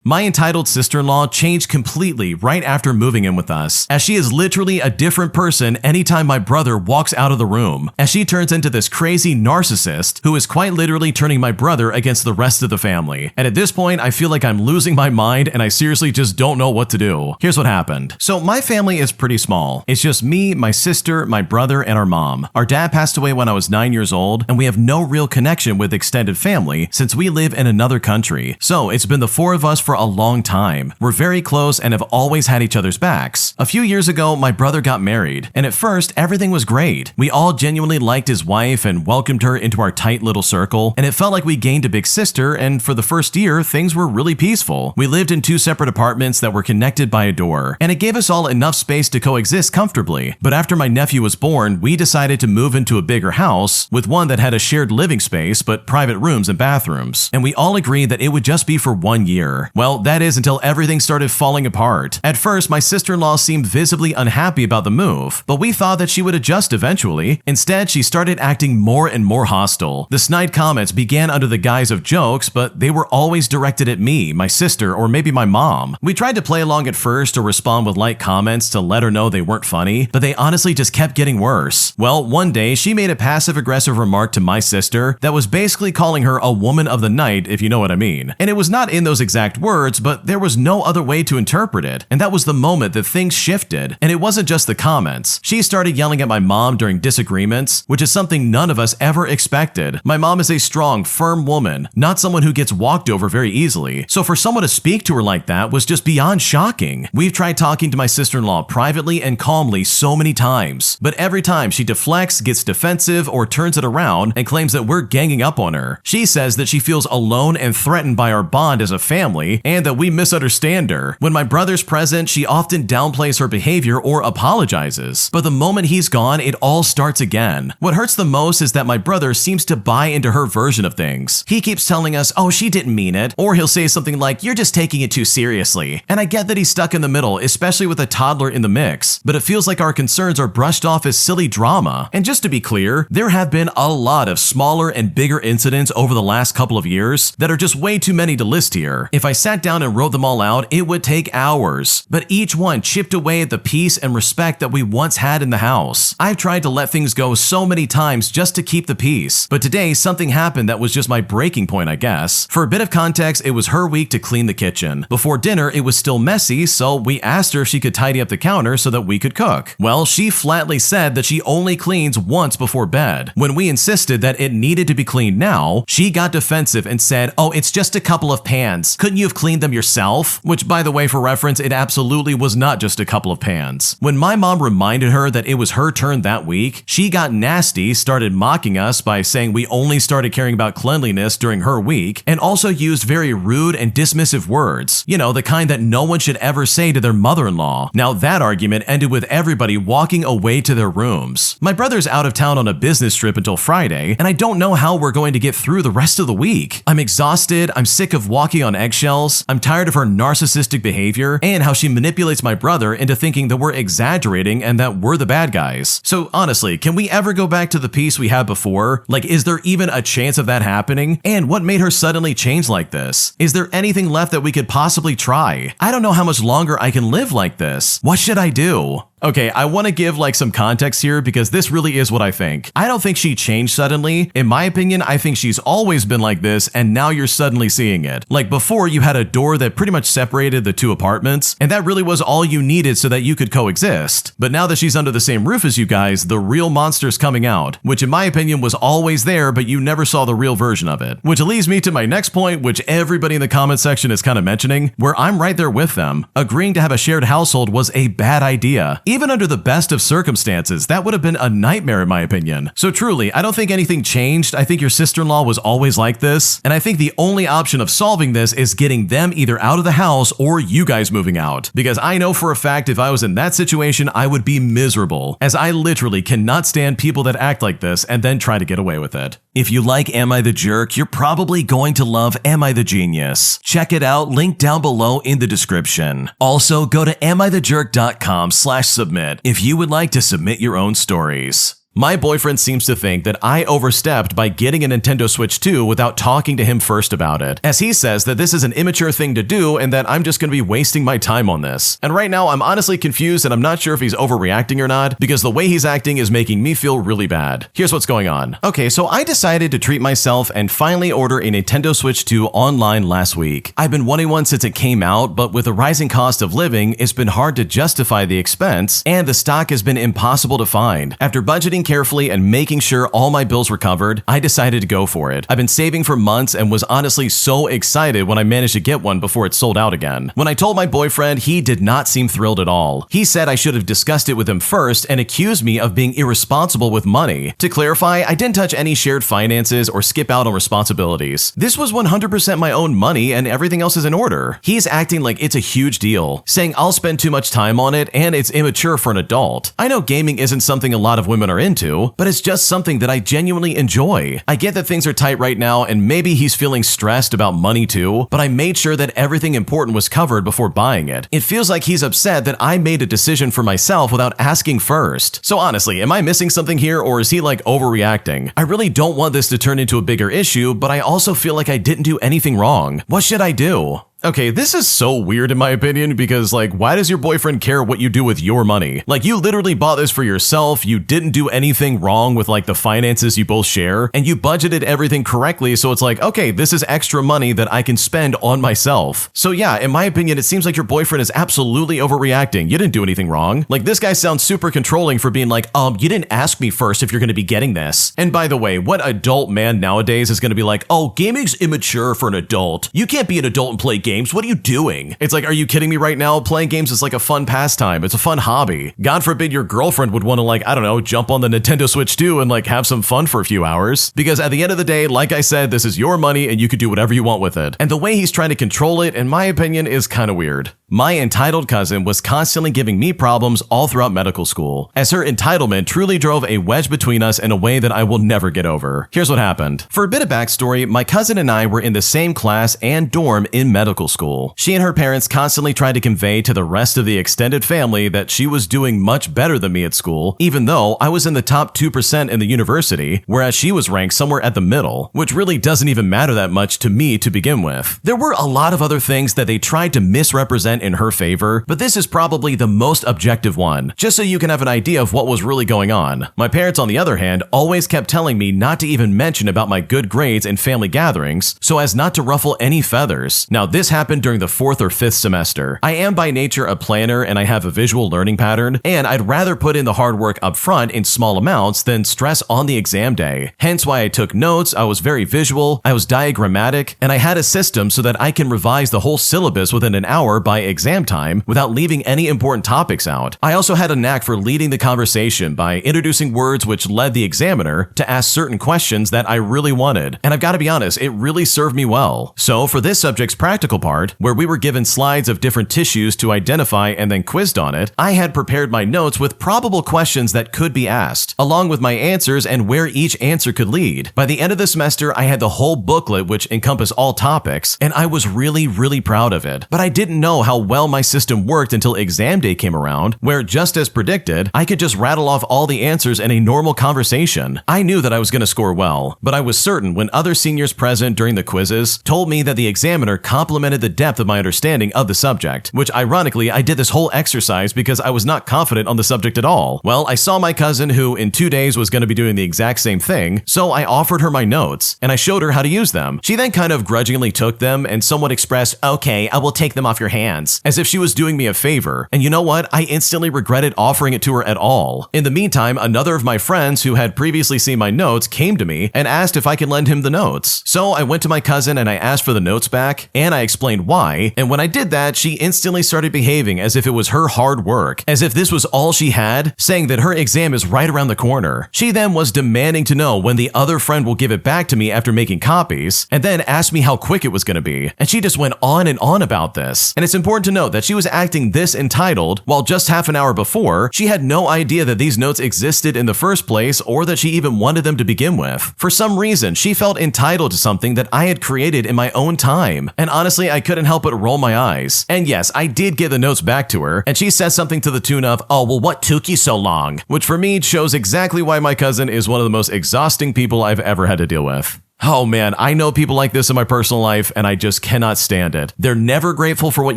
My entitled sister-in-law changed completely right after moving in with us, as she is literally a different person anytime my brother walks out of the room, as she turns into this crazy narcissist who is quite literally turning my brother against the rest of the family. And at this point, I feel like I'm losing my mind and I seriously just don't know what to do. Here's what happened. So my family is pretty small. It's just me, my sister, my brother, and our mom. Our dad passed away when I was 9 years old, and we have no real connection with extended family since we live in another country. So it's been the four of us for a long time. We're very close and have always had each other's backs. A few years ago, my brother got married, and at first, everything was great. We all genuinely liked his wife and welcomed her into our tight little circle, and it felt like we gained a big sister, and for the first year, things were really peaceful. We lived in two separate apartments that were connected by a door, and it gave us all enough space to coexist comfortably. But after my nephew was born, we decided to move into a bigger house, with one that had a shared living space but private rooms and bathrooms, and we all agreed that it would just be for 1 year. Well, that is until everything started falling apart. At first, my sister-in-law seemed visibly unhappy about the move, but we thought that she would adjust eventually. Instead, she started acting more and more hostile. The snide comments began under the guise of jokes, but they were always directed at me, my sister, or maybe my mom. We tried to play along at first or respond with light comments to let her know they weren't funny, but they honestly just kept getting worse. Well, one day, she made a passive-aggressive remark to my sister that was basically calling her a woman of the night, if you know what I mean. And it was not in those exact words, but there was no other way to interpret it, and that was the moment that things shifted. And it wasn't just the comments. She started yelling at my mom during disagreements, which is something none of us ever expected. My mom is a strong, firm woman, not someone who gets walked over very easily. So for someone to speak to her like that was just beyond shocking. We've tried talking to my sister-in-law privately and calmly so many times, but every time she deflects, gets defensive, or turns it around and claims that we're ganging up on her. She says that she feels alone and threatened by our bond as a family, and that we misunderstand her. When my brother's present, she often downplays her behavior or apologizes. But the moment he's gone, it all starts again. What hurts the most is that my brother seems to buy into her version of things. He keeps telling us, oh, she didn't mean it, or he'll say something like, you're just taking it too seriously. And I get that he's stuck in the middle, especially with a toddler in the mix, but it feels like our concerns are brushed off as silly drama. And just to be clear, there have been a lot of smaller and bigger incidents over the last couple of years that are just way too many to list here. If I sat down and wrote them all out, it would take hours, but each one chipped away at the peace and respect that we once had in the house. I've tried to let things go so many times just to keep the peace, but today something happened that was just my breaking point, I guess. For a bit of context, it was her week to clean the kitchen. Before dinner, it was still messy, so we asked her if she could tidy up the counter so that we could cook. Well, she flatly said that she only cleans once before bed. When we insisted that it needed to be cleaned now, she got defensive and said, oh, it's just a couple of pans. Couldn't you have cleaned them yourself? Which, by the way, for reference, it absolutely was not just a couple of pans. When my mom reminded her that it was her turn that week, she got nasty, started mocking us by saying we only started caring about cleanliness during her week, and also used very rude and dismissive words. You know, the kind that no one should ever say to their mother-in-law. Now that argument ended with everybody walking away to their rooms. My brother's out of town on a business trip until Friday, and I don't know how we're going to get through the rest of the week. I'm exhausted, I'm sick of walking on eggshells, I'm tired of her narcissistic behavior, and how she manipulates my brother into thinking that we're exaggerating and that we're the bad guys. So honestly, can we ever go back to the peace we had before? Like, is there even a chance of that happening? And what made her suddenly change like this? Is there anything left that we could possibly try? I don't know how much longer I can live like this. What should I do? Okay, I want to give some context here because this really is what I think. I don't think she changed suddenly. In my opinion, I think she's always been like this and now you're suddenly seeing it. Like before, you had a door that pretty much separated the two apartments, and that really was all you needed so that you could coexist. But now that she's under the same roof as you guys, the real monster's coming out, which in my opinion was always there, but you never saw the real version of it. Which leads me to my next point, which everybody in the comment section is kind of mentioning, where I'm right there with them. Agreeing to have a shared household was a bad idea. Even under the best of circumstances, that would have been a nightmare in my opinion. So truly, I don't think anything changed. I think your sister-in-law was always like this, and I think the only option of solving this is getting them either out of the house or you guys moving out. Because I know for a fact if I was in that situation, I would be miserable, as I literally cannot stand people that act like this and then try to get away with it. If you like Am I the Jerk, you're probably going to love Am I the Genius. Check it out, link down below in the description. Also, go to amithejerk.com/submit if you would like to submit your own stories. My boyfriend seems to think that I overstepped by getting a Nintendo Switch 2 without talking to him first about it, as he says that this is an immature thing to do and that I'm just going to be wasting my time on this. And right now I'm honestly confused and I'm not sure if he's overreacting or not, because the way he's acting is making me feel really bad. Here's what's going on. Okay, so I decided to treat myself and finally order a Nintendo Switch 2 online last week. I've been wanting one since it came out, but with the rising cost of living, it's been hard to justify the expense, and the stock has been impossible to find. After budgeting carefully and making sure all my bills were covered, I decided to go for it. I've been saving for months and was honestly so excited when I managed to get one before it sold out again. When I told my boyfriend, he did not seem thrilled at all. He said I should have discussed it with him first and accused me of being irresponsible with money. To clarify, I didn't touch any shared finances or skip out on responsibilities. This was 100% my own money and everything else is in order. He's acting like it's a huge deal, saying I'll spend too much time on it and it's immature for an adult. I know gaming isn't something a lot of women are into, but it's just something that I genuinely enjoy. I get that things are tight right now and maybe he's feeling stressed about money too, but I made sure that everything important was covered before buying it. It feels like he's upset that I made a decision for myself without asking first. So honestly, am I missing something here or is he like overreacting? I really don't want this to turn into a bigger issue, but I also feel like I didn't do anything wrong. What should I do? Okay, this is so weird in my opinion because like, why does your boyfriend care what you do with your money? Like, you literally bought this for yourself, you didn't do anything wrong with like the finances you both share, and you budgeted everything correctly, so it's like, okay, this is extra money that I can spend on myself. So yeah, in my opinion, it seems like your boyfriend is absolutely overreacting. You didn't do anything wrong. Like, this guy sounds super controlling for being like, you didn't ask me first if you're gonna be getting this. And by the way, what adult man nowadays is gonna be like, oh, gaming's immature for an adult. You can't be an adult and play games. What are you doing? It's like, are you kidding me right now? Playing games is like a fun pastime. It's a fun hobby. God forbid your girlfriend would want to like, I don't know, jump on the Nintendo Switch 2 and like have some fun for a few hours. Because at the end of the day, like I said, this is your money and you could do whatever you want with it. And the way he's trying to control it, in my opinion, is kind of weird. My entitled cousin was constantly giving me problems all throughout medical school, as her entitlement truly drove a wedge between us in a way that I will never get over. Here's what happened. For a bit of backstory, my cousin and I were in the same class and dorm in medical school. She and her parents constantly tried to convey to the rest of the extended family that she was doing much better than me at school, even though I was in the top 2% in the university, whereas she was ranked somewhere at the middle, which really doesn't even matter that much to me to begin with. There were a lot of other things that they tried to misrepresent in her favor, but this is probably the most objective one, just so you can have an idea of what was really going on. My parents, on the other hand, always kept telling me not to even mention about my good grades in family gatherings, so as not to ruffle any feathers. Now, this happened during the 4th or 5th semester. I am by nature a planner and I have a visual learning pattern, and I'd rather put in the hard work up front in small amounts than stress on the exam day. Hence why I took notes, I was very visual, I was diagrammatic, and I had a system so that I can revise the whole syllabus within an hour by exam time without leaving any important topics out. I also had a knack for leading the conversation by introducing words which led the examiner to ask certain questions that I really wanted. And I've got to be honest, it really served me well. So for this subject's practical part, where we were given slides of different tissues to identify and then quizzed on it, I had prepared my notes with probable questions that could be asked, along with my answers and where each answer could lead. By the end of the semester, I had the whole booklet which encompassed all topics, and I was really proud of it. But I didn't know how well my system worked until exam day came around, where just as predicted, I could just rattle off all the answers in a normal conversation. I knew that I was going to score well, but I was certain when other seniors present during the quizzes told me that the examiner complimented the depth of my understanding of the subject, which ironically, I did this whole exercise because I was not confident on the subject at all. Well, I saw my cousin who in 2 days was going to be doing the exact same thing, so I offered her my notes, and I showed her how to use them. She then kind of grudgingly took them and somewhat expressed, "Okay, I will take them off your hands," as if she was doing me a favor. And you know what? I instantly regretted offering it to her at all. In the meantime, another of my friends who had previously seen my notes came to me and asked if I could lend him the notes. So I went to my cousin and I asked for the notes back, and I explained why, and when I did that, she instantly started behaving as if it was her hard work, as if this was all she had, saying that her exam is right around the corner. She then was demanding to know when the other friend will give it back to me after making copies, and then asked me how quick it was going to be, and she just went on and on about this. And it's important important to note that she was acting this entitled, while just half an hour before, she had no idea that these notes existed in the first place or that she even wanted them to begin with. For some reason, she felt entitled to something that I had created in my own time, and honestly, I couldn't help but roll my eyes. And yes, I did give the notes back to her, and she said something to the tune of, "Oh, well, what took you so long?" Which for me shows exactly why my cousin is one of the most exhausting people I've ever had to deal with. Oh man, I know people like this in my personal life and I just cannot stand it. They're never grateful for what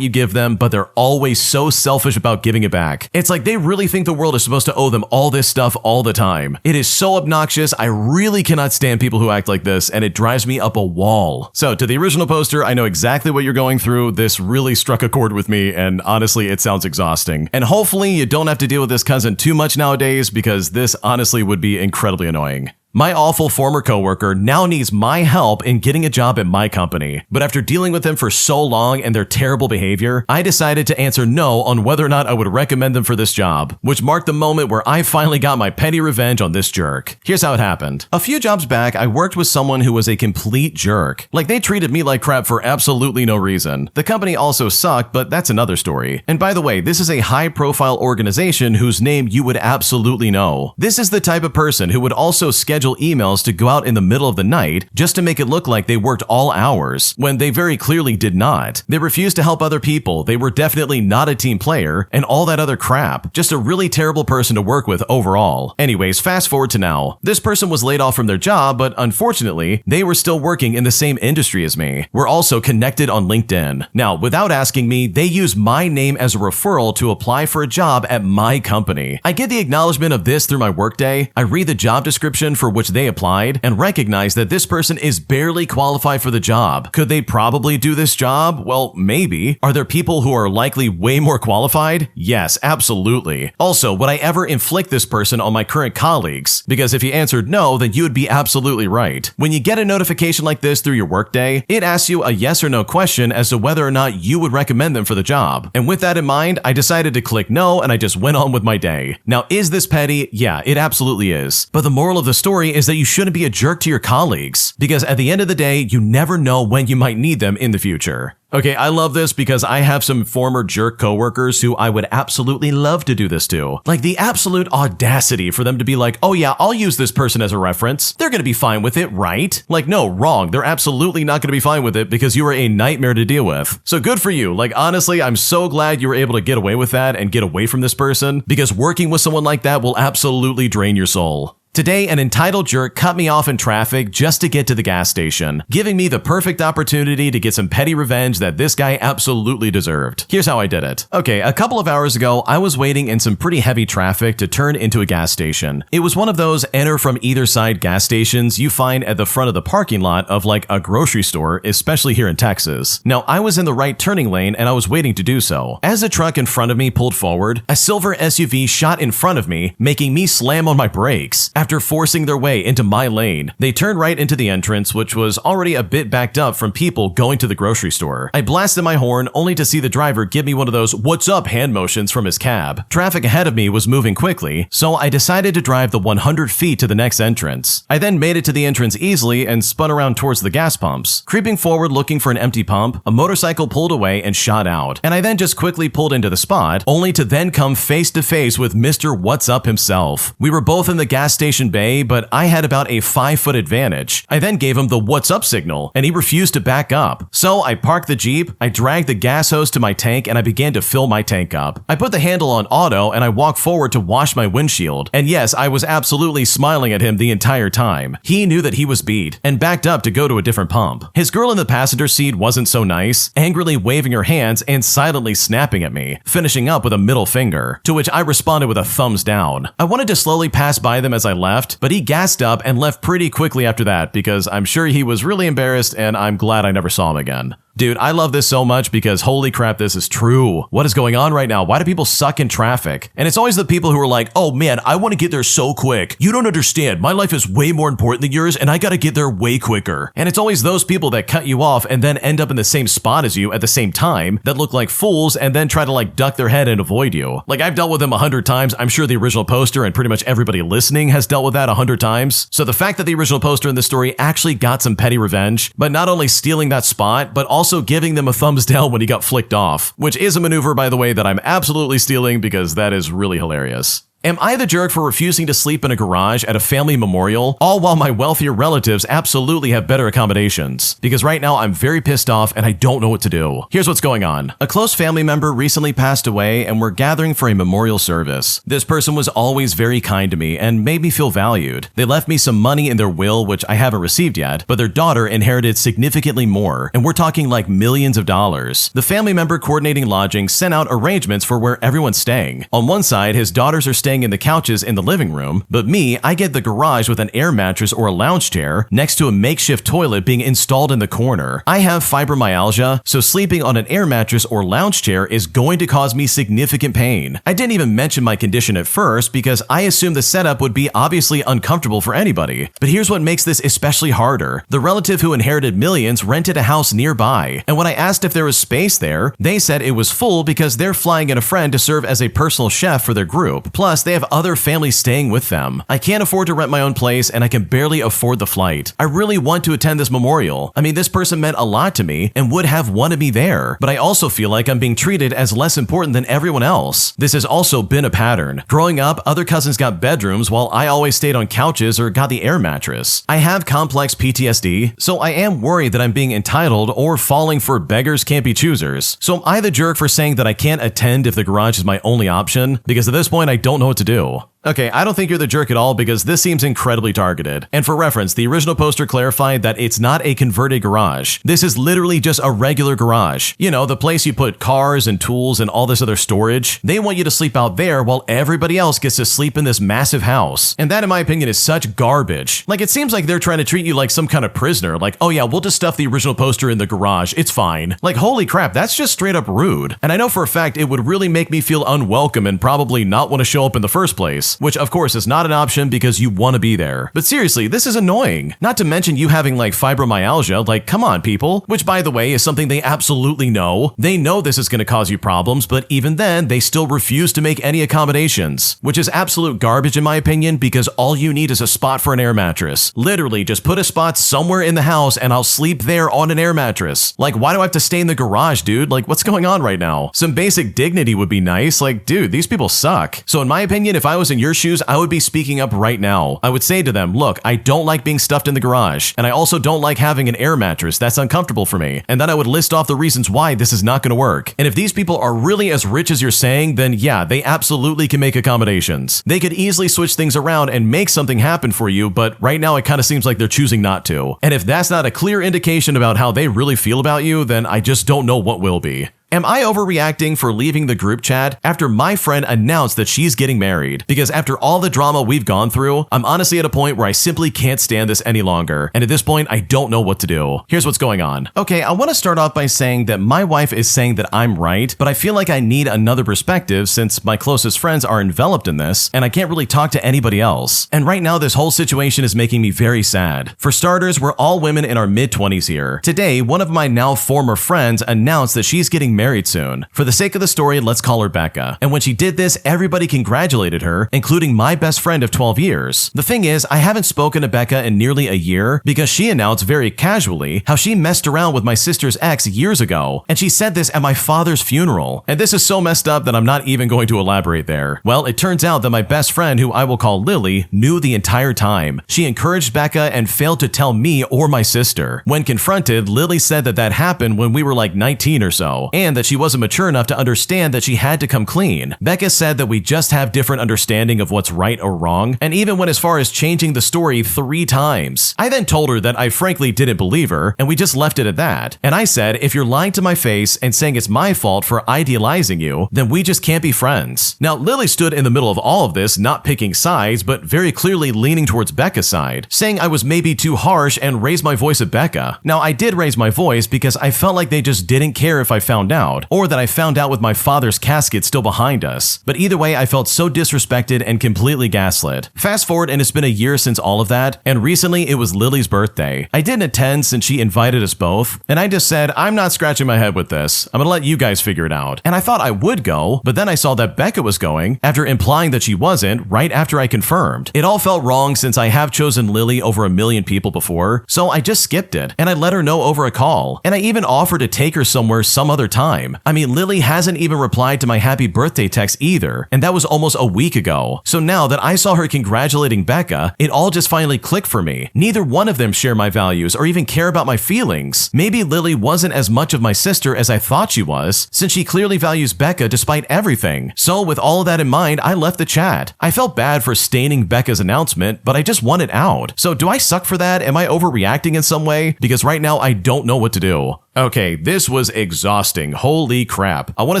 you give them, but they're always so selfish about giving it back. It's like they really think the world is supposed to owe them all this stuff all the time. It is so obnoxious. I really cannot stand people who act like this, and it drives me up a wall. So to the original poster, I know exactly what you're going through. This really struck a chord with me, and honestly, it sounds exhausting. And hopefully you don't have to deal with this cousin too much nowadays, because this honestly would be incredibly annoying. My awful former coworker now needs my help in getting a job at my company. But after dealing with them for so long and their terrible behavior, I decided to answer no on whether or not I would recommend them for this job, which marked the moment where I finally got my petty revenge on this jerk. Here's how it happened. A few jobs back, I worked with someone who was a complete jerk. Like, they treated me like crap for absolutely no reason. The company also sucked, but that's another story. And by the way, this is a high-profile organization whose name you would absolutely know. This is the type of person who would also schedule emails to go out in the middle of the night just to make it look like they worked all hours, when they very clearly did not. They refused to help other people, they were definitely not a team player, and all that other crap. Just a really terrible person to work with overall. Anyways, fast forward to now. This person was laid off from their job, but unfortunately, they were still working in the same industry as me. We're also connected on LinkedIn. Now, without asking me, they use my name as a referral to apply for a job at my company. I get the acknowledgement of this through my workday. I read the job description for which they applied and recognize that this person is barely qualified for the job. Could they probably do this job? Well, maybe. Are there people who are likely way more qualified? Yes, absolutely. Also, would I ever inflict this person on my current colleagues? Because if you answered no, then you would be absolutely right. When you get a notification like this through your workday, it asks you a yes or no question as to whether or not you would recommend them for the job. And with that in mind, I decided to click no and I just went on with my day. Now, is this petty? Yeah, it absolutely is. But the moral of the story is that you shouldn't be a jerk to your colleagues, because at the end of the day, you never know when you might need them in the future. Okay, I love this because I have some former jerk coworkers who I would absolutely love to do this to. Like, the absolute audacity for them to be like, oh yeah, I'll use this person as a reference. They're gonna be fine with it, right? Like, no, wrong. They're absolutely not gonna be fine with it because you are a nightmare to deal with. So good for you. Like, honestly, I'm so glad you were able to get away with that and get away from this person, because working with someone like that will absolutely drain your soul. Today, an entitled jerk cut me off in traffic just to get to the gas station, giving me the perfect opportunity to get some petty revenge that this guy absolutely deserved. Here's how I did it. Okay, a couple of hours ago, I was waiting in some pretty heavy traffic to turn into a gas station. It was one of those enter from either side gas stations you find at the front of the parking lot of like a grocery store, especially here in Texas. Now, I was in the right turning lane and I was waiting to do so. As a truck in front of me pulled forward, a silver SUV shot in front of me, making me slam on my brakes. After forcing their way into my lane, they turned right into the entrance, which was already a bit backed up from people going to the grocery store. I blasted my horn only to see the driver give me one of those "what's up" hand motions from his cab. Traffic ahead of me was moving quickly, so I decided to drive the 100 feet to the next entrance. I then made it to the entrance easily and spun around towards the gas pumps. Creeping forward looking for an empty pump, a motorcycle pulled away and shot out, and I then just quickly pulled into the spot, only to then come face to face with Mr. What's Up himself. We were both in the gas station bay, but I had about a 5-foot advantage. I then gave him the "what's up" signal, and he refused to back up. So I parked the Jeep, I dragged the gas hose to my tank, and I began to fill my tank up. I put the handle on auto, and I walked forward to wash my windshield. And yes, I was absolutely smiling at him the entire time. He knew that he was beat, and backed up to go to a different pump. His girl in the passenger seat wasn't so nice, angrily waving her hands and silently snapping at me, finishing up with a middle finger, to which I responded with a thumbs down. I wanted to slowly pass by them as I left, but he gassed up and left pretty quickly after that, because I'm sure he was really embarrassed, and I'm glad I never saw him again. Dude, I love this so much because holy crap, this is true. What is going on right now? Why do people suck in traffic? And it's always the people who are like, oh man, I want to get there so quick. You don't understand. My life is way more important than yours and I got to get there way quicker. And it's always those people that cut you off and then end up in the same spot as you at the same time that look like fools and then try to like duck their head and avoid you. Like, I've dealt with them 100 times. I'm sure the original poster and pretty much everybody listening has dealt with that 100 times. So the fact that the original poster in this story actually got some petty revenge, but not only stealing that spot, but also also giving them a thumbs down when he got flicked off, which is a maneuver, by the way, that I'm absolutely stealing because that is really hilarious. Am I the jerk for refusing to sleep in a garage at a family memorial, all while my wealthier relatives absolutely have better accommodations? Because right now I'm very pissed off and I don't know what to do. Here's what's going on. A close family member recently passed away and we're gathering for a memorial service. This person was always very kind to me and made me feel valued. They left me some money in their will, which I haven't received yet, but their daughter inherited significantly more, and we're talking like millions of dollars. The family member coordinating lodging sent out arrangements for where everyone's staying. On one side, his daughters are staying in the couches in the living room, but me, I get the garage with an air mattress or a lounge chair next to a makeshift toilet being installed in the corner. I have fibromyalgia, so sleeping on an air mattress or lounge chair is going to cause me significant pain. I didn't even mention my condition at first because I assumed the setup would be obviously uncomfortable for anybody. But here's what makes this especially harder. The relative who inherited millions rented a house nearby, and when I asked if there was space there, they said it was full because they're flying in a friend to serve as a personal chef for their group. Plus, they have other families staying with them. I can't afford to rent my own place and I can barely afford the flight. I really want to attend this memorial. I mean, this person meant a lot to me and would have wanted me there, but I also feel like I'm being treated as less important than everyone else. This has also been a pattern. Growing up, other cousins got bedrooms while I always stayed on couches or got the air mattress. I have complex PTSD, so I am worried that I'm being entitled or falling for beggars can't be choosers. So am I the jerk for saying that I can't attend if the garage is my only option? Because at this point, I don't know what to do. Okay, I don't think you're the jerk at all because this seems incredibly targeted. And for reference, the original poster clarified that it's not a converted garage. This is literally just a regular garage. You know, the place you put cars and tools and all this other storage. They want you to sleep out there while everybody else gets to sleep in this massive house. And that, in my opinion, is such garbage. Like, it seems like they're trying to treat you like some kind of prisoner. Like, oh yeah, we'll just stuff the original poster in the garage. It's fine. Like, holy crap, that's just straight up rude. And I know for a fact it would really make me feel unwelcome and probably not want to show up in the first place. Which of course is not an option because you want to be there. But seriously, this is annoying. Not to mention you having like fibromyalgia, like come on people, which by the way is something they absolutely know. They know this is going to cause you problems, but even then they still refuse to make any accommodations, which is absolute garbage in my opinion because all you need is a spot for an air mattress. Literally just put a spot somewhere in the house and I'll sleep there on an air mattress. Like why do I have to stay in the garage, dude? Like what's going on right now? Some basic dignity would be nice. Like dude, these people suck. So in my opinion, if I was in your shoes, I would be speaking up right now. I would say to them, look, I don't like being stuffed in the garage, and I also don't like having an air mattress. That's uncomfortable for me. And then I would list off the reasons why this is not going to work. And if these people are really as rich as you're saying, then yeah, they absolutely can make accommodations. They could easily switch things around and make something happen for you, but right now it kind of seems like they're choosing not to. And if that's not a clear indication about how they really feel about you, then I just don't know what will be. Am I overreacting for leaving the group chat after my friend announced that she's getting married? Because after all the drama we've gone through, I'm honestly at a point where I simply can't stand this any longer. And at this point, I don't know what to do. Here's what's going on. Okay, I want to start off by saying that my wife is saying that I'm right, but I feel like I need another perspective since my closest friends are enveloped in this, and I can't really talk to anybody else. And right now, this whole situation is making me very sad. For starters, we're all women in our mid-20s here. Today, one of my now former friends announced that she's getting married soon. For the sake of the story, let's call her Becca. And when she did this, everybody congratulated her, including my best friend of 12 years. The thing is, I haven't spoken to Becca in nearly a year because she announced very casually how she messed around with my sister's ex years ago, and she said this at my father's funeral. And this is so messed up that I'm not even going to elaborate there. Well, it turns out that my best friend, who I will call Lily, knew the entire time. She encouraged Becca and failed to tell me or my sister. When confronted, Lily said that happened when we were like 19 or so, and that she wasn't mature enough to understand that she had to come clean. Becca said that we just have different understanding of what's right or wrong, and even went as far as changing the story 3 times. I then told her that I frankly didn't believe her, and we just left it at that. And I said, if you're lying to my face and saying it's my fault for idealizing you, then we just can't be friends. Now, Lily stood in the middle of all of this, not picking sides, but very clearly leaning towards Becca's side, saying I was maybe too harsh and raised my voice at Becca. Now, I did raise my voice because I felt like they just didn't care if I found out, or that I found out with my father's casket still behind us. But either way, I felt so disrespected and completely gaslit. Fast forward, and it's been a year since all of that, and recently it was Lily's birthday. I didn't attend since she invited us both, and I just said, I'm not scratching my head with this. I'm gonna let you guys figure it out. And I thought I would go, but then I saw that Becca was going, after implying that she wasn't, right after I confirmed. It all felt wrong since I have chosen Lily over a million people before, so I just skipped it, and I let her know over a call, and I even offered to take her somewhere some other time. I mean, Lily hasn't even replied to my happy birthday text either, and that was almost a week ago. So now that I saw her congratulating Becca, it all just finally clicked for me. Neither one of them share my values or even care about my feelings. Maybe Lily wasn't as much of my sister as I thought she was, since she clearly values Becca despite everything. So with all of that in mind, I left the chat. I felt bad for staining Becca's announcement, but I just want it out. So do I suck for that? Am I overreacting in some way? Because right now I don't know what to do. Okay, this was exhausting. Holy crap. I want to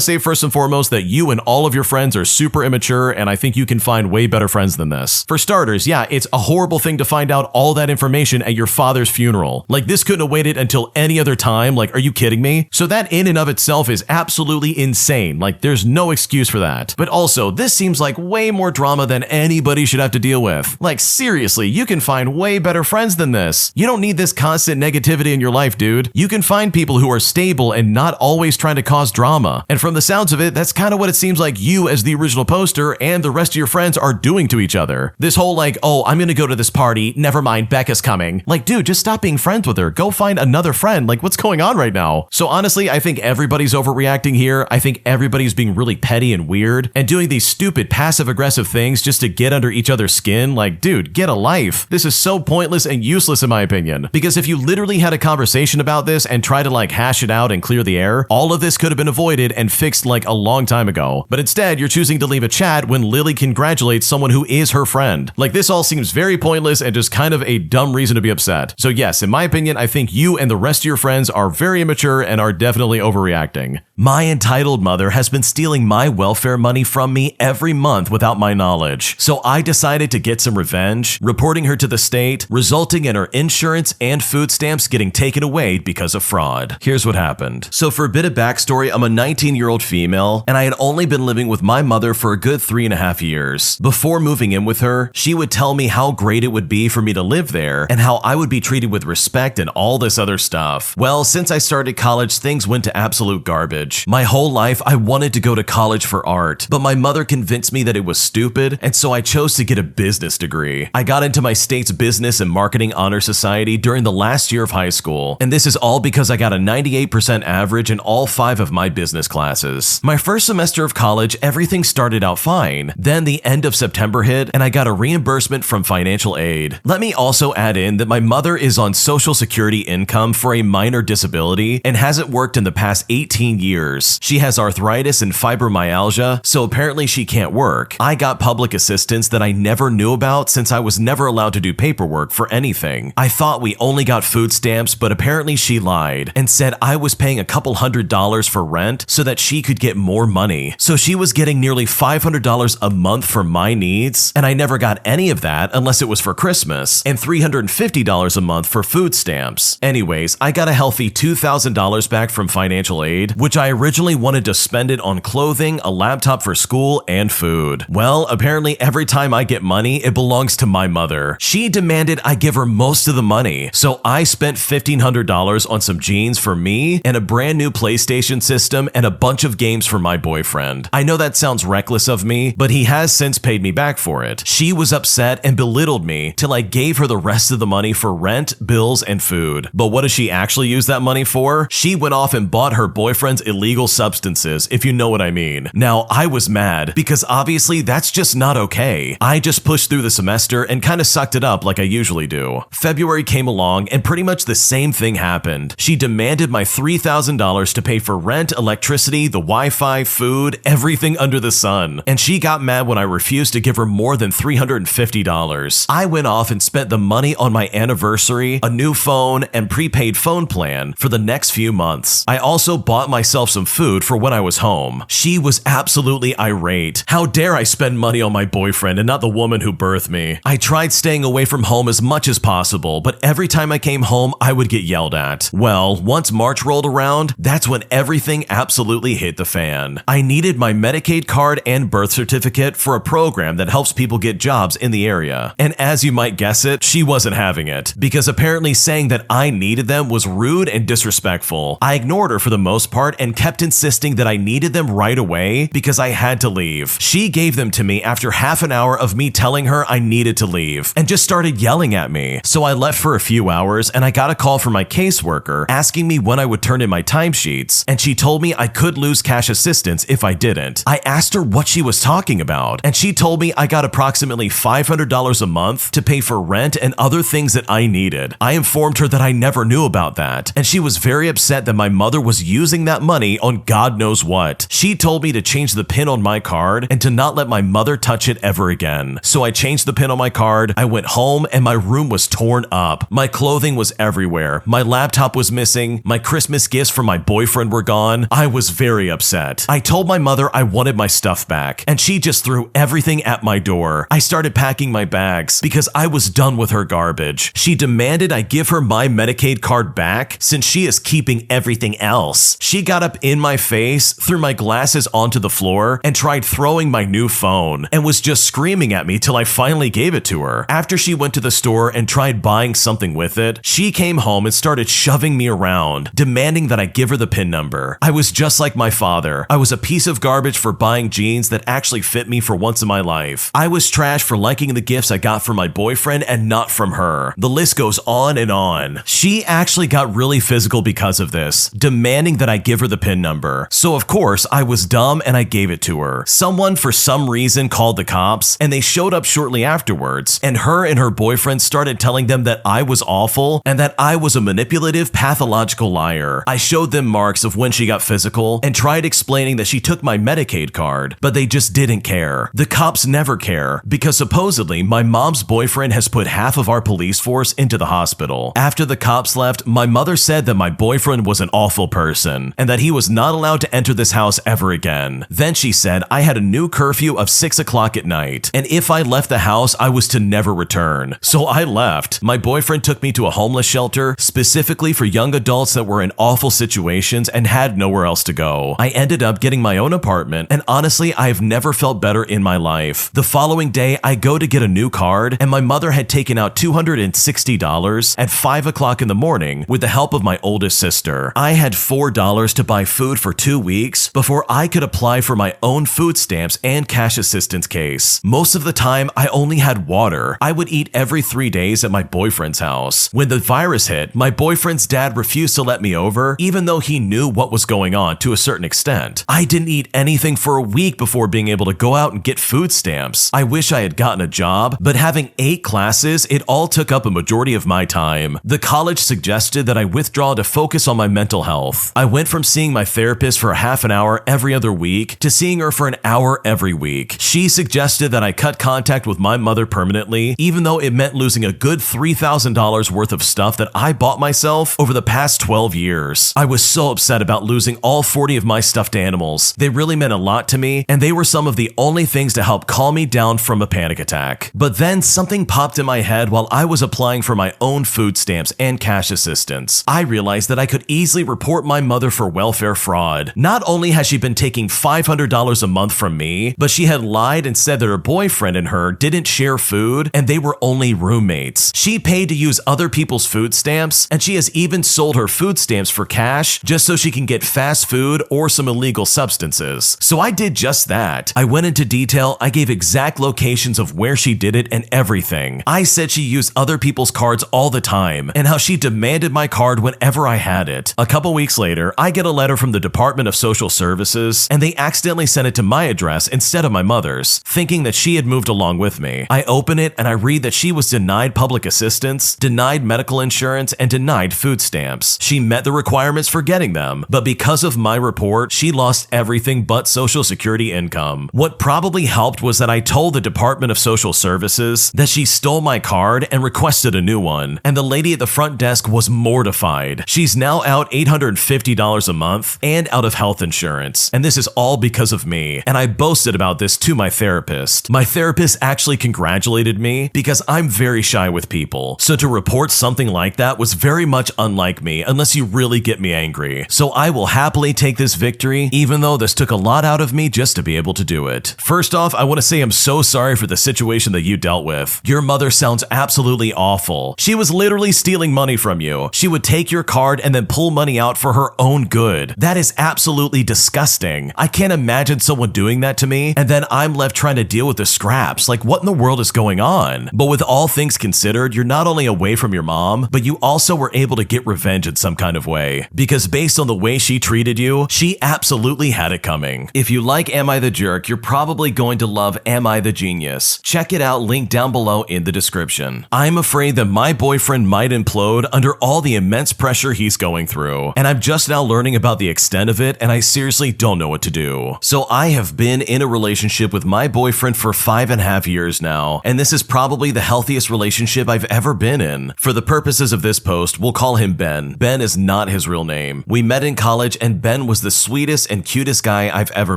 say first and foremost that you and all of your friends are super immature, and I think you can find way better friends than this. For starters, yeah, it's a horrible thing to find out all that information at your father's funeral. Like, this couldn't have waited until any other time. Like, are you kidding me? So that in and of itself is absolutely insane. Like, there's no excuse for that. But also, this seems like way more drama than anybody should have to deal with. Like, seriously, you can find way better friends than this. You don't need this constant negativity in your life, dude. You can find people who are stable and not always trying to cause drama. And from the sounds of it, that's kind of what it seems like you as the original poster and the rest of your friends are doing to each other. This whole like, oh, I'm gonna go to this party, never mind, Becca's coming. Like, dude, just stop being friends with her. Go find another friend. Like, what's going on right now? So honestly, I think everybody's overreacting here. I think everybody's being really petty and weird and doing these stupid passive-aggressive things just to get under each other's skin. Like, dude, get a life. This is so pointless and useless in my opinion. Because if you literally had a conversation about this and tried to like hash it out and clear the air, all of this could have been avoided and fixed like a long time ago. But instead, you're choosing to leave a chat when Lily congratulates someone who is her friend. Like, this all seems very pointless and just kind of a dumb reason to be upset. So yes, in my opinion, I think you and the rest of your friends are very immature and are definitely overreacting. My entitled mother has been stealing my welfare money from me every month without my knowledge. So I decided to get some revenge, reporting her to the state, resulting in her insurance and food stamps getting taken away because of fraud. Here's what happened. So for a bit of backstory, I'm a 19-year-old female, and I had only been living with my mother for a good 3.5 years. Before moving in with her, she would tell me how great it would be for me to live there and how I would be treated with respect and all this other stuff. Well, since I started college, things went to absolute garbage. My whole life, I wanted to go to college for art, but my mother convinced me that it was stupid, and so I chose to get a business degree. I got into my state's business and marketing honor society during the last year of high school, and this is all because I got a 98% average in all 5 of my business classes. My first semester of college, everything started out fine. Then the end of September hit, and I got a reimbursement from financial aid. Let me also add in that my mother is on Social Security income for a minor disability and hasn't worked in the past 18 years. She has arthritis and fibromyalgia, so apparently she can't work. I got public assistance that I never knew about since I was never allowed to do paperwork for anything. I thought we only got food stamps, but apparently she lied and said I was paying a couple $100s for rent so that she could get more money. So she was getting nearly $500 a month for my needs, and I never got any of that unless it was for Christmas, and $350 a month for food stamps. Anyways, I got a healthy $2,000 back from financial aid, which I originally wanted to spend it on clothing, a laptop for school, and food. Well, apparently every time I get money, it belongs to my mother. She demanded I give her most of the money, so I spent $1,500 on some jeans for me and a brand new PlayStation system and a bunch of games for my boyfriend. I know that sounds reckless of me, but he has since paid me back for it. She was upset and belittled me till I gave her the rest of the money for rent, bills, and food. But what does she actually use that money for? She went off and bought her boyfriend's illegal substances, if you know what I mean. Now, I was mad because obviously that's just not okay. I just pushed through the semester and kind of sucked it up like I usually do. February came along and pretty much the same thing happened. She demanded my $3,000 to pay for rent, electricity, the Wi-Fi, food, everything under the sun. And she got mad when I refused to give her more than $350. I went off and spent the money on my anniversary, a new phone, and prepaid phone plan for the next few months. I also bought myself some food for when I was home. She was absolutely irate. How dare I spend money on my boyfriend and not the woman who birthed me? I tried staying away from home as much as possible, but every time I came home, I would get yelled at. Well, once March rolled around, that's when everything absolutely hit the fan. I needed my Medicaid card and birth certificate for a program that helps people get jobs in the area. And as you might guess it, she wasn't having it, because apparently saying that I needed them was rude and disrespectful. I ignored her for the most part and kept insisting that I needed them right away because I had to leave. She gave them to me after half an hour of me telling her I needed to leave and just started yelling at me. So I left for a few hours and I got a call from my caseworker asking me when I would turn in my timesheets, and she told me I could lose cash assistance if I didn't. I asked her what she was talking about, and she told me I got approximately $500 a month to pay for rent and other things that I needed. I informed her that I never knew about that, and she was very upset that my mother was using that money on God knows what. She told me to change the PIN on my card and to not let my mother touch it ever again. So I changed the PIN on my card, I went home, and my room was torn up. My clothing was everywhere. My laptop was missing. My Christmas gifts from my boyfriend were gone. I was very upset. I told my mother I wanted my stuff back, and she just threw everything at my door. I started packing my bags because I was done with her garbage. She demanded I give her my Medicaid card back since she is keeping everything else. She got up in my face, threw my glasses onto the floor, and tried throwing my new phone, and was just screaming at me till I finally gave it to her. After she went to the store and tried buying something with it, she came home and started shoving me around, demanding that I give her the PIN number. I was just like my father. I was a piece of garbage for buying jeans that actually fit me for once in my life. I was trash for liking the gifts I got from my boyfriend and not from her. The list goes on and on. She actually got really physical because of this, demanding that I give her the PIN number. So of course, I was dumb and I gave it to her. Someone for some reason called the cops, and they showed up shortly afterwards, and her and her boyfriend started telling them that I was awful and that I was a manipulative, pathological liar. I showed them marks of when she got physical and tried explaining that she took my Medicaid card, but they just didn't care. The cops never care because supposedly my mom's boyfriend has put half of our police force into the hospital. After the cops left, my mother said that my boyfriend was an awful person and that he was not allowed to enter this house ever again. Then she said I had a new curfew of 6 o'clock at night, and if I left the house, I was to never return. So I left. My boyfriend took me to a homeless shelter specifically for young adults that were in awful situations and had nowhere else to go. I ended up getting my own apartment, and honestly, I have never felt better in my life. The following day, I go to get a new card, and my mother had taken out $260 at 5 o'clock in the morning with the help of my oldest sister. I had $4 to buy food for 2 weeks before I could apply for my own food stamps and cash assistance case. Most of the time, I only had water. I would eat every 3 days at my boyfriend's house. When the virus hit, my boyfriend's dad refused to let me over, even though he knew what was going on to a certain extent. I didn't eat anything for a week before being able to go out and get food stamps. I wish I had gotten a job, but having 8 classes, it all took up a majority of my time. The college suggested that I withdraw to focus on my mental health. I went from seeing my therapist for a half an hour every other week to seeing her for an hour every week. She suggested that I cut contact with my mother permanently, even though it meant losing a good $3,000 worth of stuff that I bought myself over the past 12 years. I was so upset about losing all 40 of my stuffed animals. They really meant a lot to me, and they were some of the only things to help calm me down from a panic attack. But then something popped in my head while I was applying for my own food stamps and cash assistance. I realized that I could easily report my mother for welfare fraud. Not only has she been taking $500 a month from me, but she had lied and said that her boyfriend and her didn't share food and they were only roommates. She paid to use other people's food stamps, and she has even sold her food stamps for cash just so she can get fast food or some illegal substances. So I did just that. I went into detail. I gave exact locations of where she did it and everything. I said she used other people's cards all the time and how she demanded my card whenever I had it. A couple weeks later, I get a letter from the Department of Social Services, and they accidentally sent it to my address instead of my mother's, thinking that she had moved along with me. I open it and I read that she was denied public assistance, denied medical insurance, and denied food stamps. She met the requirements for getting them, but because of my report, she lost everything but Social Security income. What probably helped was that I told the Department of Social Services that she stole my card and requested a new one, and the lady at the front desk was mortified. She's now out $850 a month and out of health insurance, and this is all because of me, and I boasted about this to my therapist. My therapist actually congratulated me because I'm very shy with people, so to report something like that was very much unlike me. me unless you really get me angry. So I will happily take this victory, even though this took a lot out of me just to be able to do it. First off, I want to say I'm so sorry for the situation that you dealt with. Your mother sounds absolutely awful. She was literally stealing money from you. She would take your card and then pull money out for her own good. That is absolutely disgusting. I can't imagine someone doing that to me, and then I'm left trying to deal with the scraps. Like, what in the world is going on? But with all things considered, you're not only away from your mom, but you also were able to get revenge in some kind of way. Because based on the way she treated you, she absolutely had it coming. If you like Am I the Jerk, you're probably going to love Am I the Genius. Check it out, link down below in the description. I'm afraid that my boyfriend might implode under all the immense pressure he's going through, and I'm just now learning about the extent of it, and I seriously don't know what to do. So I have been in a relationship with my boyfriend for 5.5 years now, and this is probably the healthiest relationship I've ever been in. For the purposes of this post, we'll call him Ben. Ben is not his real name. We met in college, and Ben was the sweetest and cutest guy I've ever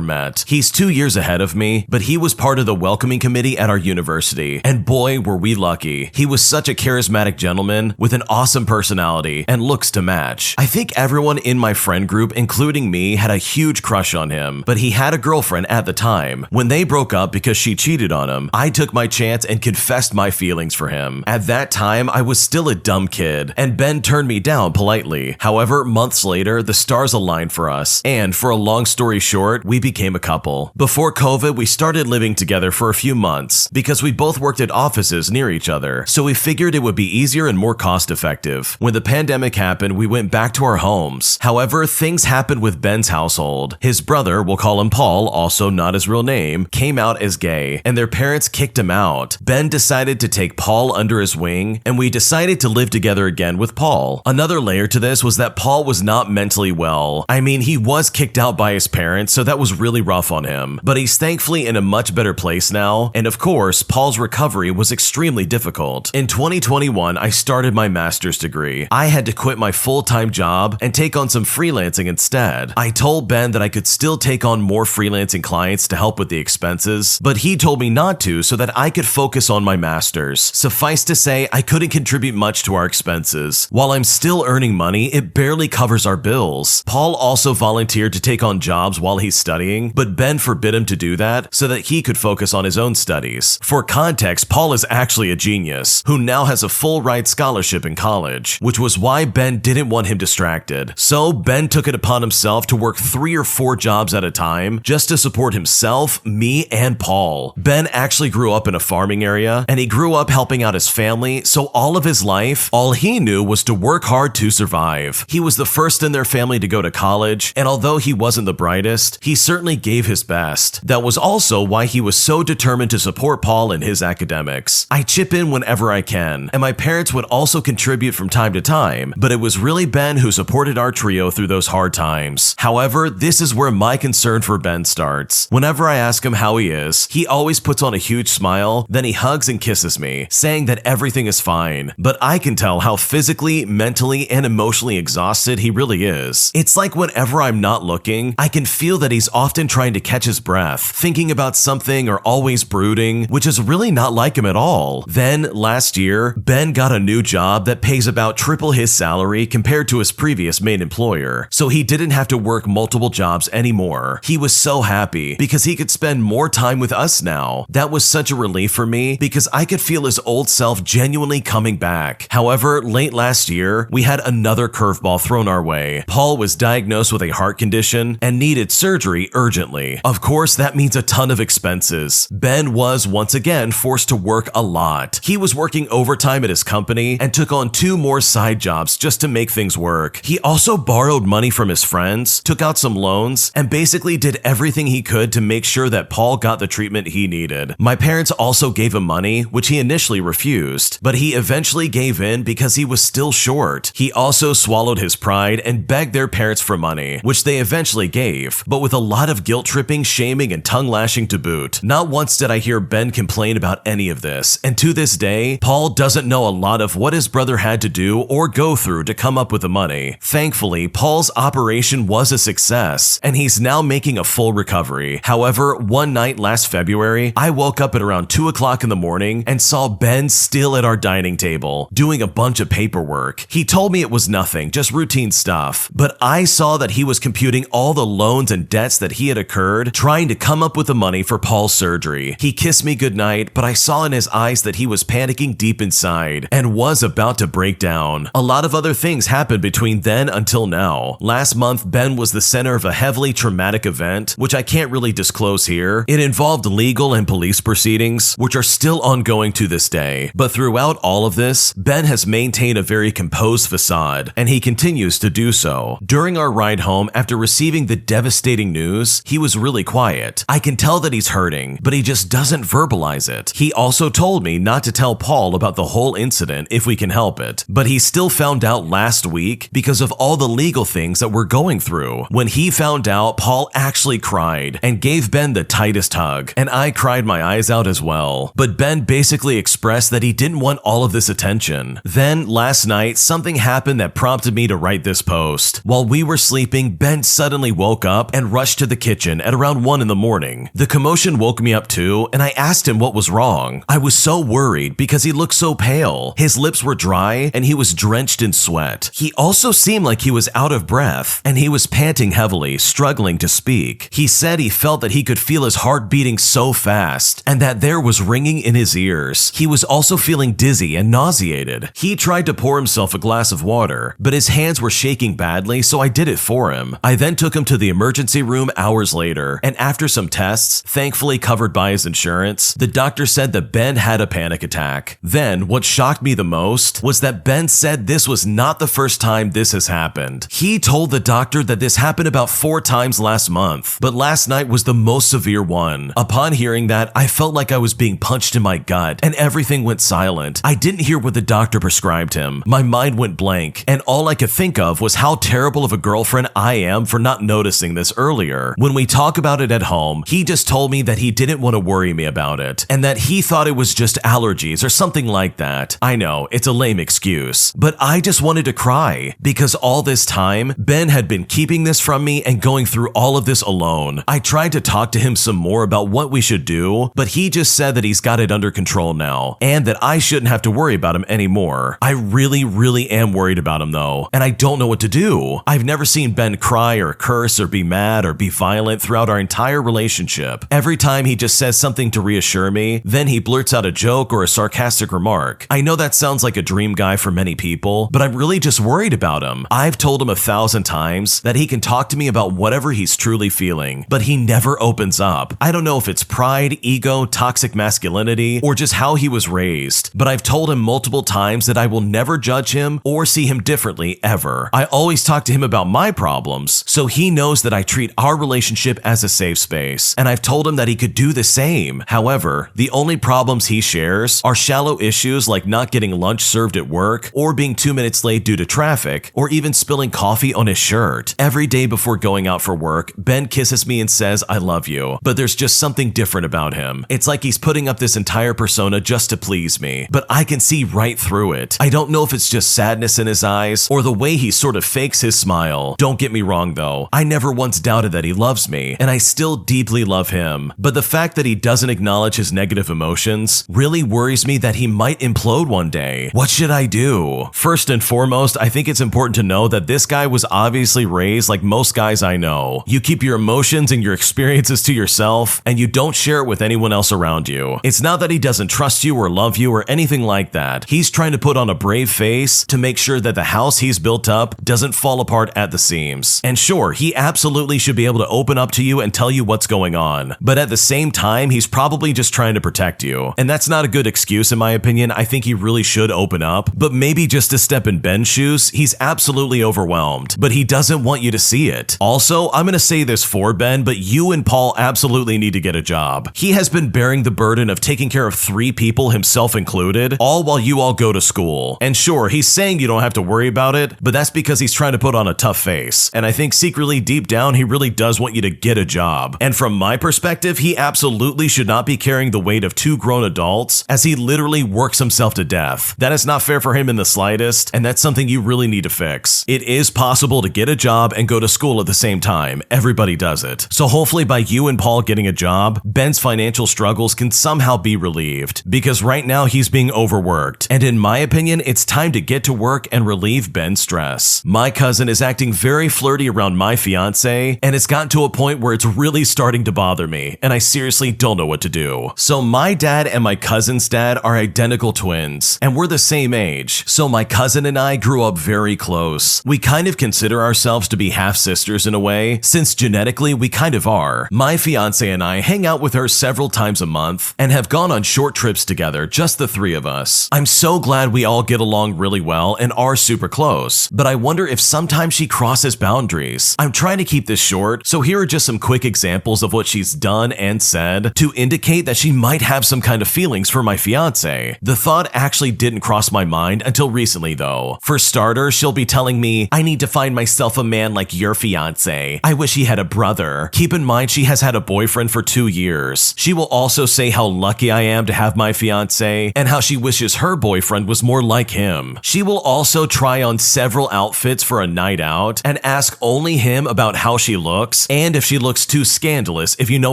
met. He's 2 years ahead of me, but he was part of the welcoming committee at our university, and boy, were we lucky. He was such a charismatic gentleman with an awesome personality and looks to match. I think everyone in my friend group, including me, had a huge crush on him, but he had a girlfriend at the time. When they broke up because she cheated on him, I took my chance and confessed my feelings for him. At that time, I was still a dumb kid, and Ben turned me down politely. However, months later, the stars aligned for us, and for a long story short, we became a couple. Before COVID, we started living together for a few months because we both worked at offices near each other, so we figured it would be easier and more cost-effective. When the pandemic happened, we went back to our homes. However, things happened with Ben's household. His brother, we'll call him Paul, also not his real name, came out as gay, and their parents kicked him out. Ben decided to take Paul under his wing, and we decided to live together again with Paul. Another layer to this was that Paul was not mentally well. I mean, he was kicked out by his parents, so that was really rough on him, but he's thankfully in a much better place now, and of course, Paul's recovery was extremely difficult. In 2021, I started my master's degree. I had to quit my full-time job and take on some freelancing instead. I told Ben that I could still take on more freelancing clients to help with the expenses, but he told me not to so that I could focus on my master's. Suffice to say, I couldn't contribute much to our expenses. While I'm still earning money, it barely covers our bills. Paul also volunteered to take on jobs while he's studying, but Ben forbid him to do that so that he could focus on his own studies. For context, Paul is actually a genius who now has a full ride scholarship in college, which was why Ben didn't want him distracted. So Ben took it upon himself to work 3 or 4 jobs at a time just to support himself, me, and Paul. Ben actually grew up in a farming area, and he grew up helping out his family, so all of his life, all he knew was to work hard to survive. He was the first in their family to go to college, and although he wasn't the brightest, he certainly gave his best. That was also why he was so determined to support Paul in his academics. I chip in whenever I can, and my parents would also contribute from time to time, but it was really Ben who supported our trio through those hard times. However, this is where my concern for Ben starts. Whenever I ask him how he is, he always puts on a huge smile, then he hugs and kisses me, saying that everything is fine. But I can tell how physically, mentally, and emotionally exhausted he really is. It's like whenever I'm not looking, I can feel that he's often trying to catch his breath, thinking about something or always brooding, which is really not like him at all. Then, last year, Ben got a new job that pays about triple his salary compared to his previous main employer, so he didn't have to work multiple jobs anymore. He was so happy because he could spend more time with us now. That was such a relief for me because I could feel his old self genuinely coming back. However, late last year, we had another curveball thrown our way. Paul was diagnosed with a heart condition and needed surgery urgently. Of course, that means a ton of expenses. Ben was once again forced to work a lot. He was working overtime at his company and took on 2 more side jobs just to make things work. He also borrowed money from his friends, took out some loans, and basically did everything he could to make sure that Paul got the treatment he needed. My parents also gave him money, which he initially refused, but he eventually gave in because he was still short. He also swallowed his pride and begged their parents for money, which they eventually gave, but with a lot of guilt tripping, shaming, and tongue lashing to boot. Not once did I hear Ben complain about any of this, and to this day, Paul doesn't know a lot of what his brother had to do or go through to come up with the money. Thankfully, Paul's operation was a success, and he's now making a full recovery. However, one night last February, I woke up at around 2 o'clock in the morning and saw Ben still at our dining table, doing a bunch of paperwork. He told me it it was nothing, just routine stuff. But I saw that he was computing all the loans and debts that he had incurred trying to come up with the money for Paul's surgery. He kissed me goodnight, but I saw in his eyes that he was panicking deep inside and was about to break down. A lot of other things happened between then until now. Last month, Ben was the center of a heavily traumatic event, which I can't really disclose here. It involved legal and police proceedings, which are still ongoing to this day. But throughout all of this, Ben has maintained a very composed facade, and he continues to do so. During our ride home, after receiving the devastating news, he was really quiet. I can tell that he's hurting, but he just doesn't verbalize it. He also told me not to tell Paul about the whole incident if we can help it, but he still found out last week because of all the legal things that we're going through. When he found out, Paul actually cried and gave Ben the tightest hug, and I cried my eyes out as well. But Ben basically expressed that he didn't want all of this attention. Then, last night, something happened that prompted me to write this post. While we were sleeping, Ben suddenly woke up and rushed to the kitchen at around 1 in the morning. The commotion woke me up too, and I asked him what was wrong. I was so worried because he looked so pale. His lips were dry and he was drenched in sweat. He also seemed like he was out of breath, and he was panting heavily, struggling to speak. He said he felt that he could feel his heart beating so fast and that there was ringing in his ears. He was also feeling dizzy and nauseated. He tried to pour himself a glass of water, but his hands were shaking badly, so I did it for him. I then took him to the emergency room hours later, and after some tests, thankfully covered by his insurance, the doctor said that Ben had a panic attack. Then, what shocked me the most was that Ben said this was not the first time this has happened. He told the doctor that this happened about 4 times last month, but last night was the most severe one. Upon hearing that, I felt like I was being punched in my gut, and everything went silent. I didn't hear what the doctor prescribed him. My mind went blank, and all I could think of was how terrible of a girlfriend I am for not noticing this earlier. When we talk about it at home, he just told me that he didn't want to worry me about it, and that he thought it was just allergies or something like that. I know, it's a lame excuse, but I just wanted to cry, because all this time, Ben had been keeping this from me and going through all of this alone. I tried to talk to him some more about what we should do, but he just said that he's got it under control now, and that I shouldn't have to worry about him anymore. I really am worried about him though, and I don't know what to do. I've never seen Ben cry or curse or be mad or be violent throughout our entire relationship. Every time he just says something to reassure me, then he blurts out a joke or a sarcastic remark. I know that sounds like a dream guy for many people, but I'm really just worried about him. I've told him 1,000 times that he can talk to me about whatever he's truly feeling, but he never opens up. I don't know if it's pride, ego, toxic masculinity, or just how he was raised, but I've told him multiple times that I will never judge him or see him differently ever. I always talk to him about my problems, so he knows that I treat our relationship as a safe space, and I've told him that he could do the same. However, the only problems he shares are shallow issues like not getting lunch served at work, or being 2 minutes late due to traffic, or even spilling coffee on his shirt. Every day before going out for work, Ben kisses me and says, "I love you," but there's just something different about him. It's like he's putting up this entire persona just to please me, but I can see right through it. I don't know if it's just sadness in his eyes or the way he sort of fakes his smile. Don't get me wrong though, I never once doubted that he loves me, and I still deeply love him, but the fact that he doesn't acknowledge his negative emotions really worries me that he might implode one day. What should I do? First and foremost, I think it's important to know that this guy was obviously raised like most guys I know. You keep your emotions and your experiences to yourself, and you don't share it with anyone else around you. It's not that he doesn't trust you or love you or anything like that. He's trying to put on a brave face to make sure that the house he's built up doesn't fall apart at the seams. And sure, he absolutely should be able to open up to you and tell you what's going on, but at the same time, he's probably just trying to protect you. And that's not a good excuse in my opinion. I think he really should open up, but maybe just to step in Ben's shoes, he's absolutely overwhelmed, but he doesn't want you to see it. Also, I'm gonna say this for Ben, but you and Paul absolutely need to get a job. He has been bearing the burden of taking care of 3 people, himself included, all while you all go to school. And sure, he's saying you don't have to worry about it, but that's because he's trying to put on a tough face. And I think secretly deep down, he really does want you to get a job. And from my perspective, he absolutely should not be carrying the weight of 2 grown adults as he literally works himself to death. That is not fair for him in the slightest, and that's something you really need to fix. It is possible to get a job and go to school at the same time. Everybody does it. So hopefully by you and Paul getting a job, Ben's financial struggles can somehow be relieved, because right now he's being overworked. And in my opinion, it's time to get to work and and relieve Ben's stress. My cousin is acting very flirty around my fiance, and it's gotten to a point where it's really starting to bother me, and I seriously don't know what to do. So my dad and my cousin's dad are identical twins, and we're the same age, so my cousin and I grew up very close. We kind of consider ourselves to be half-sisters in a way, since genetically we kind of are. My fiance and I hang out with her several times a month, and have gone on short trips together, just the three of us. I'm so glad we all get along really well and are super close, but I wonder if sometimes she crosses boundaries. I'm trying to keep this short, so here are just some quick examples of what she's done and said to indicate that she might have some kind of feelings for my fiance. The thought actually didn't cross my mind until recently though. For starters, she'll be telling me, "I need to find myself a man like your fiance. I wish he had a brother." Keep in mind she has had a boyfriend for 2 years. She will also say how lucky I am to have my fiance and how she wishes her boyfriend was more like him. She will also try on several outfits for a night out and ask only him about how she looks and if she looks too scandalous, if you know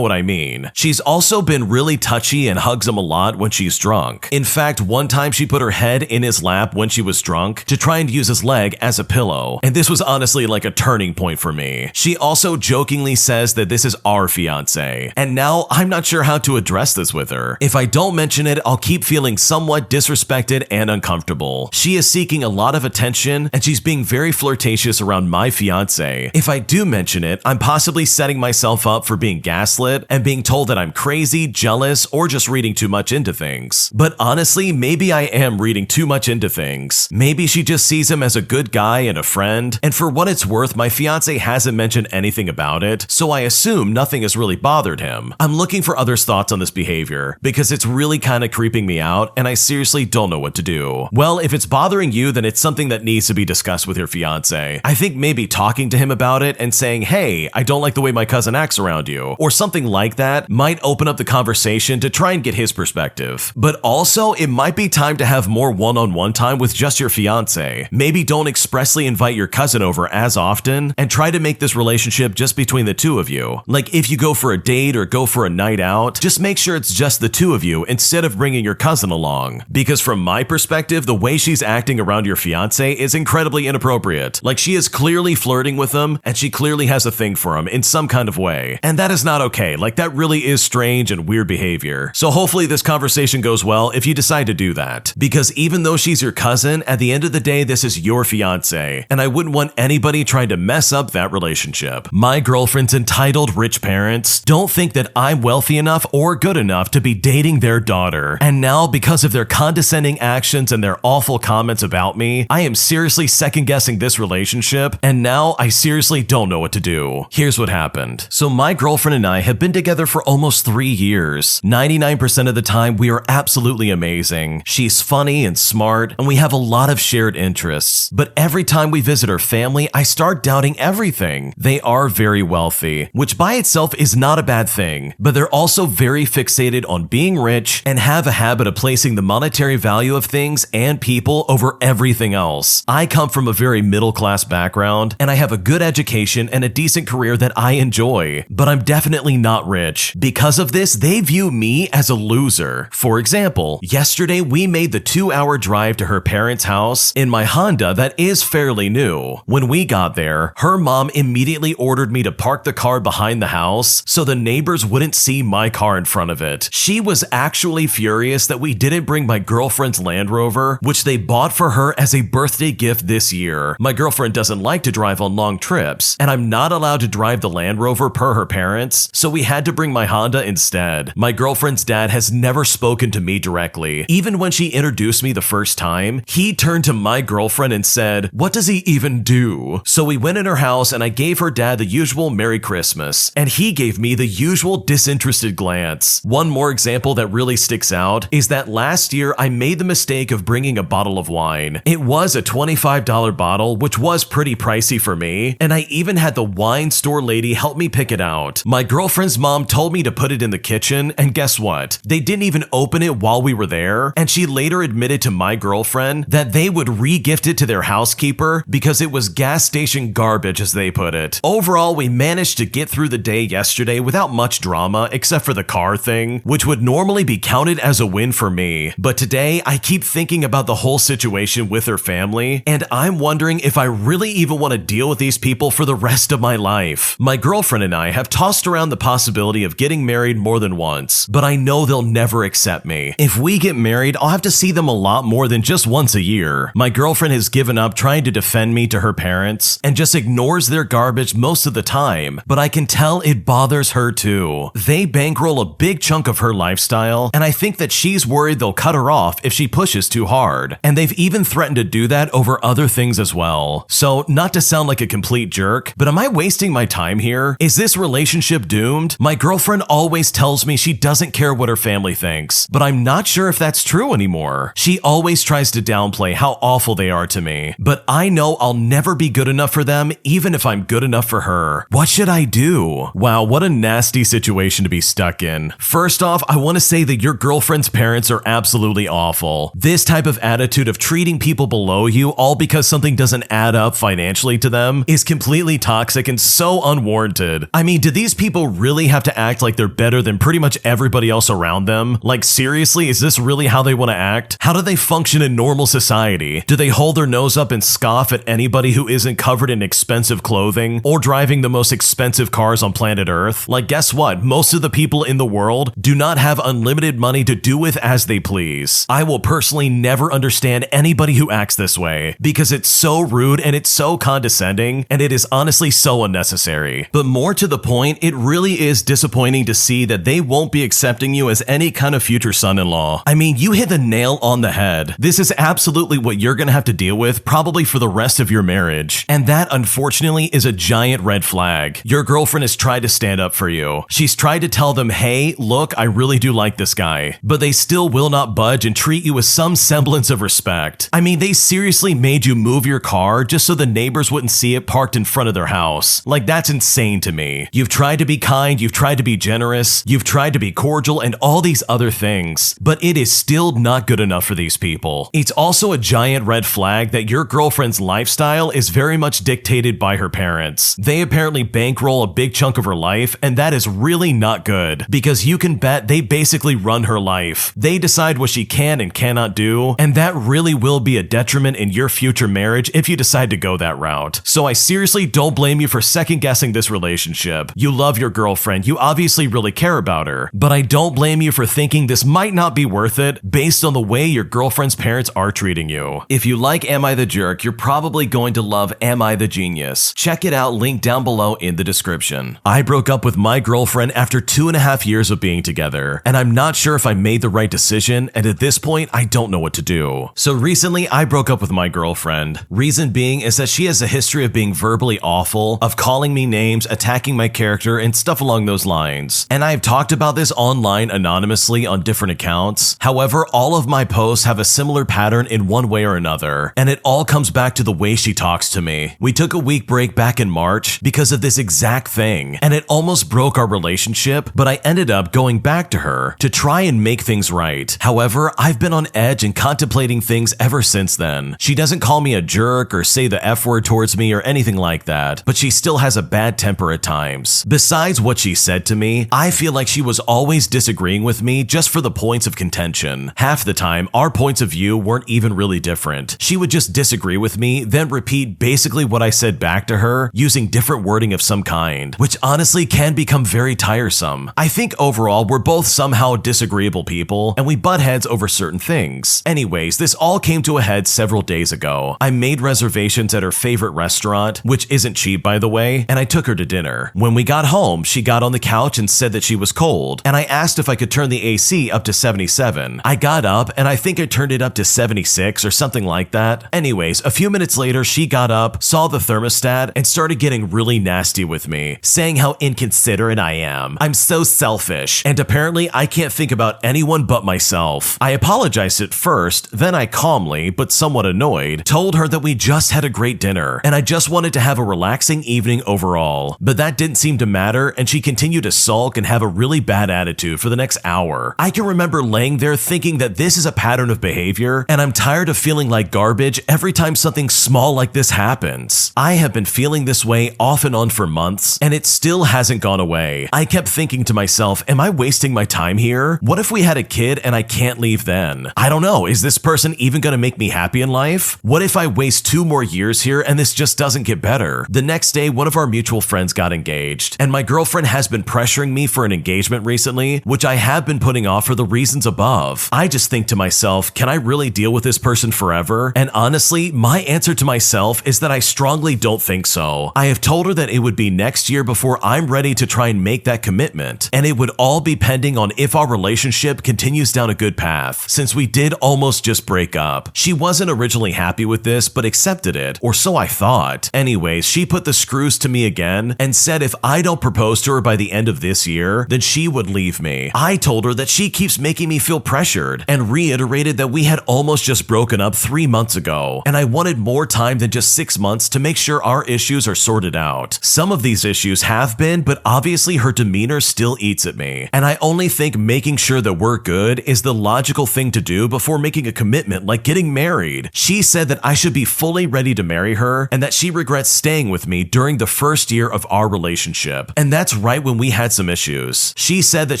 what I mean. She's also been really touchy and hugs him a lot when she's drunk. In fact, one time she put her head in his lap when she was drunk to try and use his leg as a pillow, and this was honestly like a turning point for me. She also jokingly says that this is our fiance, and now I'm not sure how to address this with her. If I don't mention it, I'll keep feeling somewhat disrespected and uncomfortable. She is seeking a lot of attention, and she's being very flirtatious around my fiance. If I do mention it, I'm possibly setting myself up for being gaslit and being told that I'm crazy, jealous, or just reading too much into things. But honestly, maybe I am reading too much into things. Maybe she just sees him as a good guy and a friend, and for what it's worth, my fiance hasn't mentioned anything about it, so I assume nothing has really bothered him. I'm looking for others' thoughts on this behavior, because it's really kind of creeping me out, and I seriously don't know what to do. Well, if it's bothering you, then it's something that needs to be discussed with your fiance. I think maybe talking to him about it and saying, "Hey, I don't like the way my cousin acts around you," or something like that might open up the conversation to try and get his perspective. But also, it might be time to have more one-on-one time with just your fiance. Maybe don't expressly invite your cousin over as often, and try to make this relationship just between the two of you. Like if you go for a date or go for a night out, just make sure it's just the two of you instead of bringing your cousin along. Because from my perspective, the way she's acting around your fiance is incredibly inappropriate. Like she is clearly flirting with him, and she clearly has a thing for him in some kind of way. And that is not okay. Like that really is strange and weird behavior. So hopefully this conversation goes well if you decide to do that. Because even though she's your cousin, at the end of the day, this is your fiance, and I wouldn't want anybody trying to mess up that relationship. My girlfriend's entitled rich parents don't think that I'm wealthy enough or good enough to be dating their daughter. And now, because of their condescending actions and their awful comments about me, I am seriously second-guessing this relationship, and now I seriously don't know what to do. Here's what happened. So my girlfriend and I have been together for almost 3 years. 99% of the time, we are absolutely amazing. She's funny and smart, and we have a lot of shared interests. But every time we visit her family, I start doubting everything. They are very wealthy, which by itself is not a bad thing, but they're also very fixated on being rich and have a habit of placing the monetary value of things and people over everything else. I come from a very middle-class background, and I have a good education and a decent career that I enjoy, but I'm definitely not rich. Because of this, they view me as a loser. For example, yesterday we made the 2-hour drive to her parents' house in my Honda that is fairly new. When we got there, her mom immediately ordered me to park the car behind the house so the neighbors wouldn't see my car in front of it. She was actually furious that we didn't bring my girlfriend's Land Rover, which they bought for her as a birthday gift this year. My girlfriend doesn't like to drive on long trips, and I'm not allowed to drive the Land Rover per her parents, so we had to bring my Honda instead. My girlfriend's dad has never spoken to me directly. Even when she introduced me the first time, he turned to my girlfriend and said, "What does he even do?" So we went in her house and I gave her dad the usual Merry Christmas, and he gave me the usual disinterested glance. One more example that really sticks out is that last year I made the mistake of bringing a bottle of wine. It was a $25 bottle, which was pretty pricey for me, and I even had the wine store lady help me pick it out. My girlfriend's mom told me to put it in the kitchen, and guess what? They didn't even open it while we were there, and she later admitted to my girlfriend that they would re-gift it to their housekeeper because it was gas station garbage, as they put it. Overall, we managed to get through the day yesterday without much drama except for the car thing, which would normally be counted as a win for me. But today, I keep thinking about the whole situation with with her family, and I'm wondering if I really even want to deal with these people for the rest of my life. My girlfriend and I have tossed around the possibility of getting married more than once, but I know they'll never accept me. If we get married, I'll have to see them a lot more than just once a year. My girlfriend has given up trying to defend me to her parents and just ignores their garbage most of the time, but I can tell it bothers her too. They bankroll a big chunk of her lifestyle, and I think that she's worried they'll cut her off if she pushes too hard, and they've even threatened to do that over other things as well. So, not to sound like a complete jerk, but am I wasting my time here? Is this relationship doomed? My girlfriend always tells me she doesn't care what her family thinks, but I'm not sure if that's true anymore. She always tries to downplay how awful they are to me, but I know I'll never be good enough for them even if I'm good enough for her. What should I do? Wow, what a nasty situation to be stuck in. First off, I want to say that your girlfriend's parents are absolutely awful. This type of attitude of treating people below you all because something doesn't add up financially to them is completely toxic and so unwarranted. I mean, do these people really have to act like they're better than pretty much everybody else around them? Like, seriously, is this really how they want to act? How do they function in normal society? Do they hold their nose up and scoff at anybody who isn't covered in expensive clothing or driving the most expensive cars on planet Earth? Like, guess what? Most of the people in the world do not have unlimited money to do with as they please. I will personally never understand anybody who acts this way because it's so rude and it's so condescending, and it is honestly so unnecessary. But more to the point, it really is disappointing to see that they won't be accepting you as any kind of future son-in-law. I mean, you hit the nail on the head. This is absolutely what you're gonna have to deal with probably for the rest of your marriage. And that, unfortunately, is a giant red flag. Your girlfriend has tried to stand up for you. She's tried to tell them, hey, look, I really do like this guy. But they still will not budge and treat you with some semblance of respect. I mean, they seriously made you move your car just so the neighbors wouldn't see it parked in front of their house. Like, that's insane to me. You've tried to be kind, you've tried to be generous, you've tried to be cordial, and all these other things, but it is still not good enough for these people. It's also a giant red flag that your girlfriend's lifestyle is very much dictated by her parents. They apparently bankroll a big chunk of her life, and that is really not good, because you can bet they basically run her life. They decide what she can and cannot do, and that really will be a detriment in your future marriage if you decide to go that route. So I seriously don't blame you for second guessing this relationship. You love your girlfriend, you obviously really care about her, but I don't blame you for thinking this might not be worth it based on the way your girlfriend's parents are treating you. If you like Am I the Jerk, you're probably going to love Am I the Genius. Check it out, link down below in the description. I broke up with my girlfriend after 2.5 years of being together, and I'm not sure if I made the right decision, and at this point, I don't know what to do. So recently, I broke up with my girlfriend. Reason being is that she has a history of being verbally awful, of calling me names, attacking my character, and stuff along those lines. And I've talked about this online anonymously on different accounts. However, all of my posts have a similar pattern in one way or another, and it all comes back to the way she talks to me. We took a week break back in March because of this exact thing, and it almost broke our relationship, but I ended up going back to her to try and make things right. However, I've been on edge and contemplating things ever since then. She doesn't call me a jerk or say the F word towards me or anything like that, but she still has a bad temper at times. Besides what she said to me, I feel like she was always disagreeing with me just for the points of contention. Half the time, our points of view weren't even really different. She would just disagree with me, then repeat basically what I said back to her using different wording of some kind, which honestly can become very tiresome. I think overall, we're both somehow disagreeable people, and we butt heads over certain things. Anyways, this all came to a head several days ago. I made reservations at her favorite restaurant, which isn't cheap by the way, and I took her to dinner. When we got home, she got on the couch and said that she was cold, and I asked if I could turn the AC up to 77. I got up, and I think I turned it up to 76 or something like that. Anyways, a few minutes later, she got up, saw the thermostat, and started getting really nasty with me, saying how inconsiderate I am. I'm so selfish, and apparently I can't think about anyone but myself. I apologized at first, then I calmly, but somewhat annoyed, told her that we just had a great dinner, and I just wanted to have a relaxing evening overall. But that didn't seem to matter, and she continued to sulk and have a really bad attitude for the next hour. I can remember laying there thinking that this is a pattern of behavior, and I'm tired of feeling like garbage every time something small like this happens. I have been feeling this way off and on for months, and it still hasn't gone away. I kept thinking to myself, am I wasting my time here? What if we had a kid and I can't leave then? I don't know, is this person even gonna make me happy in life? What if I waste 2 more years here and this just doesn't get better? The next day, one of our mutual friends got engaged, and my girlfriend has been pressuring me for an engagement recently, which I have been putting off for the reasons above. I just think to myself, can I really deal with this person forever? And honestly, my answer to myself is that I strongly don't think so. I have told her that it would be next year before I'm ready to try and make that commitment, and it would all be pending on if our relationship continues down a good path, since we did almost just break up. She wasn't originally happy with this, but accepted it, or so I thought. Anyways, she put the screws to me again and said if I don't propose to her by the end of this year, then she would leave me. I told her that she keeps making me feel pressured and reiterated that we had almost just broken up 3 months ago, and I wanted more time than just 6 months to make sure our issues are sorted out. Some of these issues have been, but obviously her demeanor still eats at me, and I only think making sure that we're good is the logical thing to do before making a commitment like getting married. She said that I should be fully ready to marry her and that she regrets staying with me during the first year of our relationship, and that's right when we had some issues. She said that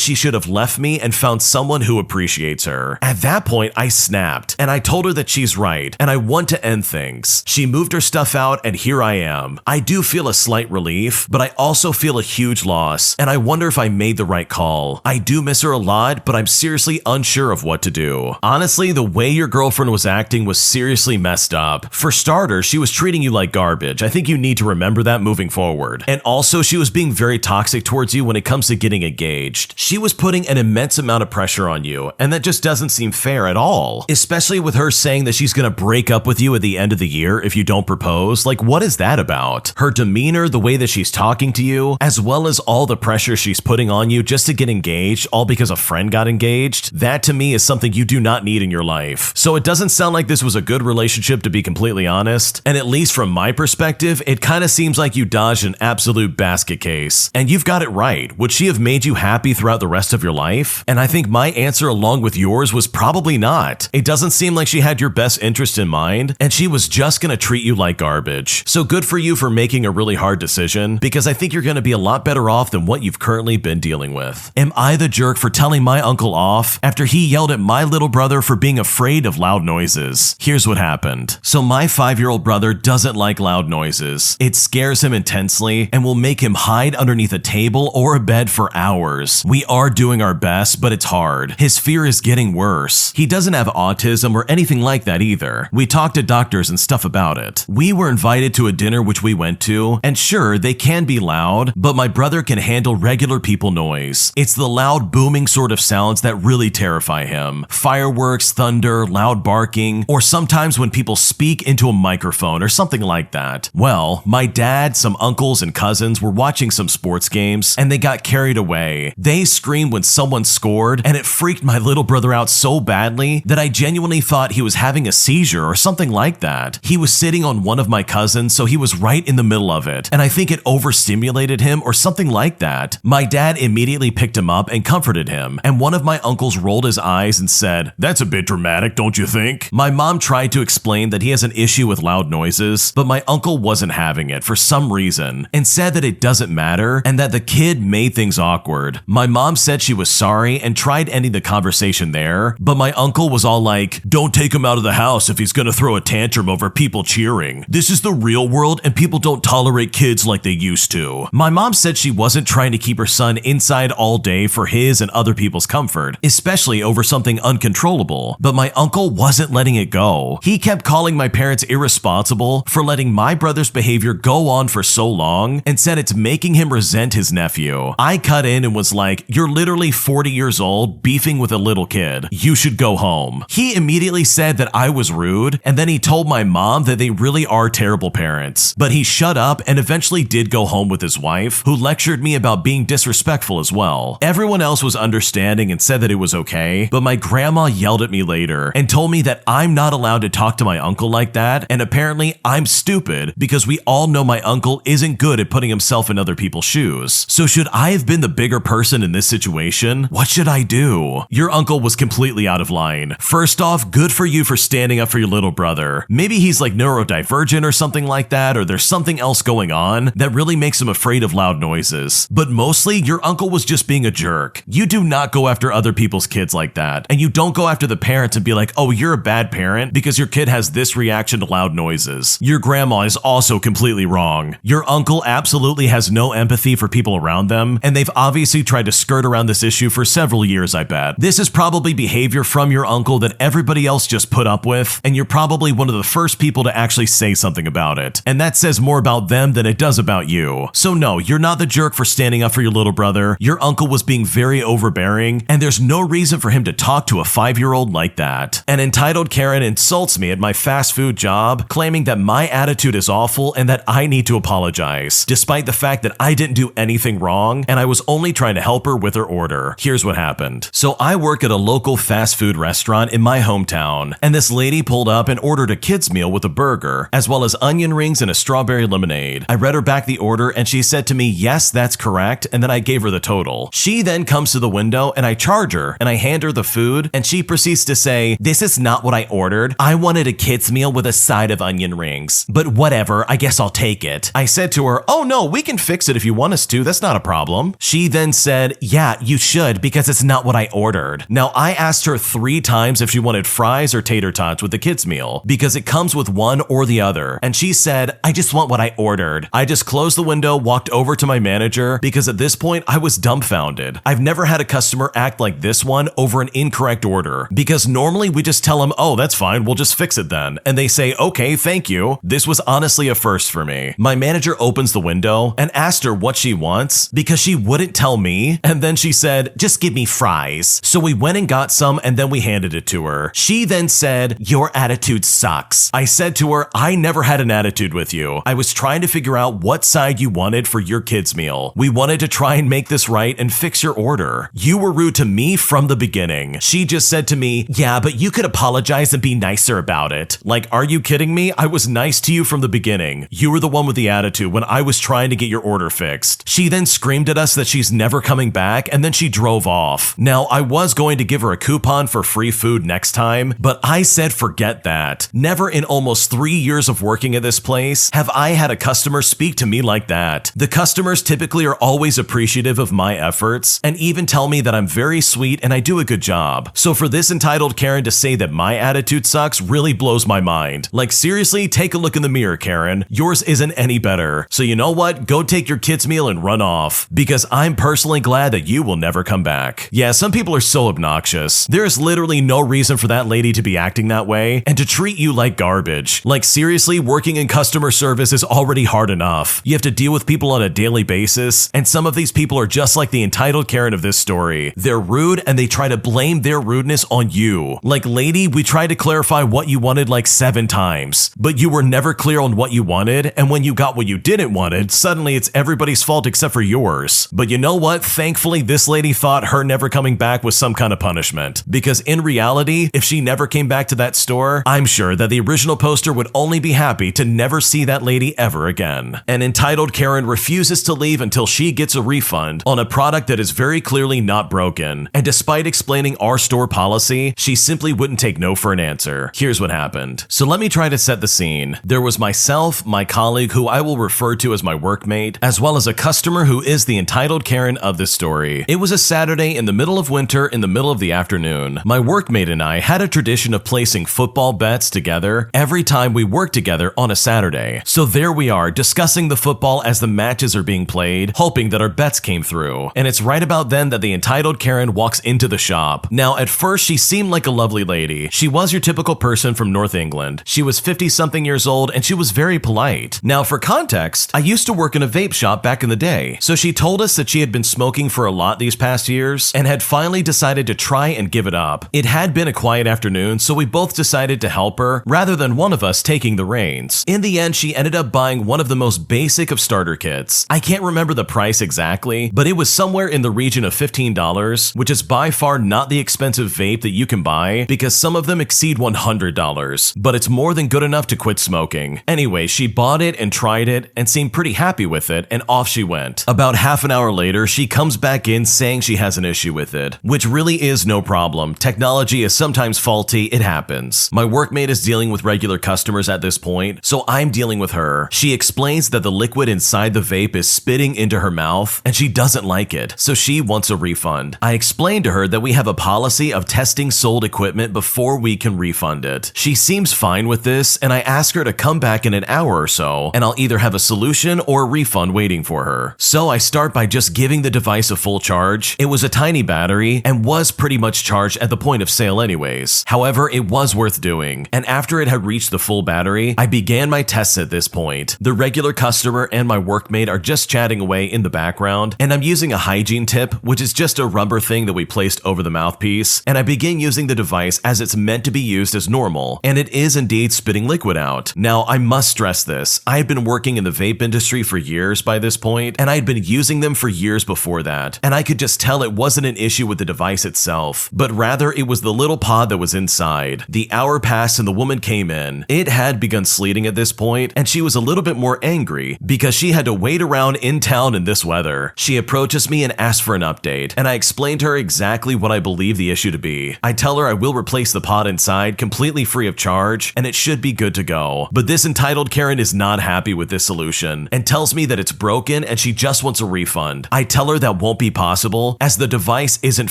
she should have left me and found someone who appreciates her. At that point, I snapped, and I told her that she's right, and I want to end things. She moved her stuff out, and here I am. I do feel a slight relief, but I also feel a huge loss, and I wonder if I made the right call. I do miss her a lot, but I'm seriously unsure of what to do. Honestly, the way your girlfriend was acting was seriously messed up. For starters, she was treating you like garbage. I think you need to remember that moving forward. And also, she was being very toxic towards you when it comes to getting engaged. She was putting an immense amount of pressure on you, and that just doesn't seem fair at all. Especially with her saying that she's gonna break up with you at the end of the year if you don't propose. Like, what is that about? Her demeanor, the way that she's talking to you, as well as all the pressure she's putting on you just to get engaged, all because a friend got engaged, that to me is something you do not need in your life. So it doesn't sound like this was a good relationship, to be completely honest, and at least from my perspective, it kind of seems like you dodged an absolute basket case. And you've got it right. Would she have made you happy throughout the rest of your life? And I think my answer along with yours was probably not. It doesn't seem like she had your best interest in mind, and she was just gonna treat you like garbage. So good for you for making a really hard decision, because I think you're gonna be a lot better off than what you've currently been dealing with. Am I the jerk for telling my uncle off after he yelled at my little brother for being afraid of loud noises? Here's what happened. So my 5-year-old brother doesn't like loud noises. It scares him intensely and will make him hide underneath a table or a bed for hours. We are doing our best, but it's hard. His fear is getting worse. He doesn't have autism or anything like that either. We talked to doctors and stuff about it. We were invited to a dinner which we went to, and sure, they can be loud, but my brother can handle regular people noise. It's the loud booming sort of sounds that really terrify him. Fireworks, thunder, loud barking, or sometimes when people speak into a microphone or something like that. Well, my dad, some uncles and cousins were watching some sports games and they got carried away. They screamed when someone scored, and it freaked my little brother out so badly that I genuinely thought he was having a seizure or something like that. He was sitting on one of my cousins, so he was right in the middle of it, and I think it overstimulated him or something like that. My dad immediately picked him up and comforted him, and one of my uncles rolled his eyes and said, "That's a bit dramatic, don't you think?" My mom tried to explain that he has an issue with loud noises, but my uncle wasn't having it for some reason and said that it doesn't matter and that the kid made things awkward. My mom said she was sorry and tried ending the conversation there, but my uncle was all like, "Don't take him out of the house if he's gonna throw a tantrum over people cheering. This is the real world and people don't tolerate kids like they used to." My mom said she wasn't trying to keep her son inside all day for his and other people's comfort, especially over something uncontrollable, but my uncle wasn't letting it go. He kept calling my parents irresponsible for letting my brother's behavior go on for so long and said it's making him resent his nephew. I cut in and was like, "You're literally 40 years old beefing with a little kid. You should go home." He immediately said that I was rude, and then he told my mom that they really are terrible parents. But he shut up and eventually did go home with his wife, who lectured me about being disrespectful as well. Everyone else was understanding and said that it was okay, but my grandma yelled at me later and told me that I'm not allowed to talk to my uncle like that, and apparently I'm stupid because we all know my uncle isn't good at putting himself in other people's shoes. So should I have been the bigger person in this situation? What should I do? Your uncle was completely out of line. First off, good for you for standing up for your little brother. Maybe he's like neurodivergent or something like that, or there's something else going on that really makes him afraid of loud noises. But mostly, your uncle was just being a jerk. You do not go after other people's kids like that, and you don't go after the parents and be like, "Oh, you're a bad parent parent because your kid has this reaction to loud noises. Your grandma is also completely wrong. Your uncle absolutely has no empathy for people around them, and they've obviously tried to skirt around this issue for several years, I bet. This is probably behavior from your uncle that everybody else just put up with, and you're probably one of the first people to actually say something about it. And that says more about them than it does about you. So no, you're not the jerk for standing up for your little brother. Your uncle was being very overbearing, and there's no reason for him to talk to a 5-year-old like that. An entitled Karen insults me at my fast food job, claiming that my attitude is awful and that I need to apologize, despite the fact that I didn't do anything wrong and I was only trying to help her with her order. Here's what happened. So I work at a local fast food restaurant in my hometown, and this lady pulled up and ordered a kid's meal with a burger, as well as onion rings and a strawberry lemonade. I read her back the order and she said to me, yes, that's correct, and then I gave her the total. She then comes to the window and I charge her and I hand her the food, and she proceeds to say, this is not what I ordered. I wanted a kid's meal with a side of onion rings, but whatever, I guess I'll take it. I said to her, oh no, we can fix it if you want us to, that's not a problem. She then said, yeah, you should, because it's not what I ordered. Now I asked her 3 times if she wanted fries or tater tots with the kids meal, because it comes with one or the other, and she said, I just want what I ordered. I just closed the window, walked over to my manager, because at this point I was dumbfounded. I've never had a customer act like this one over an incorrect order, because normally we just tell them, oh, that's fine, we'll just fix it then, and they say, okay, thank you. This was honestly a first for me. My manager opens the window and asked her what she wants, because she wouldn't tell me, and then she said, just give me fries. So we went and got some, and then we handed it to her. She then said, your attitude sucks. I said to her, I never had an attitude with you. I was trying to figure out what side you wanted for your kids' meal. We wanted to try and make this right and fix your order. You were rude to me from the beginning. She just said to me, yeah, but you could apologize and be nicer about it. Like, are you kidding me? I was nice to you from the beginning. You were the one with the attitude when I was trying to get your order fixed. She then screamed at us that she's never coming back, and then she drove off. Now, I was going to give her a coupon for free food next time, but I said forget that. Never in almost 3 years of working at this place have I had a customer speak to me like that. The customers typically are always appreciative of my efforts and even tell me that I'm very sweet and I do a good job. So for this entitled Karen to say that my attitude sucks really blows my mind. Like, seriously, take a look in the mirror, Karen. Yours isn't any better. So you know what? Go take your kid's meal and run off, because I'm personally glad that you will never come back. Yeah, some people are so obnoxious. There is literally no reason for that lady to be acting that way and to treat you like garbage. Like, seriously, working in customer service is already hard enough. You have to deal with people on a daily basis, and some of these people are just like the entitled Karen of this story. They're rude and they try to blame their rudeness on you. Like, lady, we tried to clarify what you wanted like 7 times, but you were never clear on what you wanted, and when you got what you didn't wanted, suddenly it's everybody's fault except for yours. But you know what? Thankfully, this lady thought her never coming back was some kind of punishment, because in reality, if she never came back to that store, I'm sure that the original poster would only be happy to never see that lady ever again. An entitled Karen refuses to leave until she gets a refund on a product that is very clearly not broken, and despite explaining our store policy, she simply wouldn't take no for an answer. Here's what happened. So let me try to set the scene. There was myself, my colleague, who I will refer to as my workmate, as well as a customer who is the entitled Karen of this story. It was a Saturday in the middle of winter in the middle of the afternoon. My workmate and I had a tradition of placing football bets together every time we worked together on a Saturday. So there we are, discussing the football as the matches are being played, hoping that our bets came through. And it's right about then that the entitled Karen walks into the shop. Now, at first, she seemed like a lovely lady. She was your typical person from North England. She was 50-something years old and she was very polite. Now, for context, I used to work in a vape shop back in the day. So she told us that she had been smoking for a lot these past years and had finally decided to try and give it up. It had been a quiet afternoon, so we both decided to help her rather than one of us taking the reins. In the end, she ended up buying one of the most basic of starter kits. I can't remember the price exactly, but it was somewhere in the region of $15, which is by far not the expensive vape that you can buy, because some of them exceed $100, but it's more than good enough to quit smoking. Anyway, she bought it and tried it and seemed pretty happy with it, and off she went. About half an hour later, she comes back in saying she has an issue with it, which really is no problem. Technology is sometimes faulty, it happens. My workmate is dealing with regular customers at this point, so I'm dealing with her. She explains that the liquid inside the vape is spitting into her mouth, and she doesn't like it, so she wants a refund. I explained to her that we have a policy of testing sold equipment before we can can refund it. She seems fine with this, and I ask her to come back in an hour or so, and I'll either have a solution or a refund waiting for her. So I start by just giving the device a full charge. It was a tiny battery and was pretty much charged at the point of sale anyways. However, it was worth doing, and after it had reached the full battery, I began my tests at this point. The regular customer and my workmate are just chatting away in the background, and I'm using a hygiene tip, which is just a rubber thing that we placed over the mouthpiece, and I begin using the device as it's meant to be used as normal, and it is indeed spitting liquid out. Now, I must stress this. I had been working in the vape industry for years by this point, and I had been using them for years before that, and I could just tell it wasn't an issue with the device itself, but rather it was the little pod that was inside. The hour passed and the woman came in. It had begun sleeting at this point, and she was a little bit more angry because she had to wait around in town in this weather. She approaches me and asks for an update, and I explained to her exactly what I believe the issue to be. I tell her I will replace the pod inside completely free of charge, and it should be good to go. But this entitled Karen is not happy with this solution and tells me that it's broken and she just wants a refund. I tell her that won't be possible as the device isn't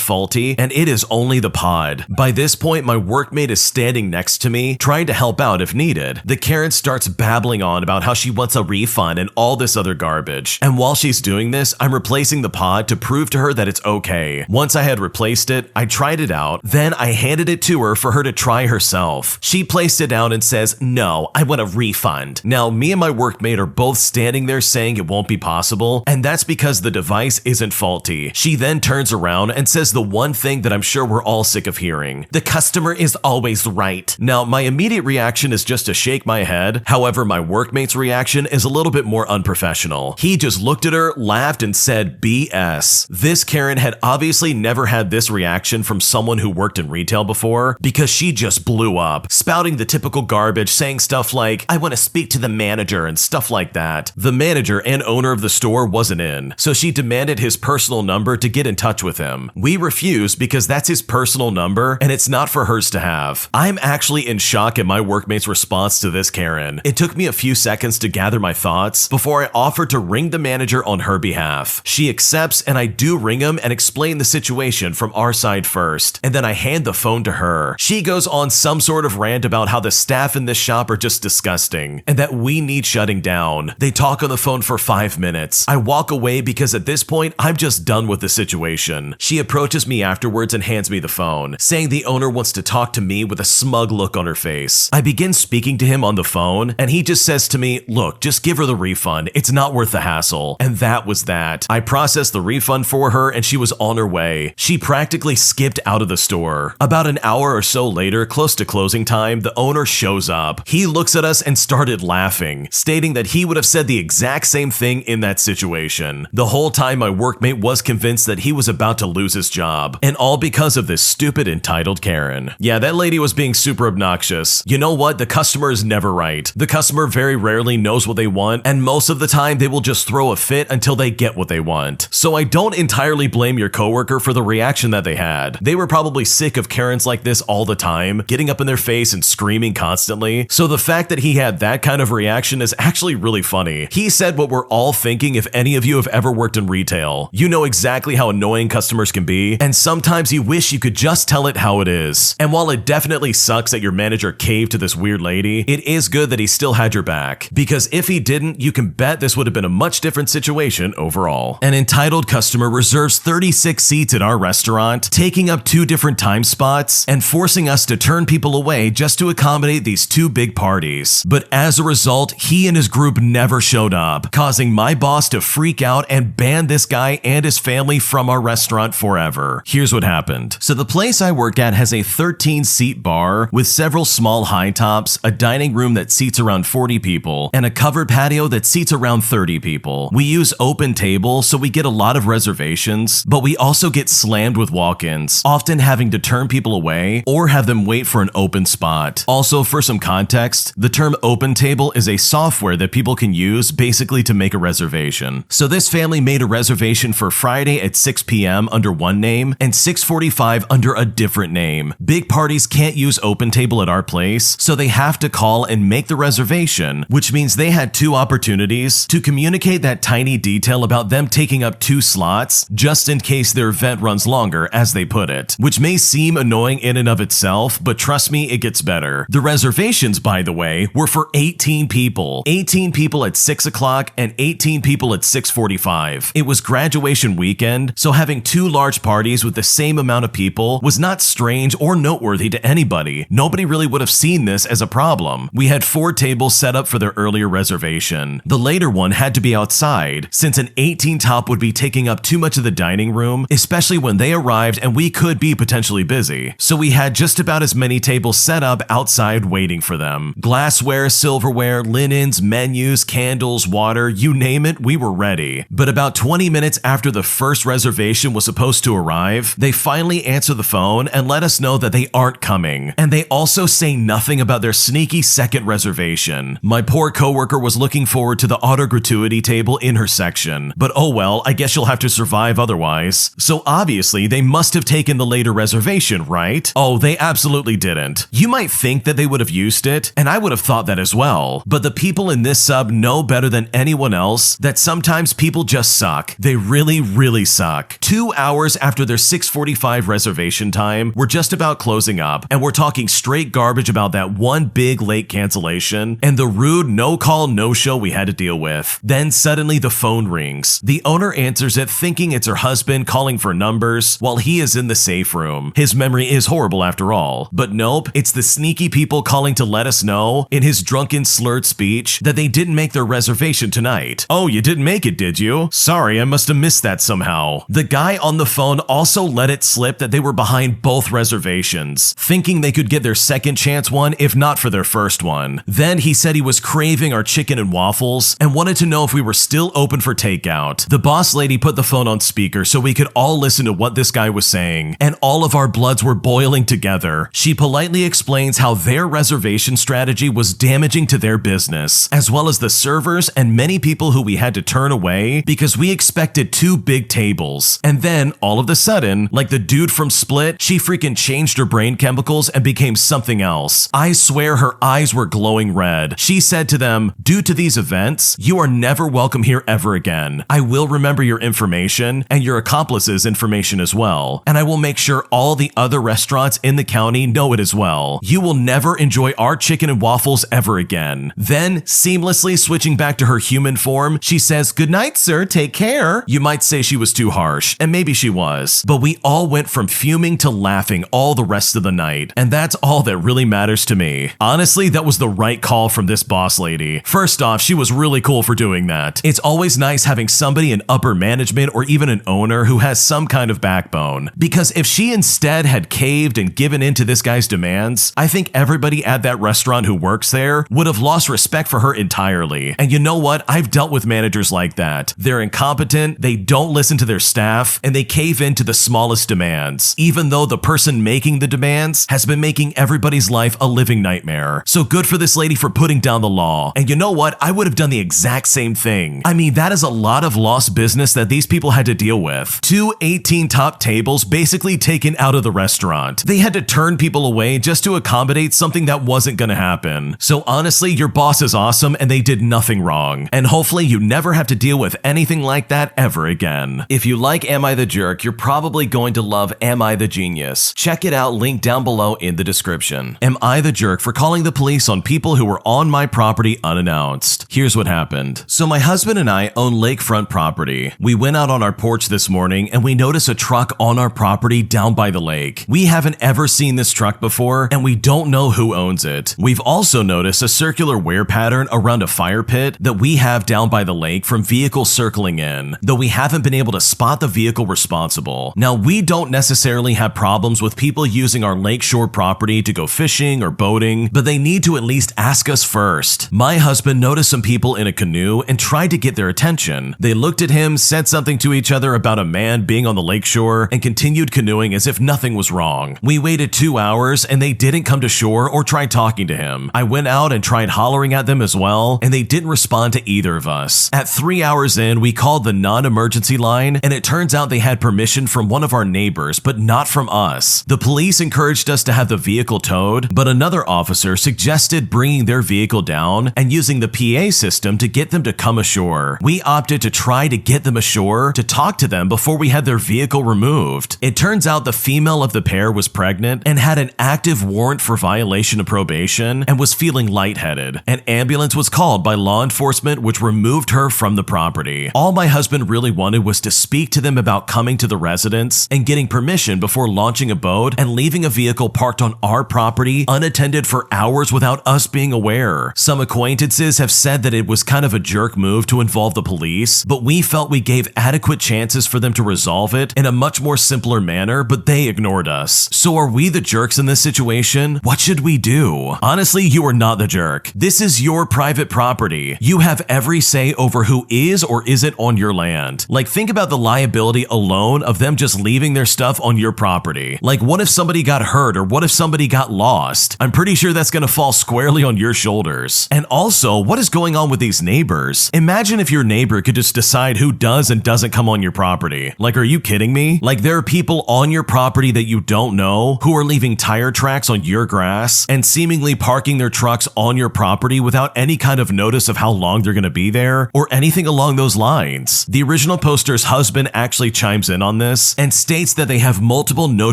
faulty and it is only the pod. By this point, my workmate is standing next to me, trying to help out if needed. The Karen starts babbling on about how she wants a refund and all this other garbage. And while she's doing this, I'm replacing the pod to prove to her that it's okay. Once I had replaced it, I tried it out. Then I handed it to her for her to try herself. She placed it down and says, "No, I want a refund." Now, me and my workmate are both standing there saying it won't be possible, and that's because the device isn't faulty. She then turns around and says the one thing that I'm sure we're all sick of hearing: the customer is always right. Now, my immediate reaction is just to shake my head. However, my workmate's reaction is a little bit more unprofessional. He just looked at her, laughed, and said, "BS." This Karen had obviously never had this reaction from someone who worked in retail before because she just blew up, spouting the typical garbage, saying stuff like, "I want to speak to the manager," and stuff like that. The manager and owner of the store wasn't in, so she demanded his personal number to get in touch with him. We refused because that's his personal number and it's not for hers to have. I'm actually in shock at my workmate's response to this Karen. It took me a few seconds to gather my thoughts before I offered to ring the manager on her behalf. She accepts and I do ring him and explain the situation from our side first, and then I hand the phone to her. She goes on some sort of rant about how the staff in this shop are just disgusting and that we need shutting down. They talk on the phone for 5 minutes. I walk away because at this point, I'm just done with the situation. She approaches me afterwards and hands me the phone, saying the owner wants to talk to me with a smug look on her face. I begin speaking to him on the phone, and he just says to me, "Look, just give her the refund. It's not worth the hassle." And that was that. I processed the refund for her and she was on her way. She practically skipped out of the store. About an hour or so later, close to closing time, the owner shows up. He looks at us and started laughing, stating that he would have said the exact same thing in that situation. The whole time my workmate was convinced that he was about to lose his job, and all because of this stupid entitled Karen. Yeah, that lady was being super obnoxious. You know what? The customer is never right. The customer very rarely knows what they want, and most of the time they will just throw a fit until they get what they want. So I don't entirely blame your coworker for the reaction that they had. They were probably sick of Karens like this all the time, getting up in their face and screaming constantly. So the fact that he had that kind of reaction is actually really funny. He said what we're all thinking if any of you have ever worked in retail. You know exactly how annoying customers can be, and sometimes you wish you could just tell it how it is. And while it definitely sucks that your manager caved to this weird lady, it is good that he still had your back. Because if he didn't, you can bet this would have been a much different situation overall. An entitled customer reserves 36 seats at our restaurant, taking up 2 different time spots and forcing us to turn people away just to accommodate these 2 big parties. But as a result, he and his group never showed up, causing my boss to freak out and ban this guy and his family from our restaurant forever. Here's what happened. So the place I work at has a 13-seat bar with several small high tops, a dining room that seats around 40 people, and a covered patio that seats around 30 people. We use open tables, so we get a lot of reservations, but we also get slammed with walk-ins, often having to turn people away or have them wait for an open spot. Also, for some context, the term open table is a software that people can use basically to make a reservation. So this family made a reservation for Friday at 6 p.m. under one name and 6:45 under a different name. Big parties can't use open table at our place, so they have to call and make the reservation, which means they had 2 opportunities to communicate that tiny detail about them taking up 2 slots just in case their event runs longer, as they put it, which may seem annoying in and of itself, myself, but trust me, it gets better. The reservations, by the way, were for 18 people. 18 people at 6 o'clock and 18 people at 6:45. It was graduation weekend, so having two large parties with the same amount of people was not strange or noteworthy to anybody. Nobody really would have seen this as a problem. We had 4 tables set up for their earlier reservation. The later one had to be outside, since an 18 top would be taking up too much of the dining room, especially when they arrived and we could be potentially busy. So we had just about as many tables set up outside waiting for them. Glassware, silverware, linens, menus, candles, water, you name it, we were ready. But about 20 minutes after the first reservation was supposed to arrive, they finally answer the phone and let us know that they aren't coming. And they also say nothing about their sneaky second reservation. My poor coworker was looking forward to the auto gratuity table in her section, but oh well, I guess you'll have to survive otherwise. So obviously they must have taken the later reservation, right? Oh, they absolutely didn't. You might think that they would have used it, and I would have thought that as well. But the people in this sub know better than anyone else that sometimes people just suck. They really, really suck. 2 hours after their 6:45 reservation time, we're just about closing up, and we're talking straight garbage about that one big late cancellation and the rude no-call, no-show we had to deal with. Then suddenly the phone rings. The owner answers it thinking it's her husband calling for numbers while he is in the safe room. His memory is horrible after all. But nope, it's the sneaky people calling to let us know, in his drunken slurred speech, that they didn't make their reservation tonight. Oh, you didn't make it, did you? Sorry, I must have missed that somehow. The guy on the phone also let it slip that they were behind both reservations, thinking they could get their second chance one if not for their first one. Then he said he was craving our chicken and waffles and wanted to know if we were still open for takeout. The boss lady put the phone on speaker so we could all listen to what this guy was saying, and all of our bloods were boiling together. She politely explains how their reservation strategy was damaging to their business, as well as the servers and many people who we had to turn away because we expected 2 big tables. And then, all of a sudden, like the dude from Split, she freaking changed her brain chemicals and became something else. I swear her eyes were glowing red. She said to them, "Due to these events, you are never welcome here ever again. I will remember your information and your accomplices' information as well, and I will make sure all the other restaurants in the county know it as well. You will never enjoy our chicken and waffles ever again." Then, seamlessly switching back to her human form, she says, "Good night, sir, take care." You might say she was too harsh, and maybe she was, but we all went from fuming to laughing all the rest of the night, and that's all that really matters to me. Honestly, that was the right call from this boss lady. First off, she was really cool for doing that. It's always nice having somebody in upper management or even an owner who has some kind of backbone, because if she instead had caved and given in to this guy's demands, I think everybody at that restaurant who works there would have lost respect for her entirely. And you know what? I've dealt with managers like that. They're incompetent, they don't listen to their staff, and they cave in to the smallest demands, even though the person making the demands has been making everybody's life a living nightmare. So good for this lady for putting down the law. And you know what? I would have done the exact same thing. I mean, that is a lot of lost business that these people had to deal with. 2 18 top tables basically taken out of the restaurant. They had to turn people away just to accommodate something that wasn't gonna happen. So honestly, your boss is awesome and they did nothing wrong. And hopefully you never have to deal with anything like that ever again. If you like Am I the Jerk, you're probably going to love Am I the Genius. Check it out, link down below in the description. Am I the jerk for calling the police on people who were on my property unannounced? Here's what happened. So my husband and I own lakefront property. We went out on our porch this morning and we noticed a truck on our property down by the lake. We haven't ever seen this truck before and we don't know who owns it. We've also noticed a circular wear pattern around a fire pit that we have down by the lake from vehicles circling in, though we haven't been able to spot the vehicle responsible. Now, we don't necessarily have problems with people using our lakeshore property to go fishing or boating, but they need to at least ask us first. My husband noticed some people in a canoe and tried to get their attention. They looked at him, said something to each other about a man being on the lakeshore, and continued canoeing as if nothing was wrong. We waited 2 hours and they didn't come to shore or try talking to him. I went out and tried hollering at them as well, and they didn't respond to either of us. At 3 hours in, we called the non-emergency line, and it turns out they had permission from one of our neighbors, but not from us. The police encouraged us to have the vehicle towed, but another officer suggested bringing their vehicle down and using the PA system to get them to come ashore. We opted to try to get them ashore to talk to them before we had their vehicle removed. It turns out the female of the pair was pregnant and and had an active warrant for violation of probation and was feeling lightheaded. An ambulance was called by law enforcement, which removed her from the property. All my husband really wanted was to speak to them about coming to the residence and getting permission before launching a boat and leaving a vehicle parked on our property unattended for hours without us being aware. Some acquaintances have said that it was kind of a jerk move to involve the police, but we felt we gave adequate chances for them to resolve it in a much more simpler manner, but they ignored us. So are we the jerks in this situation? What should we do? Honestly, you are not the jerk. This is your private property. You have every say over who is or isn't on your land. Like, think about the liability alone of them just leaving their stuff on your property. Like, what if somebody got hurt or what if somebody got lost? I'm pretty sure that's gonna fall squarely on your shoulders. And also, what is going on with these neighbors? Imagine if your neighbor could just decide who does and doesn't come on your property. Like, are you kidding me? Like, there are people on your property that you don't know who are leaving tire tracks on your grass and seemingly parking their trucks on your property without any kind of notice of how long they're gonna be there or anything along those lines. The original poster's husband actually chimes in on this and states that they have multiple no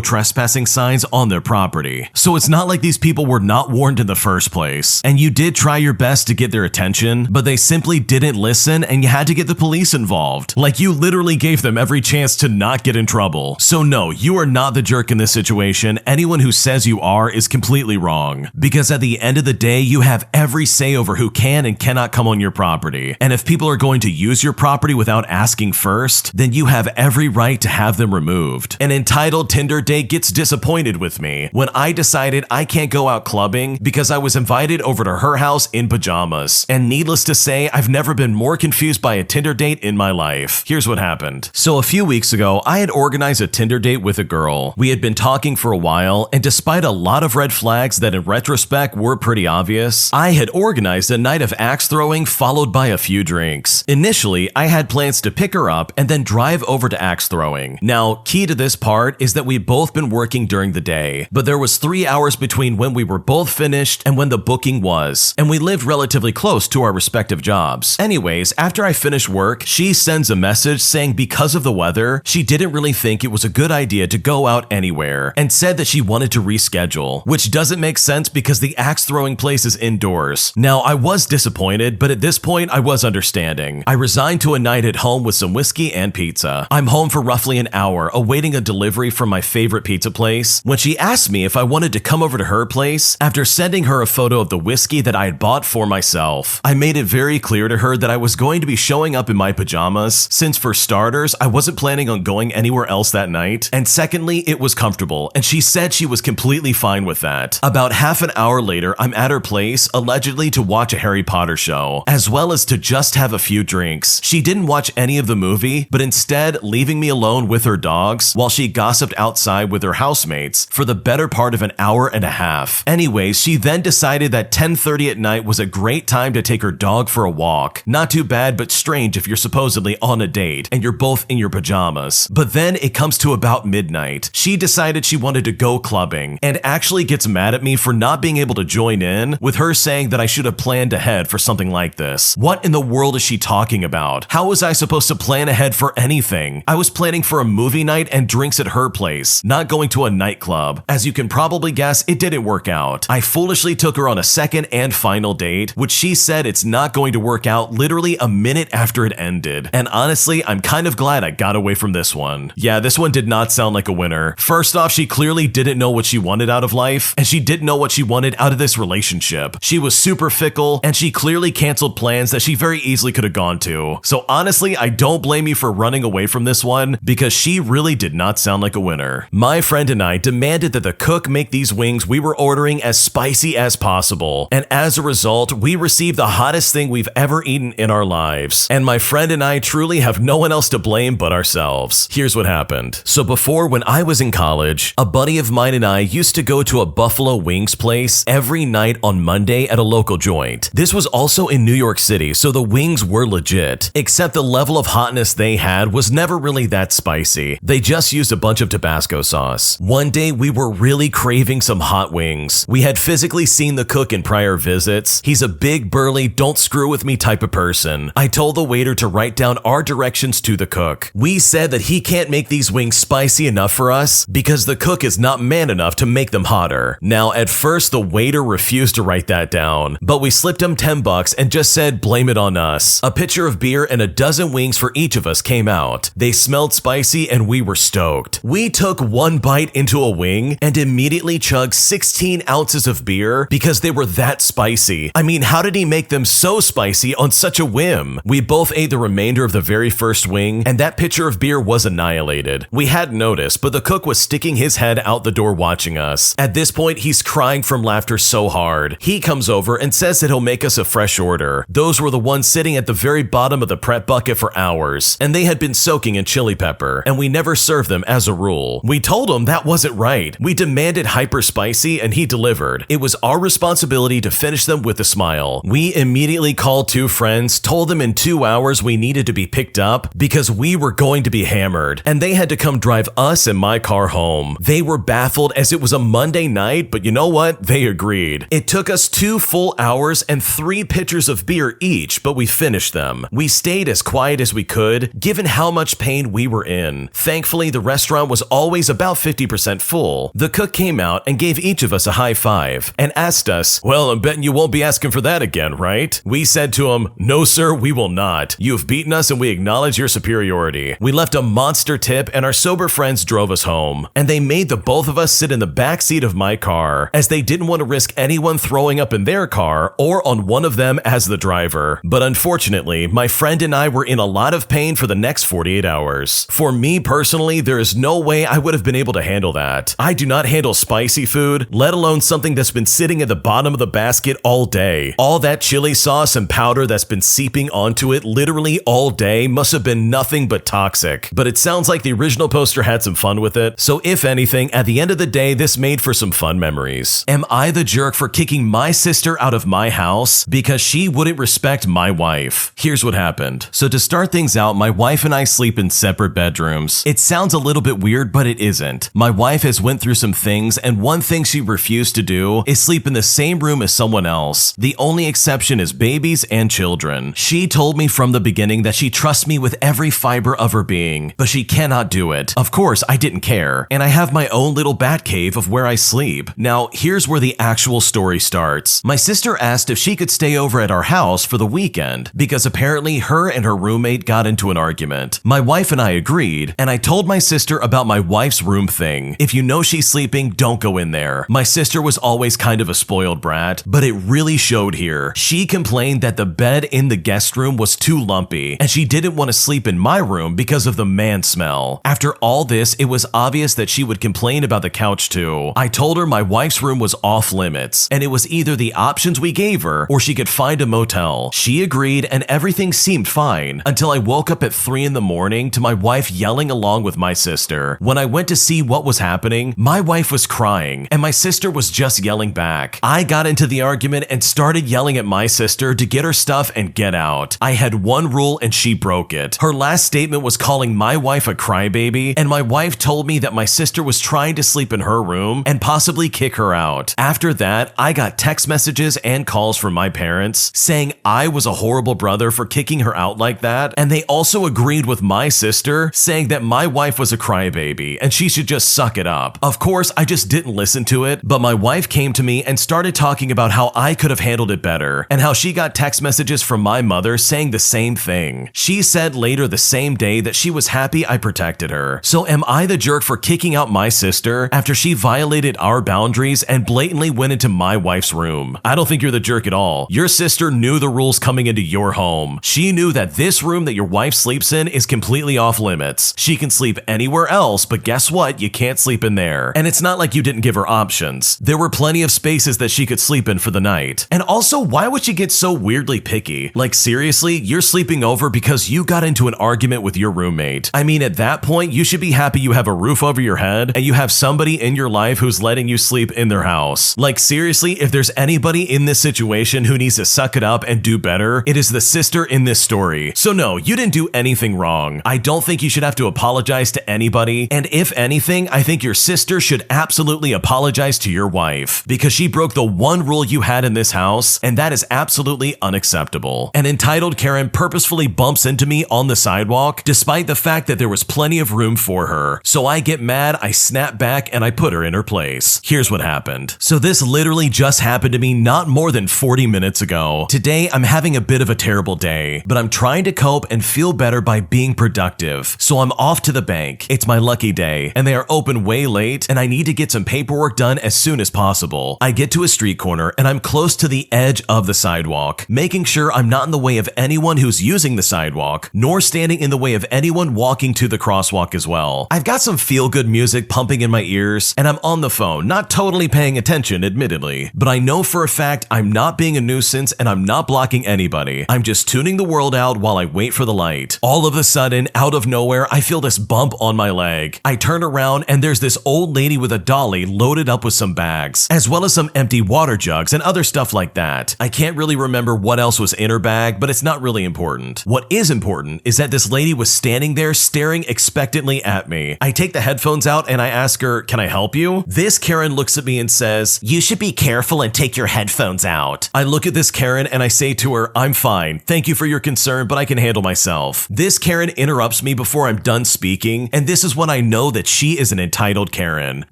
trespassing signs on their property. So it's not like these people were not warned in the first place. And you did try your best to get their attention, but they simply didn't listen and you had to get the police involved. Like, you literally gave them every chance to not get in trouble. So no, you are not the jerk in this situation. Anyone who says you are is completely wrong. Because at the end of the day, you have every say over who can and cannot come on your property. And if people are going to use your property without asking first, then you have every right to have them removed. An entitled Tinder date gets disappointed with me when I decided I can't go out clubbing because I was invited over to her house in pajamas. And needless to say, I've never been more confused by a Tinder date in my life. Here's what happened. So a few weeks ago, I had organized a Tinder date with a girl. We had been talking for a while, and despite a lot of red flags that in retrospect were pretty obvious, I had organized a night of axe throwing followed by a few drinks. Initially, I had plans to pick her up and then drive over to axe throwing. Now, key to this part is that we'd both been working during the day, but there was 3 hours between when we were both finished and when the booking was, and we lived relatively close to our respective jobs. Anyways, after I finished work, she sends a message saying because of the weather, she didn't really think it was a good idea to go out anywhere and said that she wanted to reschedule, which doesn't make sense because the axe throwing place is indoors. Now, I was disappointed, but at this point, I was understanding. I resigned to a night at home with some whiskey and pizza. I'm home for roughly an hour, awaiting a delivery from my favorite pizza place, when she asked me if I wanted to come over to her place after sending her a photo of the whiskey that I had bought for myself. I made it very clear to her that I was going to be showing up in my pajamas, since for starters, I wasn't planning on going anywhere else that night, and secondly, it was comfortable, and she said she was completely fine with that. About half an hour later, I'm at her place, allegedly to watch a Harry Potter show, as well as to just have a few drinks. She didn't watch any of the movie, but instead leaving me alone with her dogs while she gossiped outside with her housemates for the better part of an hour and a half. Anyways, she then decided that 10:30 at night was a great time to take her dog for a walk. Not too bad, but strange if you're supposedly on a date and you're both in your pajamas. But then it comes to about midnight. She decided she wanted to go clubbing and actually gets mad at me for not being able to join in, with her saying that I should have planned ahead for something like this. What in the world is she talking about? How was I supposed to plan ahead for anything? I was planning for a movie night and drinks at her place, not going to a nightclub. As you can probably guess, it didn't work out. I foolishly took her on a second and final date, which she said it's not going to work out literally a minute after it ended. And honestly, I'm kind of glad I got away from this one. Yeah, this one did not sound like a winner. First off, she clearly didn't know what she wanted out of life, and she didn't know what she wanted out of this relationship. She was super fickle, and she clearly canceled plans that she very easily could have gone to. So honestly, I don't blame you for running away from this one, because she really did not sound like a winner. My friend and I demanded that the cook make these wings we were ordering as spicy as possible, and as a result, we received the hottest thing we've ever eaten in our lives. And my friend and I truly have no one else to blame but ourselves. Here's what happened. So before, when I was in college, a buddy of mine and I used to go to a Buffalo Wings place every night on Monday at a local joint. This was also in New York City, so the wings were legit, except the level of hotness they had was never really that spicy. They just used a bunch of Tabasco sauce. One day, we were really craving some hot wings. We had physically seen the cook in prior visits. He's a big, burly, don't screw with me type of person. I told the waiter to write down our directions to the cook. We said that he can't make these wings spicy enough for us because the cook is not man enough to make them hotter. Now, at first, the waiter refused to write that down, but we slipped him $10 and just said, blame it on us. A pitcher of beer and a dozen wings for each of us came out. They smelled spicy and we were stoked. We took one bite into a wing and immediately chugged 16 ounces of beer because they were that spicy. I mean, how did he make them so spicy on such a whim? We both ate the remainder of the very first wing, and that pitcher of beer was annihilated. We hadn't noticed, but the cook was sticking his head out the door watching us. At this point, he's crying from laughter so hard. He comes over and says that he'll make us a fresh order. Those were the ones sitting at the very bottom of the prep bucket for hours, and they had been soaking in chili pepper, and we never served them as a rule. We told him that wasn't right. We demanded hyper spicy, and he delivered. It was our responsibility to finish them with a smile. We immediately called two friends, told them in 2 hours we needed to be picked up because we were going to be hammered, and they had to come drive us and my car home. They were baffled as it was a Monday night, but you know what? They agreed. It took us 2 full hours and 3 pitchers of beer each, but we finished them. We stayed as quiet as we could, given how much pain we were in. Thankfully, the restaurant was always about 50% full. The cook came out and gave each of us a high five and asked us, well, I'm betting you won't be asking for that again, right? We said to him, no sir, we will not. You have beaten us and we acknowledge your superiority. We left a monster tip and our sober friends drove us home. And they made the both of us sit in the back seat of my car as they didn't want to risk anyone throwing up in their car or on one of them as the driver. But unfortunately, my friend and I were in a lot of pain for the next 48 hours. For me personally, there is no way I would have been able to handle that. I do not handle spicy food, let alone something that's been sitting at the bottom of the basket all day. All that chili sauce and powder that's been seeping onto it literally all day must have been nothing but toxic. But it sounds like the original poster had some fun with it, so if anything, at the end of the day, this made for some fun memories. Am I the jerk for kicking my sister out of my house because she wouldn't respect my wife? Here's what happened. So to start things out, my wife and I sleep in separate bedrooms. It sounds a little bit weird, but it isn't. My wife has went through some things, and one thing she refused to do is sleep in the same room as someone else. The only exception is babies and children. She told me from the beginning that she trusts me with every fiber of her being, but she cannot do it. Of course, I didn't care, and I have my own little bat cave of where I sleep. Now, here's where the actual story starts. My sister asked if she could stay over at our house for the weekend because apparently her and her roommate got into an argument. My wife and I agreed, and I told my sister about my wife's room thing. If you know she's sleeping, don't go in there. My sister was always kind of a spoiled brat, but it really showed here. She complained that the bed in the guest room was too lumpy, and she didn't want to sleep in my room because of the man smell. After all this, it was obvious that she would complain about the couch too. I told her my wife's room was off limits, and it was either the options we gave her or she could find a motel. She agreed, and everything seemed fine until I woke up at 3 in the morning to my wife yelling along with my sister. When I went to see what was happening, my wife was crying, and my sister was just yelling back. I got into the argument and started yelling at my sister to get her stuff and get out. I had one rule and she broke it. Her last statement was calling my wife a crybaby, and my wife told me that my sister was trying to sleep in her room and possibly kick her out. After that, I got text messages and calls from my parents saying I was a horrible brother for kicking her out like that, and they also agreed with my sister, saying that my wife was a crybaby and she should just suck it up. Of course, I just didn't listen to it, but my wife came to me and started talking about how I could have handled it better and how she got text messages from my mother saying the same thing. She said later the same day that she was happy I protected her. So am I the jerk for kicking out my sister after she violated our boundaries and blatantly went into my wife's room? I don't think you're the jerk at all. Your sister knew the rules coming into your home. She knew that this room that your wife sleeps in is completely off limits. She can sleep anywhere else, but guess what? You can't sleep in there. And it's not like you didn't give her options. There were plenty of spaces that she could sleep in for the night. And also, why would she get so weirdly picky? Like seriously, you're sleeping over because you got into an argument with your roommate. I mean, at that point, you should be happy you have a roof over your head and you have somebody in your life who's letting you sleep in their house. Like seriously, if there's anybody in this situation who needs to suck it up and do better, it is the sister in this story. So no, you didn't do anything wrong. I don't think you should have to apologize to anybody. And if anything, I think your sister should absolutely apologize to your wife because she broke the one rule you had in this house, and that is absolutely unacceptable. An entitled Karen purposefully bumps into me on the sidewalk despite the fact that there was plenty of room for her. So I get mad, I snap back, back and I put her in her place. Here's what happened. So this literally just happened to me not more than 40 minutes ago. Today, I'm having a bit of a terrible day, but I'm trying to cope and feel better by being productive. So I'm off to the bank. It's my lucky day, and they are open way late, and I need to get some paperwork done as soon as possible. I get to a street corner, and I'm close to the edge of the sidewalk, making sure I'm not in the way of anyone who's using the sidewalk, nor standing in the way of anyone walking to the crosswalk as well. I've got some feel-good music pumping in my ears, and I'm on the phone, not totally paying attention, admittedly, but I know for a fact I'm not being a nuisance and I'm not blocking anybody. I'm just tuning the world out while I wait for the light. All of a sudden, out of nowhere, I feel this bump on my leg. I turn around and there's this old lady with a dolly loaded up with some bags, as well as some empty water jugs and other stuff like that. I can't really remember what else was in her bag, but it's not really important. What is important is that this lady was standing there staring expectantly at me. I take the headphones out and I ask her, "Can I help you?" This Karen looks at me and says, "You should be careful and take your headphones out." I look at this Karen and I say to her, "I'm fine. Thank you for your concern, but I can handle myself." This Karen interrupts me before I'm done speaking, and this is when I know that she is an entitled Karen.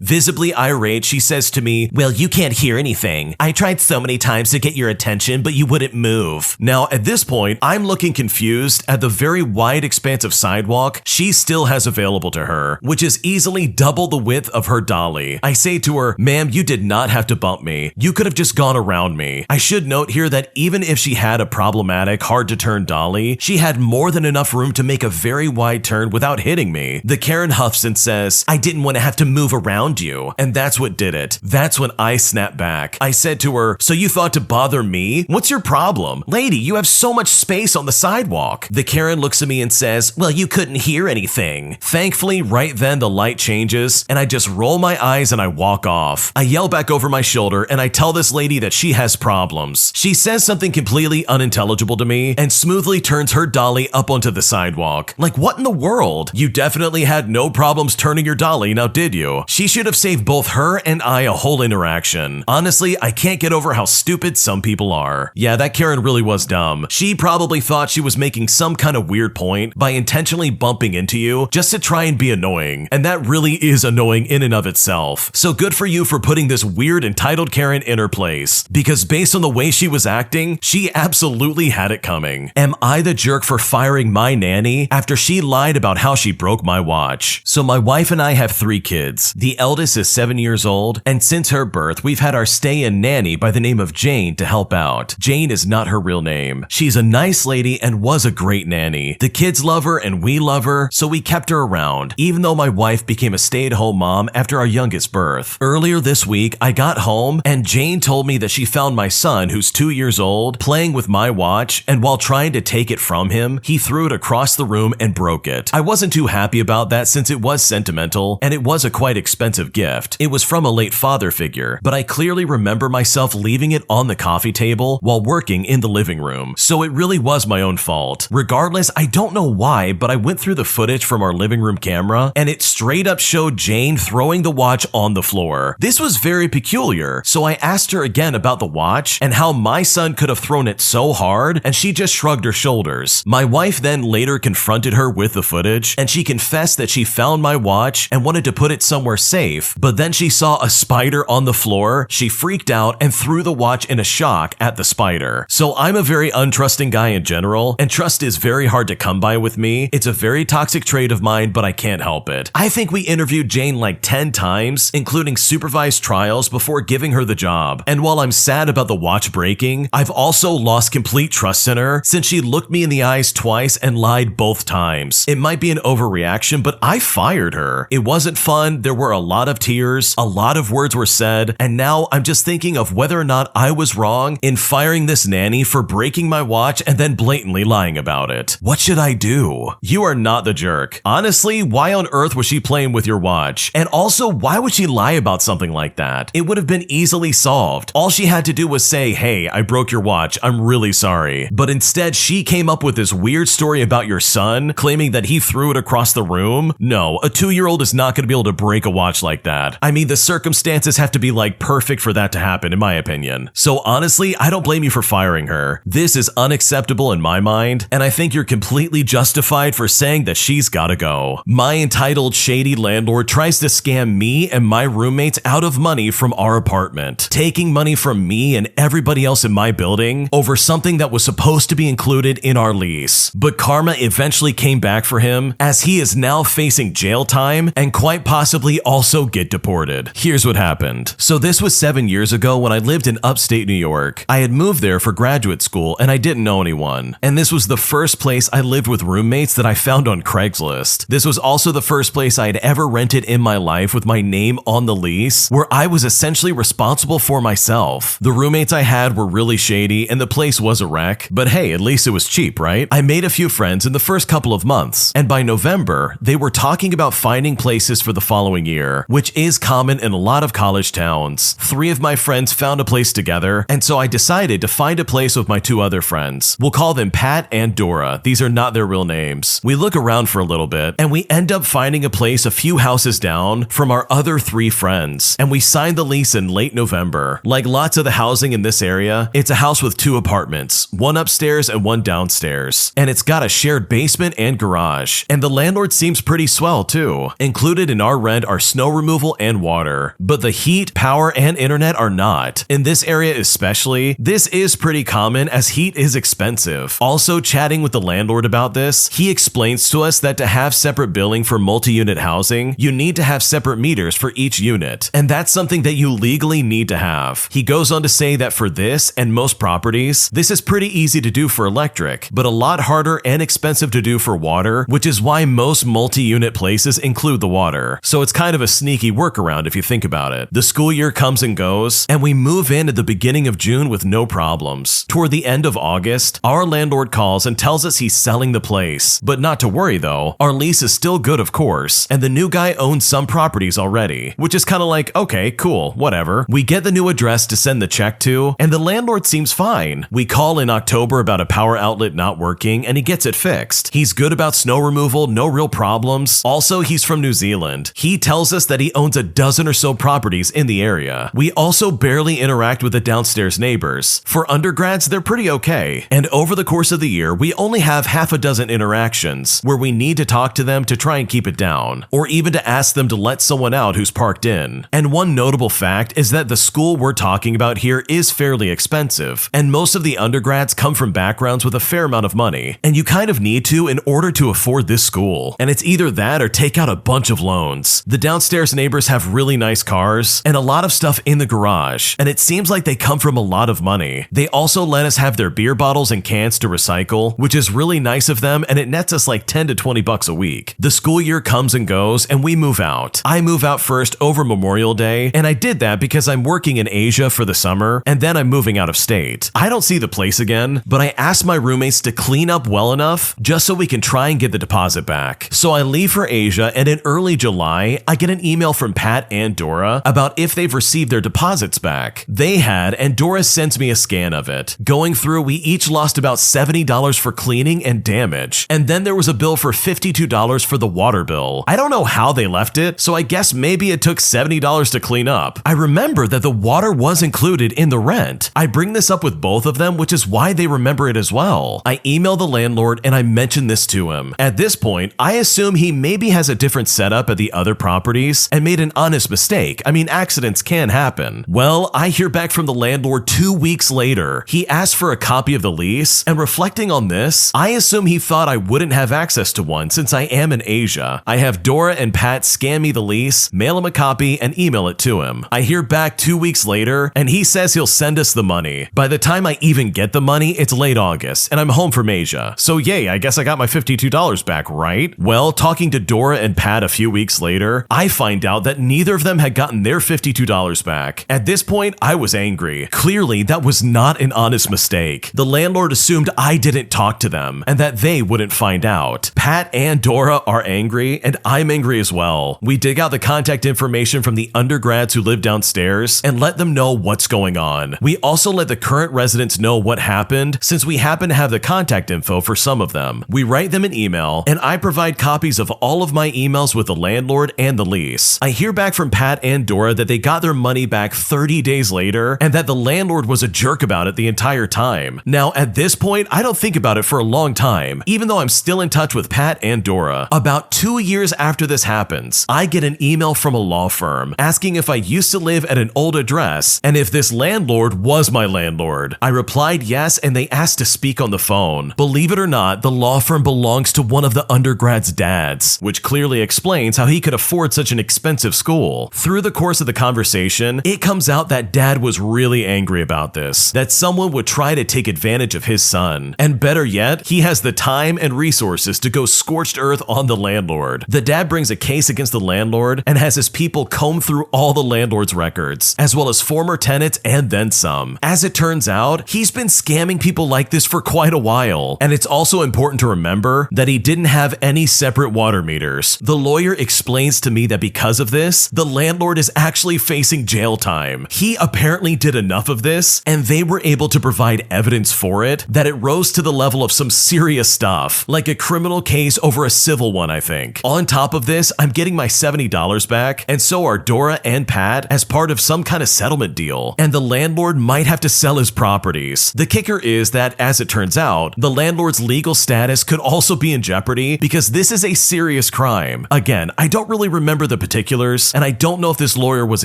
Visibly irate, she says to me, "Well, you can't hear anything. I tried so many times to get your attention, but you wouldn't move." Now, at this point, I'm looking confused at the very wide expanse of sidewalk she still has available to her, which is easily double the width of her dolly. I say to her, "Ma'am, you did not have to bump me. You could have just gone around me." I should note here that even if she had a problematic, hard-to-turn dolly, she had more than enough room to make a very wide turn without hitting me. The Karen huffs and says, "I didn't want to have to move around you." And that's what did it. That's when I snapped back. I said to her, "So you thought to bother me? What's your problem? Lady, you have so much space on the sidewalk." The Karen looks at me and says, "Well, you couldn't hear anything." Thankfully, right then the light changes and I just roll my eyes and I walk off. I yell back over my shoulder and I tell this lady that she has problems. She says something completely unintelligible to me and smoothly turns her dolly up onto the sidewalk. Like, what in the world? You definitely had no problems turning your dolly, now did you? She should have saved both her and I a whole interaction. Honestly, I can't get over how stupid some people are. Yeah, that Karen really was dumb. She probably thought she was making some kind of weird point by intentionally bumping into you just to try and be annoying. And that really is annoying in and of itself. So good for you for putting this weird entitled Karen in her place, because based on the way she was acting, she absolutely had it coming. Am I the jerk for firing my nanny after she lied about how she broke my watch? So my wife and I have 3 kids. The eldest is 7 years old, and since her birth, we've had our stay-in nanny by the name of Jane to help out. Jane is not her real name. She's a nice lady and was a great nanny. The kids love her and we love her, so we kept her around, even though my wife became a stay-at-home mom after our youngest birth. Earlier this week, I got home and Jane told me that she found my son, who's 2 years old, playing with my watch, and while trying to take it from him, he threw it across the room and broke it. I wasn't too happy about that since it was sentimental and it was a quite expensive gift. It was from a late father figure, but I clearly remember myself leaving it on the coffee table while working in the living room, so it really was my own fault. Regardless, I don't know why, but I went through the footage from our living room camera and it straight up showed Jane throwing the watch on the floor. This was very peculiar, so I asked her again about the watch and how my son could have thrown it so hard, and she just shrugged her shoulders. My wife then later confronted her with the footage, and she confessed that she found my watch and wanted to put it somewhere safe, but then she saw a spider on the floor, she freaked out and threw the watch in a shock at the spider. So I'm a very untrusting guy in general, and trust is very hard to come by with me. It's a very toxic trait of mine, but I can't help it. I think we interviewed Jane like 10 times, including supervised trials, before giving her the job. And while I'm sad about the watch breaking, I've also lost complete trust in her since she looked me in the eyes twice and lied both times. It might be an overreaction, but I fired her. It wasn't fun, there were a lot of tears, a lot of words were said, and now I'm just thinking of whether or not I was wrong in firing this nanny for breaking my watch and then blatantly lying about it. What should I do? You are not the jerk. Honestly, why on earth was she playing with your watch? And also, why would she lie about something like that? It would have been easily solved. All she had to do was say, "Hey, I broke your watch. I'm really sorry." But instead, she came up with this weird story about your son, claiming that he threw it across the room. No, a 2-year-old is not going to be able to break a watch like that. I mean, the circumstances have to be like perfect for that to happen, in my opinion. So honestly, I don't blame you for firing her. This is unacceptable in my mind, and I think you're completely justified for saying that she's gotta go. My entitled, shady landlord tries to scam me and my roommates out of money from our apartment, taking money from me and everybody else in my building over something that was supposed to be included in our lease. But karma eventually came back for him, as he is now facing jail time and quite possibly also get deported. Here's what happened. So this was 7 years ago when I lived in upstate New York. I had moved there for graduate school and I didn't know anyone. And this was the first place I lived with roommates that I found on Craigslist. This was also the first place I had ever rented in my life with my name on the lease, where I was essentially responsible for myself. The roommates I had were really shady and the place was a wreck, but hey, at least it was cheap, right? I made a few friends in the first couple of months, and by November, they were talking about finding places for the following year, which is common in a lot of college towns. 3 of my friends found a place together, and so I decided to find a place with my 2 other friends. We'll call them Pat and Dora. These are not their real names. We look around for a little bit, and we end up finding a place a few houses down from our other 3 friends, and we signed the lease in late November. Like lots of the housing in this area, it's a house with 2 apartments, one upstairs and one downstairs, and it's got a shared basement and garage. And the landlord seems pretty swell too. Included in our rent are snow removal and water, but the heat, power, and internet are not. In this area especially, this is pretty common as heat is expensive. Also, chatting with the landlord about this, he explains to us that to have separate billing for multi-unit housing, you need to have separate meters for each unit, and that's something that you legally need to have. He goes on to say that for this and most properties, this is pretty easy to do for electric, but a lot harder and expensive to do for water, which is why most multi-unit places include the water. So it's kind of a sneaky workaround if you think about it. The school year comes and goes, and we move in at the beginning of June with no problems. Toward the end of August, our landlord calls and tells us he's selling the place. But not to worry though, our lease is still good of course, and the new guy owns some properties already, which is kind of like, okay, cool, whatever. We get the new address to send the check to, and the landlord seems fine. We call in October about a power outlet not working, and he gets it fixed. He's good about snow removal, no real problems. Also, he's from New Zealand. He tells us that he owns a dozen or so properties in the area. We also barely interact with the downstairs neighbors. For undergrads, they're pretty okay. And over the course of the year, we only have half a dozen interactions where we need to talk to them to try and keep it down, or even to ask them to let someone out who's parked in. And one notable fact is that the school we're talking about here is fairly expensive, and most of the undergrads come from backgrounds with a fair amount of money, and you kind of need to in order to afford this school. And it's either that or take out a bunch of loans. The downstairs neighbors have really nice cars and a lot of stuff in the garage, and it seems like they come from a lot of money. They also let us have their beer bottles and cans to recycle, which is really nice of them, and it nets us like 10 to 20 bucks a week. The school year comes and goes, and we move out. I move out first over Memorial Day, and I did that because I'm working in Asia for the summer, and then I'm moving out of state. I don't see the place again, but I asked my roommates to clean up well enough just so we can try and get the deposit back. So I leave for Asia, and in early July, I get an email from Pat and Dora about if they've received their deposits back. They had, and Dora sends me a scan of it. Going through, we each lost about $70 for cleaning and damage, and then there was a bill for $52 for the water bill. I don't know how they left it, so I guess maybe it took $70 to clean up. I remember that the water was included in the rent. I bring this up with both of them, which is why they remember it as well. I email the landlord and I mention this to him. At this point, I assume he maybe has a different setup at the other properties and made an honest mistake. I mean, accidents can happen. Well, I hear back from the landlord 2 weeks later. He asked for a copy of the lease, and reflecting on this, I assume he thought I wouldn't have access to one since I am in Asia. I have Dora and Pat scan me the lease, mail him a copy, and email it to him. I hear back 2 weeks later, and he says he'll send us the money. By the time I even get the money, it's late August, and I'm home from Asia. So yay, I guess I got my $52 back, right? Well, talking to Dora and Pat a few weeks later, I find out that neither of them had gotten their $52 back. At this point, I was angry. Clearly, that was not an honest mistake. The landlord assumed I didn't talk to them, and that they wouldn't find out. Pat and Dora are angry, and I'm angry as well. We dig out the contact information from the undergrads who live downstairs and let them know what's going on. We also let the current residents know what happened, since we happen to have the contact info for some of them. We write them an email, and I provide copies of all of my emails with the landlord and the lease. I hear back from Pat and Dora that they got their money back 30 days later, and that the landlord was a jerk about it the entire time. Now, at this point, I don't think about it for a long time, even though I'm still in touch with Pat and Dora. About 2 years after this happens, I get an email from a law firm asking if I used to live at an old address and if this landlord was my landlord. I replied yes, and they asked to speak on the phone. Believe it or not, the law firm belongs to one of the undergrad's dads, which clearly explains how he could afford such an expensive school. Through the course of the conversation, it comes out that dad was really angry about this, that someone would try to take advantage of his son. And better yet, he has the time and resources to go scorched earth on the landlord. The dad brings a case against the landlord and has his people comb through all the landlord's records, as well as former tenants and then some. As it turns out, he's been scamming people like this for quite a while. And it's also important to remember that he didn't have any separate water meters. The lawyer explains to me that because of this, the landlord is actually facing jail time. He apparently did enough of this, and they were able to provide evidence for it, that it rose to the level of some serious stuff, like a criminal case over a civil one, I think. On top of this, I'm getting my $70 back, and so are Dora and Pat as part of some kind of settlement deal, and the landlord might have to sell his properties. The kicker is that, as it turns out, the landlord's legal status could also be in jeopardy because this is a serious crime. Again, I don't really remember the particulars, and I don't know if this lawyer was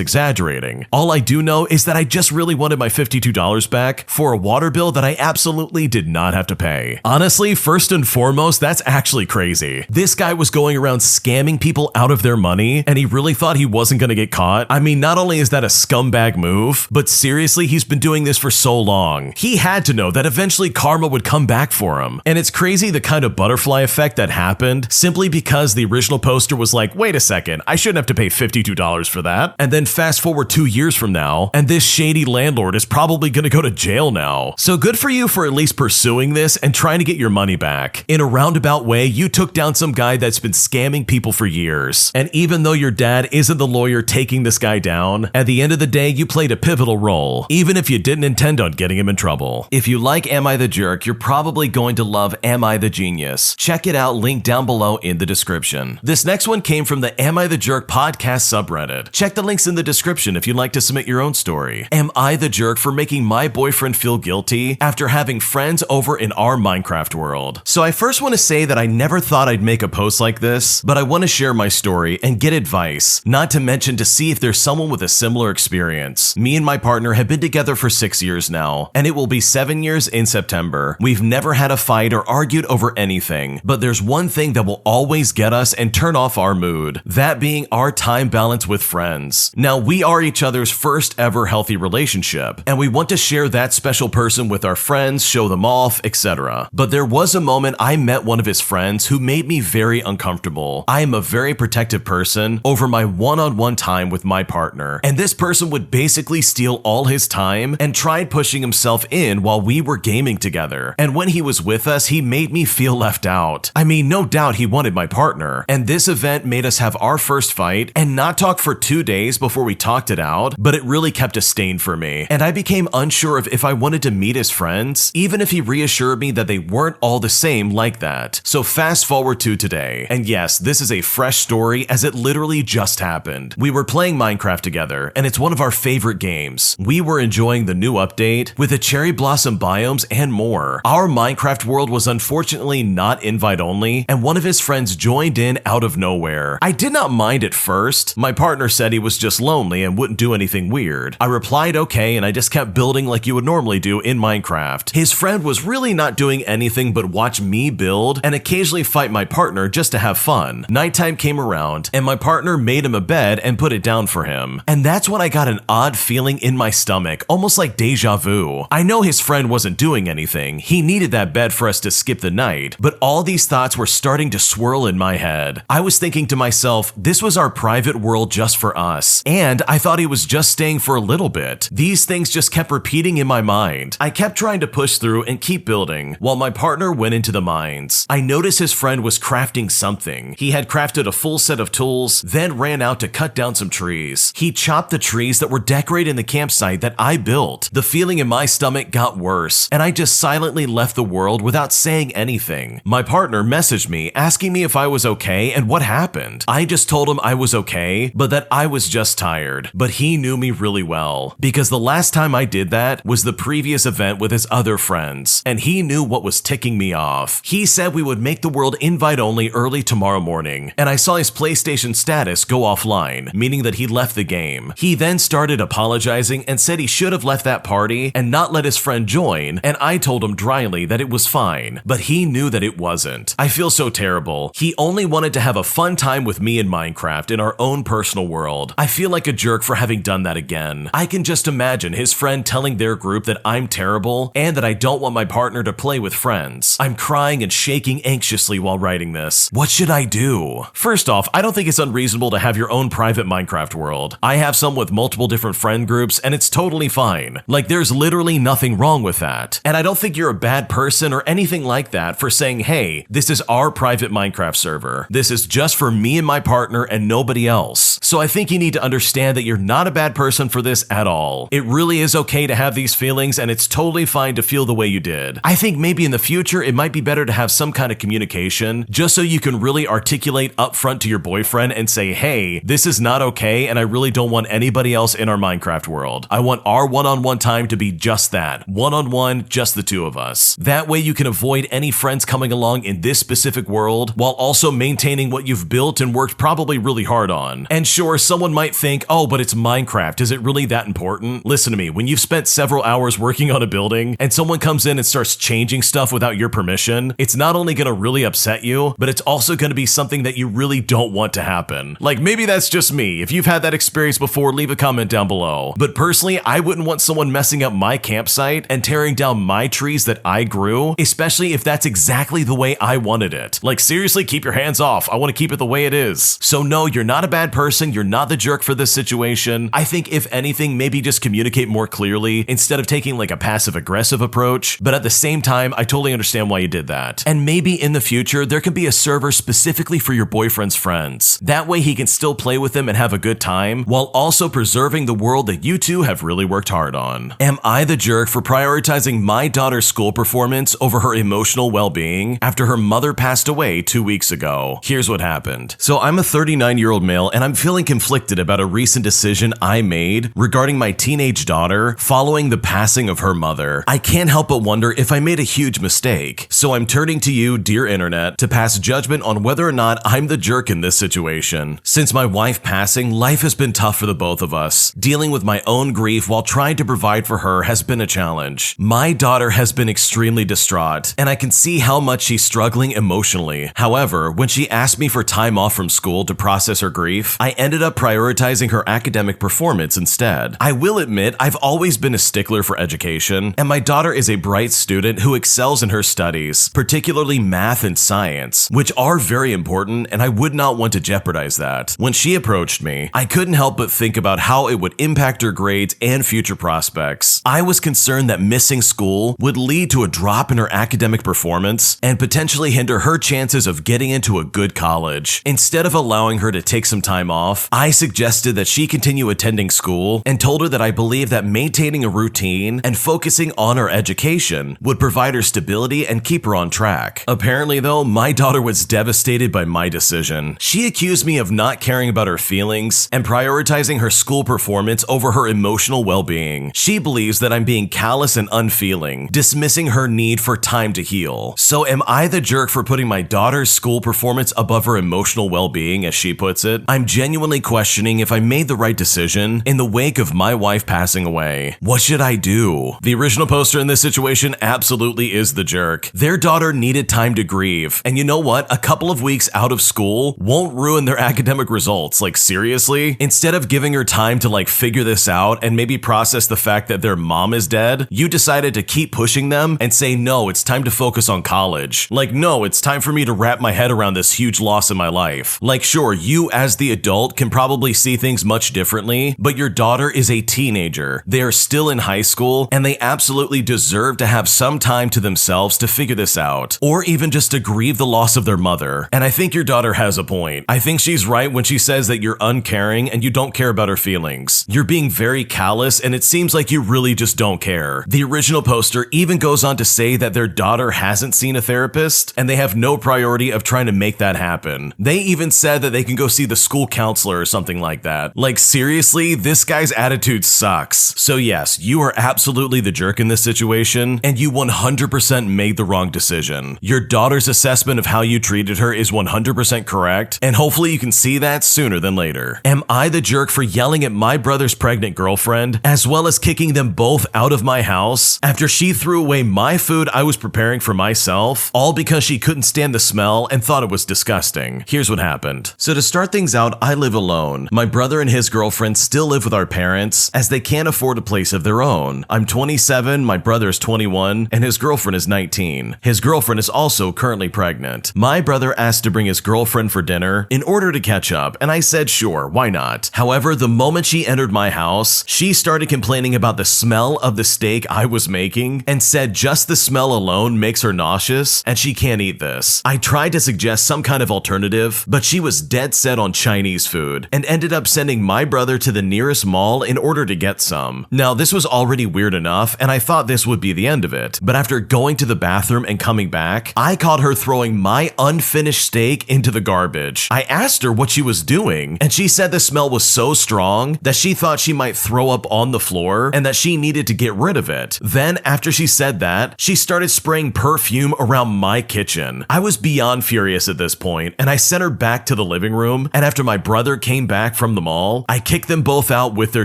exaggerating. All I do know is that I just really wanted my $52 back for a water bill that I absolutely did not have to pay. Honestly, first and foremost, that's actually crazy. This guy was going around scamming people out of their money, and he really thought he wasn't gonna get caught. I mean, not only is that a scumbag move, but seriously, he's been doing this for so long. He had to know that eventually karma would come back for him. And it's crazy the kind of butterfly effect that happened simply because the original poster was like, wait a second, I shouldn't have to pay $52 for that. And then fast forward 2 years from now, and this shady landlord is probably gonna go to jail now. So good for you for at least pursuing this and trying to get your money back. In a roundabout way, you took down some guy that's been scamming people for years. And even though your dad isn't the lawyer taking this guy down, at the end of the day, you played a pivotal role, even if you didn't intend on getting him in trouble. If you like Am I the Jerk, you're probably going to love Am I the Genius. Check it out, link down below in the description. This next one came from the Am I the Jerk podcast subreddit. Check the links in the description if you'd like to submit your own story. Am I the jerk for making my boyfriend feel guilty after having friends over in our Minecraft world? So I first want to say that I never thought I'd make a post like this, but I want to share my story and get advice, not to mention to see if there's someone with a similar experience. Me and my partner have been together for 6 years now, and it will be 7 years in September. We've never had a fight or argued over anything, but there's one thing that will always get us and turn off our mood, that being our time balance with friends. Now, we are each other's first ever healthy relationship, and we want to share that special person with our friends, show them off, etc. But there was a moment I met one of his friends who made me very uncomfortable. I am a very protective person over my one-on-one time with my partner, and this person would basically steal all his time and tried pushing himself in while we were gaming together. And when he was with us, he made me feel left out. I mean, no doubt he wanted my partner, and this event made us have our first fight and not talk for 2 days before we talked it out, but it really kept a stain for me, and I became unsure of if I wanted to meet his friends, even if he reassured me that they weren't all the same like that. So fast forward to today, and yes, this is a fresh story as it literally just happened. We were playing Minecraft together, and it's one of our favorite games. We were enjoying the new update with the cherry blossom biomes and more. Our Minecraft world was unfortunately not invite only, and one of his friends joined in out of nowhere. I did not mind at first. My partner said he was just lonely and wouldn't do anything weird. I replied okay, and I just kept building like you would normally do in Minecraft. His friend was really not doing anything but watch me build and occasionally fight my partner just to have fun. Nighttime came around, and my partner made him a bed and put it down for him. And that's when I got an odd feeling in my stomach, almost like deja vu. I know his friend wasn't doing anything. He needed that bed for us to skip the night, but all these thoughts were starting to swirl in my head. I was thinking to myself, this was our private world just for us, and I thought he was just staying for a little bit. These things just kept repeating in my mind. I kept trying to push through and keep building while my partner went into the mines. I noticed his friend was crafting something. He had crafted a full set of tools, then ran out to cut down some trees. He chopped the trees that were decorating the campsite that I built. The feeling in my stomach got worse, and I just silently left the world without saying anything. My partner messaged me asking me if I was okay and what happened. I just told him I was okay, but that I was just tired. But he knew me really well, because the last time I did that was the previous event with his other friends, and he knew what was ticking me off. He said we would make the world invite only early tomorrow morning, and I saw his PlayStation PlayStation status go offline, meaning that he left the game. He then started apologizing and said he should have left that party and not let his friend join, and I told him dryly that it was fine, but he knew that it wasn't. I feel so terrible. He only wanted to have a fun time with me in Minecraft in our own personal world. I feel like a jerk for having done that again. I can just imagine his friend telling their group that I'm terrible and that I don't want my partner to play with friends. I'm crying and shaking anxiously while writing this. What should I do? First off, I don't think it's unreasonable to have your own private Minecraft world. I have some with multiple different friend groups and it's totally fine. Like, there's literally nothing wrong with that. And I don't think you're a bad person or anything like that for saying, hey, this is our private Minecraft server. This is just for me and my partner and nobody else. So I think you need to understand that you're not a bad person for this at all. It really is okay to have these feelings and it's totally fine to feel the way you did. I think maybe in the future it might be better to have some kind of communication just so you can really articulate upfront to your boyfriend and say, hey, this is not okay and I really don't want anybody else in our Minecraft world. I want our one-on-one time to be just that. One-on-one, just the two of us. That way you can avoid any friends coming along in this specific world while also maintaining what you've built and worked probably really hard on. And sure, someone might think, oh, but it's Minecraft. Is it really that important? Listen to me, when you've spent several hours working on a building and someone comes in and starts changing stuff without your permission, it's not only gonna really upset you, but it's also gonna be something that you really don't want to happen. Like, maybe that's just me. If you've had that experience before, leave a comment down below. But personally, I wouldn't want someone messing up my campsite and tearing down my trees that I grew, especially if that's exactly the way I wanted it. Like, seriously, keep your hands off. I want to keep it the way it is. So no, you're not a bad person. You're not the jerk for this situation. I think if anything, maybe just communicate more clearly instead of taking like a passive aggressive approach. But at the same time, I totally understand why you did that. And maybe in the future, there can be a server specifically for your boyfriend's friends. That way he can still play with them and have a good time while also preserving the world that you two have really worked hard on. Am I the jerk for prioritizing my daughter's school performance over her emotional well-being after her mother passed away 2 weeks ago? Here's what happened. So I'm a 39-year-old male and I'm feeling conflicted about a recent decision I made regarding my teenage daughter following the passing of her mother. I can't help but wonder if I made a huge mistake. So I'm turning to you, dear internet, to pass judgment on whether or not I'm the jerk in this situation. Since my wife passing, life has been tough for the both of us. Dealing with my own grief while trying to provide for her has been a challenge. My daughter has been extremely distraught, and I can see how much she's struggling emotionally. However, when she asked me for time off from school to process her grief, I ended up prioritizing her academic performance instead. I will admit, I've always been a stickler for education, and my daughter is a bright student who excels in her studies, particularly math and science, which are very important, and I would not want to jeopardize that. When she approached me, I couldn't help but think about how it would impact her grades and future prospects. I was concerned that missing school would lead to a drop in her academic performance and potentially hinder her chances of getting into a good college. Instead of allowing her to take some time off, I suggested that she continue attending school and told her that I believe that maintaining a routine and focusing on her education would provide her stability and keep her on track. Apparently though, my daughter was devastated by my decision. She accused me of not caring about her feelings and prioritizing her school performance over her emotional well-being. She believes that I'm being callous and unfeeling, dismissing her need for time to heal. So am I the jerk for putting my daughter's school performance above her emotional well-being, as she puts it? I'm genuinely questioning if I made the right decision in the wake of my wife passing away. What should I do? The original poster in this situation absolutely is the jerk. Their daughter needed time to grieve. And you know what? A couple of weeks out of school won't ruin their academic results. Like, seriously? Instead of giving her time to like figure this out and maybe process the fact that their mom is dead, you decided to keep pushing them and say, no, it's time to focus on college. Like, no, it's time for me to wrap my head around this huge loss in my life. Like, sure, you as the adult can probably see things much differently, but your daughter is a teenager. They are still in high school and they absolutely deserve to have some time to themselves to figure this out, or even just to grieve the loss of their mother. And I think your daughter has a point. I think she's right when she says that you're uncaring and you don't care about her feelings. You're being very callous and it seems like you really just don't care. The original poster even goes on to say that their daughter hasn't seen a therapist and they have no priority of trying to make that happen. They even said that they can go see the school counselor or something like that. Like, seriously, this guy's attitude sucks. So yes, you are absolutely the jerk in this situation and you 100% made the wrong decision. Your daughter's assessment of how you treated her is 100% correct, and hopefully you can see that sooner than later. Am I the jerk for yelling at my brother's pregnant girlfriend, as well as kicking them both out of my house after she threw away my food I was preparing for myself, all because she couldn't stand the smell and thought it was disgusting? Here's what happened. So to start things out, I live alone. My brother and his girlfriend still live with our parents as they can't afford a place of their own. I'm 27, my brother is 21, and his girlfriend is 19. His girlfriend is also currently pregnant. My brother asked to bring his girlfriend for dinner in order to catch up, and I said sure, why not? However, the moment she entered my house, she started complaining about the smell of the steak I was making and said just the smell alone makes her nauseous and she can't eat this. I tried to suggest some kind of alternative, but she was dead set on Chinese food and ended up sending my brother to the nearest mall in order to get some. Now, this was already weird enough, and I thought this would be the end of it, but after going to the bathroom and coming back, I caught her throwing my unfinished steak into the garbage. I asked her what she was doing, and she said the smell was so strong that she thought she might throw up on the floor and that she needed to get rid of it. Then, after she said that, she started spraying perfume around my kitchen. I was beyond furious at this point, and I sent her back to the living room, and after my brother came back from the mall, I kicked them both out with their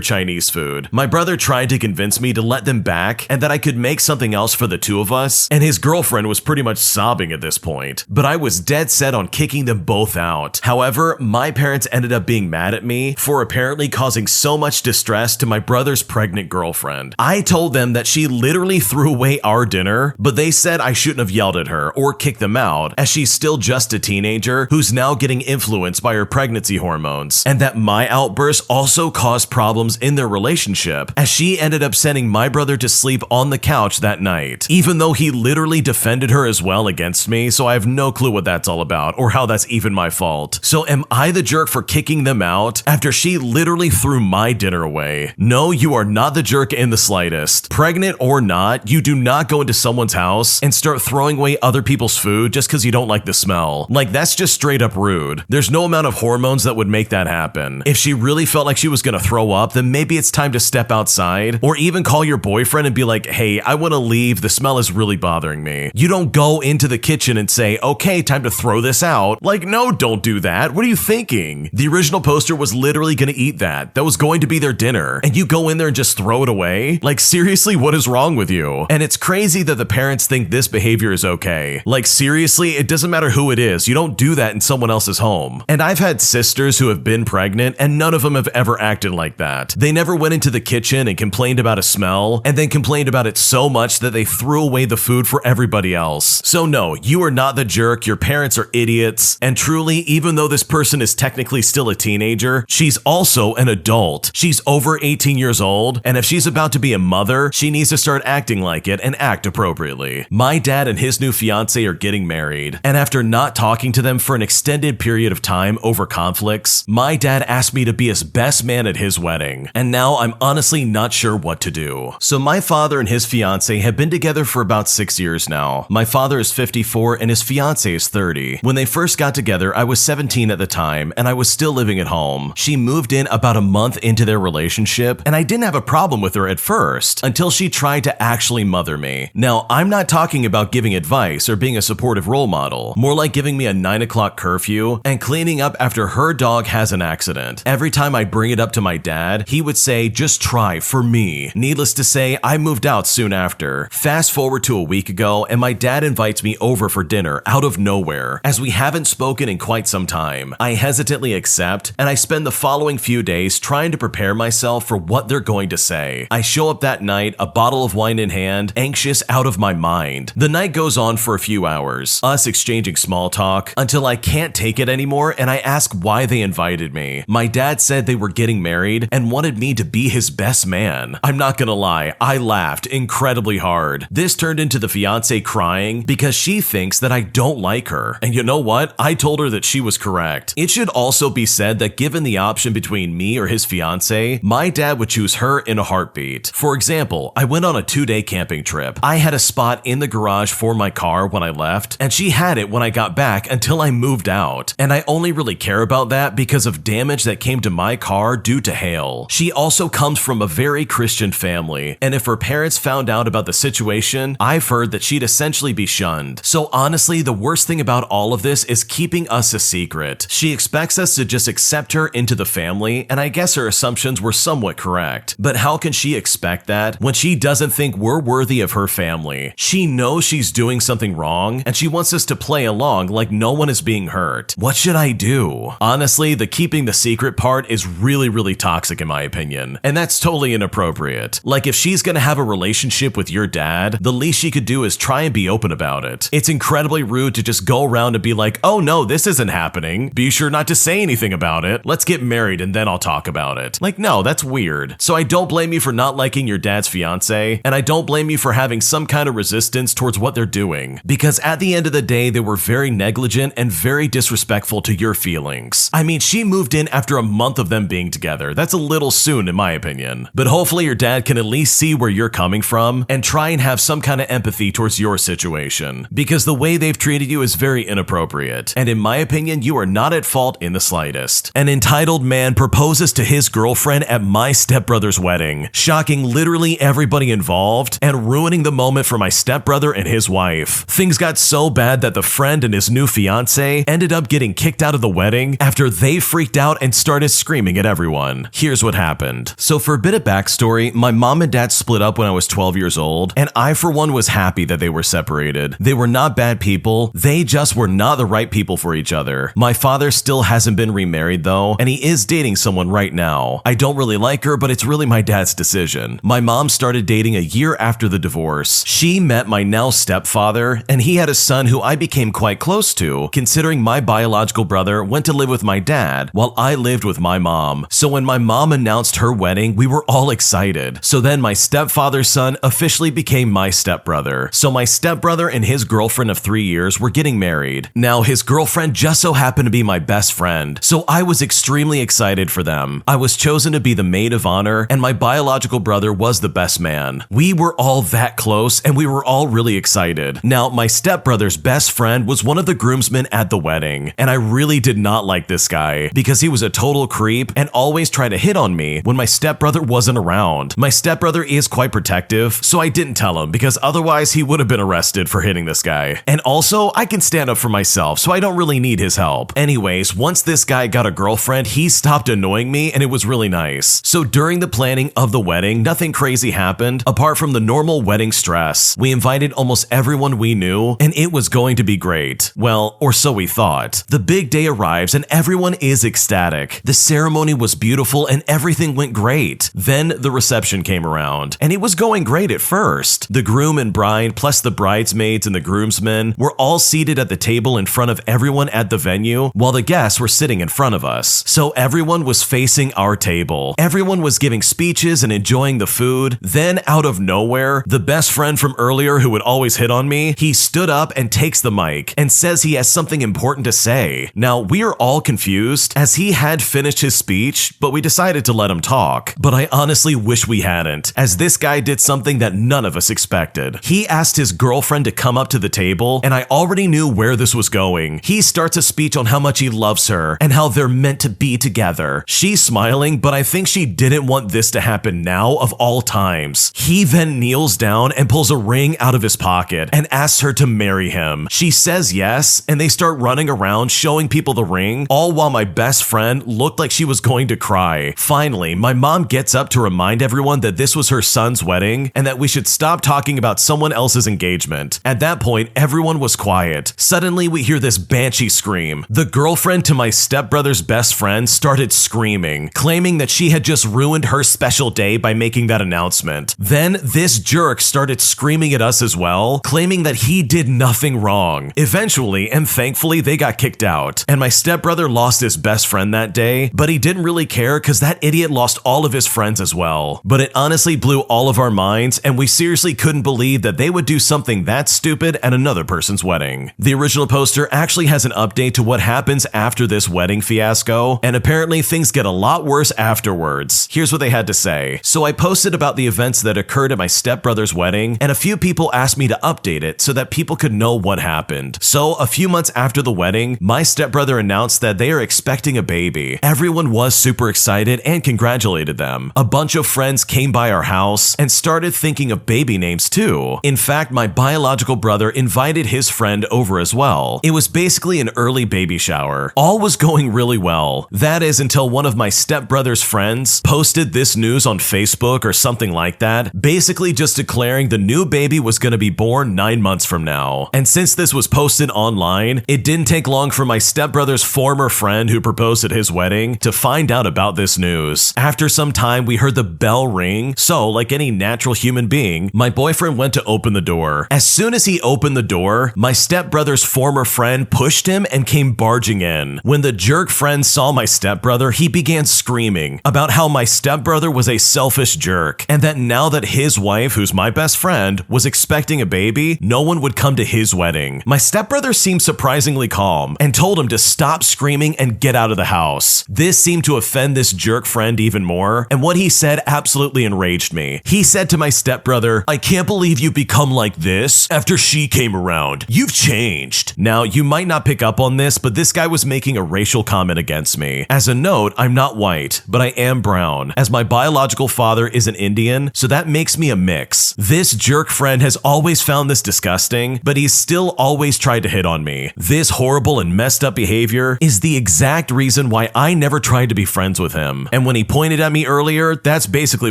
Chinese food. My brother tried to convince me to let them back and that I could make something else for the two of us, and his girlfriend was pretty much sobbing at this point, but I was dead set on kicking them both out. However, my parents ended up being mad at me for apparently causing so much distress to my brother's pregnant girlfriend. I told them that she literally threw away our dinner, but they said I shouldn't have yelled at her or kicked them out, as she's still just a teenager who's now getting influenced by her pregnancy hormones, and that my outburst also caused problems in their relationship, as she ended up sending my brother to sleep on the couch that night, even though he literally defended her as well against me, so I have no clue what that's all about or how that's even my fault. So am I the jerk for kicking them out after she literally threw my dinner away? No, you are not the jerk in the slightest. Pregnant or not, you do not go into someone's house and start throwing away other people's food just because you don't like the smell. Like, that's just straight up rude. There's no amount of hormones that would make that happen. If she really felt like she was gonna throw up, then maybe it's time to step outside, or even call your boyfriend and be like, hey, I wanna leave, the smell is really bothering me. You don't go into the kitchen and say, okay, time to throw this out. Like, no, don't do that. What are you thinking? The original poster was literally gonna eat that. That was going to be their dinner, and you go in there and just throw it away? Like, seriously, what is wrong with you? And it's crazy that the parents think this behavior is okay. Like, seriously, it doesn't matter who it is. You don't do that in someone else's home. And I've had sisters who have been pregnant, and none of them have ever acted like that. They never went into the kitchen and complained about a smell, and then complained about it so much that they threw away the food for everybody else. So no, you are not the jerk, your parents are idiots, and truly, even though this person is technically still a teenager, she's also an adult. She's over 18 years old, and if she's about to be a mother, she needs to start acting like it and act appropriately. My dad and his new fiance are getting married, and after not talking to them for an extended period of time over conflicts, my dad asked me to be his best man at his wedding, and now I'm honestly not sure what to do. So my father and his fiance have been together for about 6 years now. My father is 54 and his fiance is 30. When they first got together, I was 17 at the time, and I was still living at home. She moved in about a month into their relationship, and I didn't have a problem with her at first, until she tried to actually mother me. Now, I'm not talking about giving advice or being a supportive role model, more like giving me a 9 o'clock curfew and cleaning up after her dog has an accident. Every time I bring it up to my dad, he would say, just try for me. Needless to say, I moved out soon after. Fast forward to a week ago, and my dad invites me over for dinner out of nowhere, as we haven't spoken in quite some time. I hesitantly accept, and I spend the following few days trying to prepare myself for what they're going to say. I show up that night, a bottle of wine in hand, anxious out of my mind. The night goes on for a few hours, us exchanging small talk, until I can't take it anymore and I ask why they invited me. My dad said they were getting married and wanted me to be his best man. I'm not gonna lie, I laughed incredibly hard. This turned into the fiance crying because she thinks that I don't like her. And you know what? I told her that she was correct. It should also be said that given the option between me or his fiance, my dad would choose her in a heartbeat. For example, I went on a 2-day camping trip. I had a spot in the garage for my car when I left, and she had it when I got back until I moved out. And I only really care about that because of damage that came to my car due to hail. She also comes from a very Christian family, and if her parents found out about the situation, I've heard that she'd essentially be shunned. So honestly, the worst thing about all of this is keeping us a secret secret. She expects us to just accept her into the family, and I guess her assumptions were somewhat correct. But how can she expect that when she doesn't think we're worthy of her family? She knows she's doing something wrong, and she wants us to play along like no one is being hurt. What should I do? Honestly, the keeping the secret part is really toxic in my opinion, and that's totally inappropriate. Like, if she's gonna have a relationship with your dad, the least she could do is try and be open about it. It's incredibly rude to just go around and be like, oh no, this isn't happening. Be sure not to say anything about it. Let's get married and then I'll talk about it. Like, no, that's weird. So I don't blame you for not liking your dad's fiance, and I don't blame you for having some kind of resistance towards what they're doing, because at the end of the day, they were very negligent and very disrespectful to your feelings. I mean, she moved in after a month of them being together. That's a little soon in my opinion. But hopefully your dad can at least see where you're coming from and try and have some kind of empathy towards your situation, because the way they've treated you is very inappropriate, and in my opinion, you are not at fault in the slightest. An entitled man proposes to his girlfriend at my stepbrother's wedding, shocking literally everybody involved and ruining the moment for my stepbrother and his wife. Things got so bad that the friend and his new fiance ended up getting kicked out of the wedding after they freaked out and started screaming at everyone. Here's what happened. So for a bit of backstory, my mom and dad split up when I was 12 years old, and I for one was happy that they were separated. They were not bad people, they just were not the right people for each other. My father still hasn't been remarried though, and he is dating someone right now. I don't really like her, but it's really my dad's decision. My mom started dating a year after the divorce. She met my now stepfather, and he had a son who I became quite close to, considering my biological brother went to live with my dad while I lived with my mom. So when my mom announced her wedding, we were all excited. So then my stepfather's son officially became my stepbrother. So my stepbrother and his girlfriend of 3 years were getting married. Now his girlfriend just so happened to be my best friend, so I was extremely excited for them. I was chosen to be the maid of honor, and my biological brother was the best man. We were all that close, and we were all really excited. Now my stepbrother's best friend was one of the groomsmen at the wedding, and I really did not like this guy because he was a total creep and always tried to hit on me when my stepbrother wasn't around. My stepbrother is quite protective, so I didn't tell him because otherwise he would have been arrested for hitting this guy. And also, I can stand up for myself, so I don't really need his help. Anyways, once this guy got a girlfriend, he stopped annoying me, and it was really nice. So during the planning of the wedding, nothing crazy happened apart from the normal wedding stress. We invited almost everyone we knew, and it was going to be great. Well, or so we thought. The big day arrives and everyone is ecstatic. The ceremony was beautiful and everything went great. Then the reception came around, and it was going great at first. The groom and bride, plus the bridesmaids and the groomsmen, were all seated at the table in front of everyone at the venue, while the guests were sitting in front of us. So everyone was facing our table. Everyone was giving speeches and enjoying the food. Then out of nowhere, the best friend from earlier who would always hit on me, he stood up and takes the mic and says he has something important to say. Now we are all confused as he had finished his speech, but we decided to let him talk. But I honestly wish we hadn't, as this guy did something that none of us expected. He asked his girlfriend to come up to the table, and I already knew where this was going. He starts a speech on how much he loves her and how they're meant to be together. She's smiling, but I think she didn't want this to happen now of all times. He then kneels down and pulls a ring out of his pocket and asks her to marry him. She says yes, and they start running around showing people the ring, all while my best friend looked like she was going to cry. Finally, my mom gets up to remind everyone that this was her son's wedding and that we should stop talking about someone else's engagement. At that point, everyone was quiet. Suddenly, we hear this banshee scream. The girlfriend to my stepbrother's best friend started screaming, claiming that she had just ruined her special day by making that announcement. Then this jerk started screaming at us as well, claiming that he did nothing wrong. Eventually, and thankfully, they got kicked out, and my stepbrother lost his best friend that day, but he didn't really care because that idiot lost all of his friends as well. But it honestly blew all of our minds, and we seriously couldn't believe that they would do something that stupid at another person's wedding. The original poster actually has an update to what happens after this wedding fiasco, and apparently things get a lot worse afterwards. Here's what they had to say. So I posted about the events that occurred at my stepbrother's wedding, and a few people asked me to update it so that people could know what happened. So a few months after the wedding, my stepbrother announced that they are expecting a baby. Everyone was super excited and congratulated them. A bunch of friends came by our house and started thinking of baby names too. In fact, my biological brother invited his friend over as well. It was basically an early baby shower. All was going really well. That is until one of my stepbrother's friends posted this news on Facebook or something like that, basically just declaring the new baby was going to be born 9 months from now. And since this was posted online, it didn't take long for my stepbrother's former friend who proposed at his wedding to find out about this news. After some time, we heard the bell ring, so like any natural human being, my boyfriend went to open the door. As soon as he opened the door, my stepbrother's former friend pushed him and came barging in. When the jerk friend saw my stepbrother, he began screaming about how my stepbrother was a selfish jerk, and that now that his wife, who's my best friend, was expecting a baby, no one would come to his wedding. My stepbrother seemed surprisingly calm and told him to stop screaming and get out of the house. This seemed to offend this jerk friend even more, and what he said absolutely enraged me. He said to my stepbrother, "I can't believe you've become like this after she came around. You've changed." Now, you might not pick up on this, but this guy was making a racial comment against me. As a note, I'm not white, but I am brown, as my biological father is an Indian, so that makes me a mix. This jerk friend has always found this disgusting, but he's still always tried to hit on me. This horrible and messed up behavior is the exact reason why I never tried to be friends with him. And when he pointed at me earlier, that's basically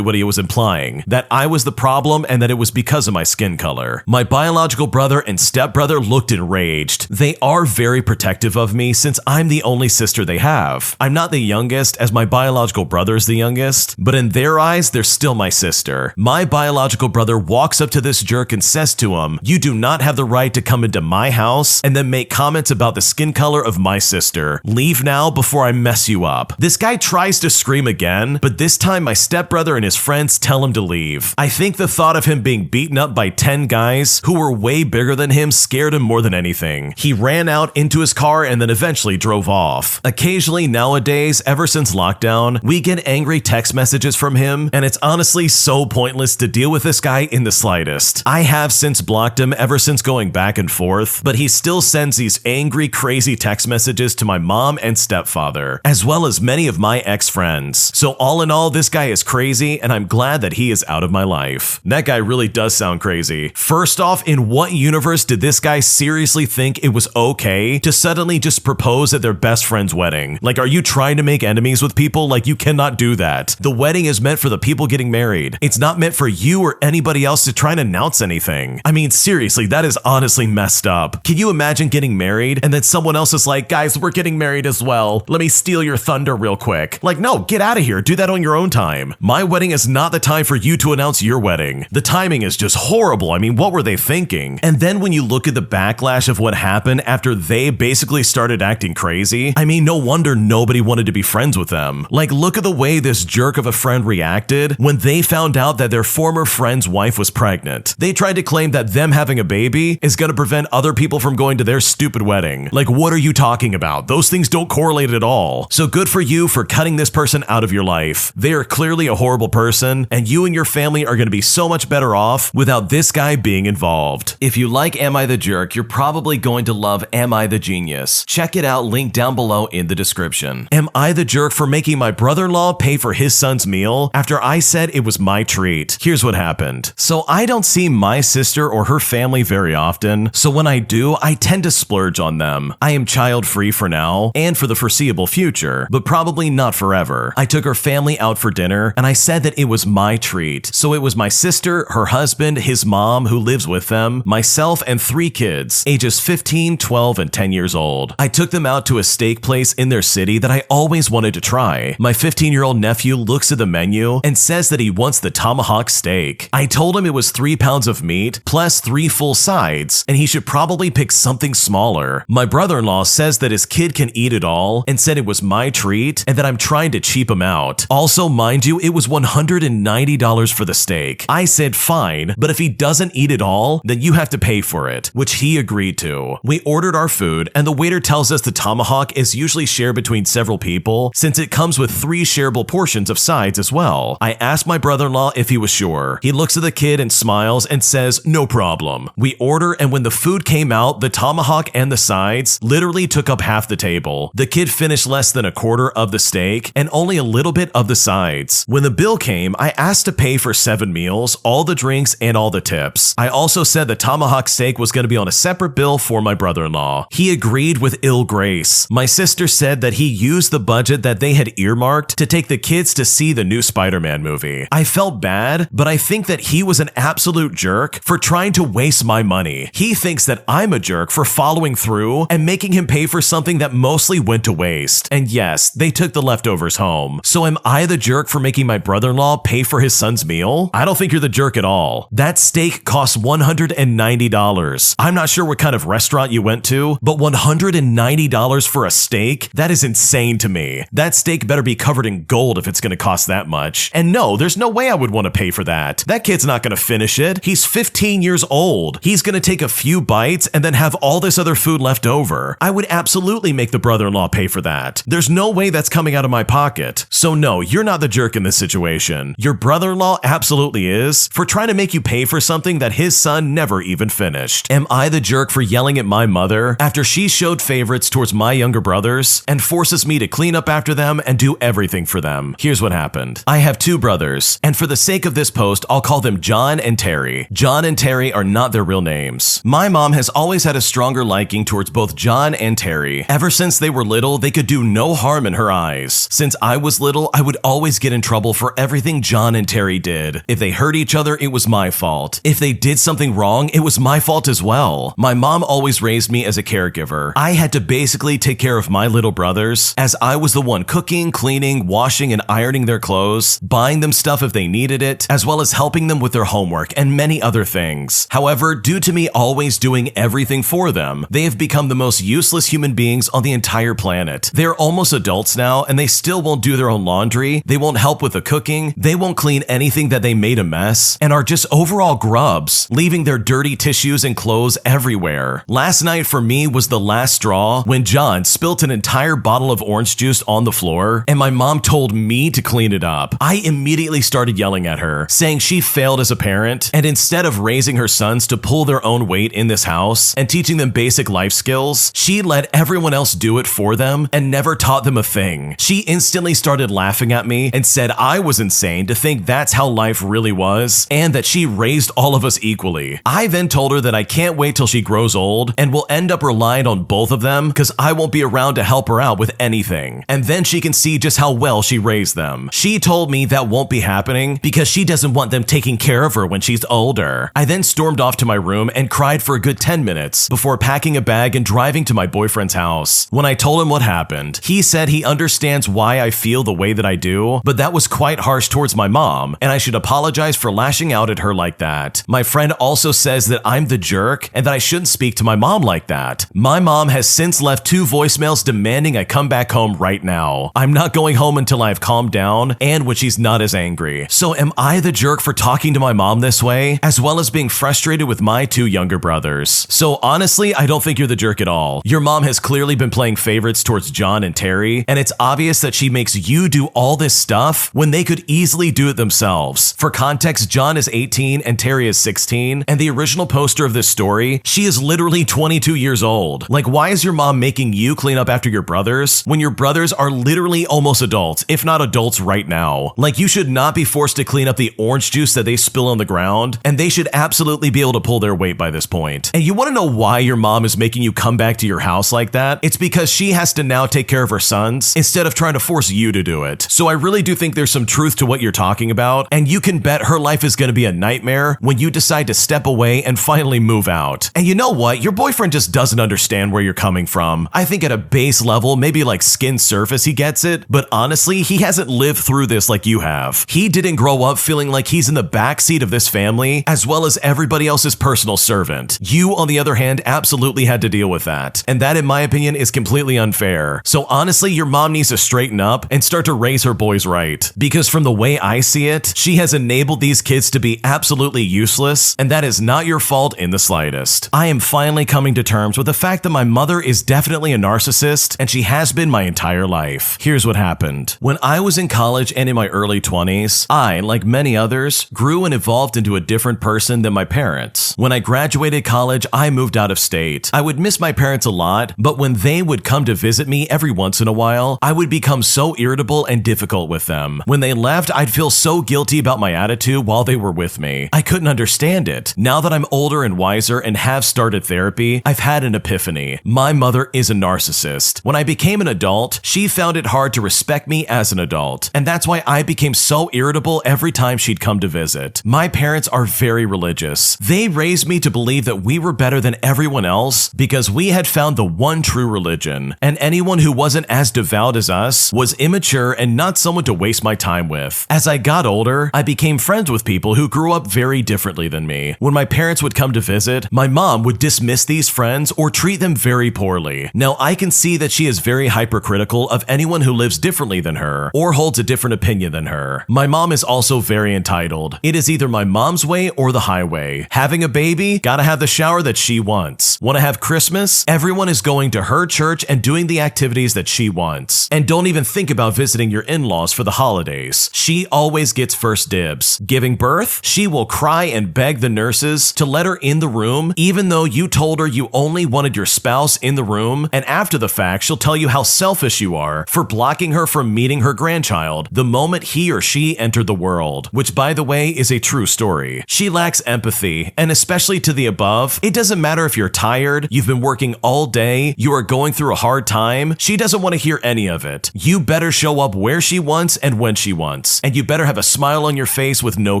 what he was implying, that I was the problem and that it was because of my skin color. My biological brother and stepbrother looked enraged. They are very protective of me since I'm the only sister they have. I'm not the youngest, as my biological brother is the youngest, but in their eyes, they're still my sister. My biological brother walks up to this jerk and says to him, "You do not have the right to come into my house and then make comments about the skin color of my sister. Leave now before I mess you up." This guy tries to scream again, but this time my stepbrother and his friends tell him to leave. I think the thought of him being beaten up by 10 guys who were way bigger than him scared him more than anything. He ran out into his car and then eventually drove off. Occasionally nowadays, ever since lockdown, we get angry text messages from him, and it's honestly so pointless to deal with this guy in the slightest. I have since blocked him ever since going back and forth, but he still sends these angry, crazy text messages to my mom and stepfather, as well as many of my ex-friends. So all in all, this guy is crazy, and I'm glad that he is out of my life. That guy really does sound crazy. First off, in what universe did this guy seriously think it was okay to suddenly just propose at their best friend's wedding? Like, are you trying to make enemies with people? Like, you cannot do that. The wedding is meant for the people getting married. It's not meant for you or anybody else to try and announce anything. I mean, seriously, that is honestly messed up. Can you imagine getting married and then someone else is like, "Guys, we're getting married as well. Let me steal your thunder real quick." Like, no, get out of here. Do that on your own time. My wedding is not the time for you to announce your wedding. The timing is just horrible. I mean, what were they thinking? And then when you look at the backlash of what happened after they basically started acting crazy, I mean, no wonder nobody wanted to be friends with them. Like, look at the way this jerk of a friend reacted when they found out that their former friend's wife was pregnant. They tried to claim that them having a baby is going to prevent other people from going to their stupid wedding. Like, what are you talking about? Those things don't correlate at all. So good for you for cutting this person out of your life. They are clearly a horrible person, and you and your family are going to be so much better off without this guy being involved. If you like Am I the Jerk, you're probably going to love Am I the Genius. Check it out, link down below in the description. Am I the jerk for making my brother-in-law pay for his son's meal after I said it was my treat? Here's what happened. So I don't see my sister or her family very often, so when I do, I tend to splurge on them. I am child-free for now and for the foreseeable future, but probably not forever. I took her family out for dinner, and I said that it was my treat. So it was my sister, her husband, his mom who lives with them, myself, and 3 kids, ages 15, 12, and 10 years old. I took them out to a steak place in their city that I always wanted to try. My 15-year-old nephew looks at the menu and says that he wants the tomahawk steak. I told him it was 3 pounds of meat plus 3 full sides, and he should probably pick something smaller. My brother-in-law says that his kid can eat it all and said it was my treat and that I'm trying to cheap him out. Also, mind you, it was $190 for the steak. I said fine, but if he doesn't eat it all, then you have to pay for it, which he agreed to. We ordered our food, and the waiter tells us the tomahawk is usually shared between several people since it comes with 3 shareable portions of sides as well. I asked my brother-in-law if he was sure. He looks at the kid and smiles and says, "No problem." We order, and when the food came out, the tomahawk and the sides literally took up half the table. The kid finished less than a quarter of the steak and only a little bit of the sides. When the bill came, I asked to pay for 7 meals, all the drinks, and all the tips. I also said the tomahawk steak was going to be on a separate bill for my brother-in-law. He agreed, lead with ill grace. My sister said that he used the budget that they had earmarked to take the kids to see the new Spider-Man movie. I felt bad, but I think that he was an absolute jerk for trying to waste my money. He thinks that I'm a jerk for following through and making him pay for something that mostly went to waste. And yes, they took the leftovers home. So am I the jerk for making my brother-in-law pay for his son's meal? I don't think you're the jerk at all. That steak cost $190. I'm not sure what kind of restaurant you went to, but $190 for a steak? That is insane to me. That steak better be covered in gold if it's going to cost that much. And no, there's no way I would want to pay for that. That kid's not going to finish it. He's 15 years old. He's going to take a few bites and then have all this other food left over. I would absolutely make the brother-in-law pay for that. There's no way that's coming out of my pocket. So no, you're not the jerk in this situation. Your brother-in-law absolutely is for trying to make you pay for something that his son never even finished. Am I the jerk for yelling at my mother after she showed favorites towards my younger brothers and forces me to clean up after them and do everything for them? Here's what happened. I have two brothers, and for the sake of this post, I'll call them John and Terry. John and Terry are not their real names. My mom has always had a stronger liking towards both John and Terry. Ever since they were little, they could do no harm in her eyes. Since I was little, I would always get in trouble for everything John and Terry did. If they hurt each other, it was my fault. If they did something wrong, it was my fault as well. My mom always raised me as a caregiver. I had to basically take care of my little brothers, as I was the one cooking, cleaning, washing, and ironing their clothes, buying them stuff if they needed it, as well as helping them with their homework and many other things. However, due to me always doing everything for them, they have become the most useless human beings on the entire planet. They're almost adults now, and they still won't do their own laundry, they won't help with the cooking, they won't clean anything that they made a mess, and are just overall grubs, leaving their dirty tissues and clothes everywhere. Last night for me was the last straw when John spilt an entire bottle of orange juice on the floor, and my mom told me to clean it up. I immediately started yelling at her, saying she failed as a parent, and instead of raising her sons to pull their own weight in this house and teaching them basic life skills, she let everyone else do it for them and never taught them a thing. She instantly started laughing at me and said I was insane to think that's how life really was, and that she raised all of us equally. I then told her that I can't wait till she grows old and will end up relying on both of them because I won't be around to help her out with anything, and then she can see just how well she raised them. She told me that won't be happening because she doesn't want them taking care of her when she's older. I then stormed off to my room and cried for a good 10 minutes before packing a bag and driving to my boyfriend's house. When I told him what happened, he said he understands why I feel the way that I do, but that was quite harsh towards my mom, and I should apologize for lashing out at her like that. My friend also says that I'm the jerk and that I shouldn't speak to my mom like that. My mom has since left 2 voicemails demanding I come back home right now. I'm not going home until I've calmed down and when she's not as angry. So am I the jerk for talking to my mom this way, as well as being frustrated with my 2 younger brothers? So honestly, I don't think you're the jerk at all. Your mom has clearly been playing favorites towards John and Terry, and it's obvious that she makes you do all this stuff when they could easily do it themselves. For context, John is 18 and Terry is 16, and the original poster of this story, she is literally 22 years old. Like, why is your mom making you clean up after your brothers when your brothers are literally almost adults, if not adults right now? Like, you should not be forced to clean up the orange juice that they spill on the ground, and they should absolutely be able to pull their weight by this point. And you want to know why your mom is making you come back to your house like that? It's because she has to now take care of her sons instead of trying to force you to do it. So I really do think there's some truth to what you're talking about, and you can bet her life is going to be a nightmare when you decide to step away and finally move out. And you know what? Your boyfriend just doesn't understand where you're coming from. I think at a base level, maybe like skin surface, he gets it, but honestly, he hasn't lived through this like you have. He didn't grow up feeling like he's in the backseat of this family as well as everybody else's personal servant. You, on the other hand, absolutely had to deal with that. And that, in my opinion, is completely unfair. So honestly, your mom needs to straighten up and start to raise her boys right. Because from the way I see it, she has enabled these kids to be absolutely useless, and that is not your fault in the slightest. I am finally coming to terms with the fact that my mother is definitely a narcissist, and she has been my entire life. Here's what happened. When I was in college and in my early 20s, I, like many others, grew and evolved into a different person than my parents. When I graduated college, I moved out of state. I would miss my parents a lot, but when they would come to visit me every once in a while, I would become so irritable and difficult with them. When they left, I'd feel so guilty about my attitude while they were with me. I couldn't understand it. Now that I'm older and wiser and have started therapy, I've had an epiphany. me. My mother is a narcissist. When I became an adult, she found it hard to respect me as an adult, and that's why I became so irritable every time she'd come to visit. My parents are very religious. They raised me to believe that we were better than everyone else because we had found the one true religion, and anyone who wasn't as devout as us was immature and not someone to waste my time with. As I got older, I became friends with people who grew up very differently than me. When my parents would come to visit, my mom would dismiss these friends or treat them very poorly. Now, I can see that she is very hypercritical of anyone who lives differently than her or holds a different opinion than her. My mom is also very entitled. It is either my mom's way or the highway. Having a baby, gotta have the shower that she wants. Want to have Christmas? Everyone is going to her church and doing the activities that she wants. And don't even think about visiting your in-laws for the holidays. She always gets first dibs. Giving birth? She will cry and beg the nurses to let her in the room, even though you told her you only wanted your spouse in the room, and after the fact, she'll tell you how selfish you are for blocking her from meeting her grandchild the moment he or she entered the world, which, by the way, is a true story. She lacks empathy, and especially to the above, it doesn't matter if you're tired, you've been working all day, you are going through a hard time, she doesn't want to hear any of it. You better show up where she wants and when she wants, and you better have a smile on your face with no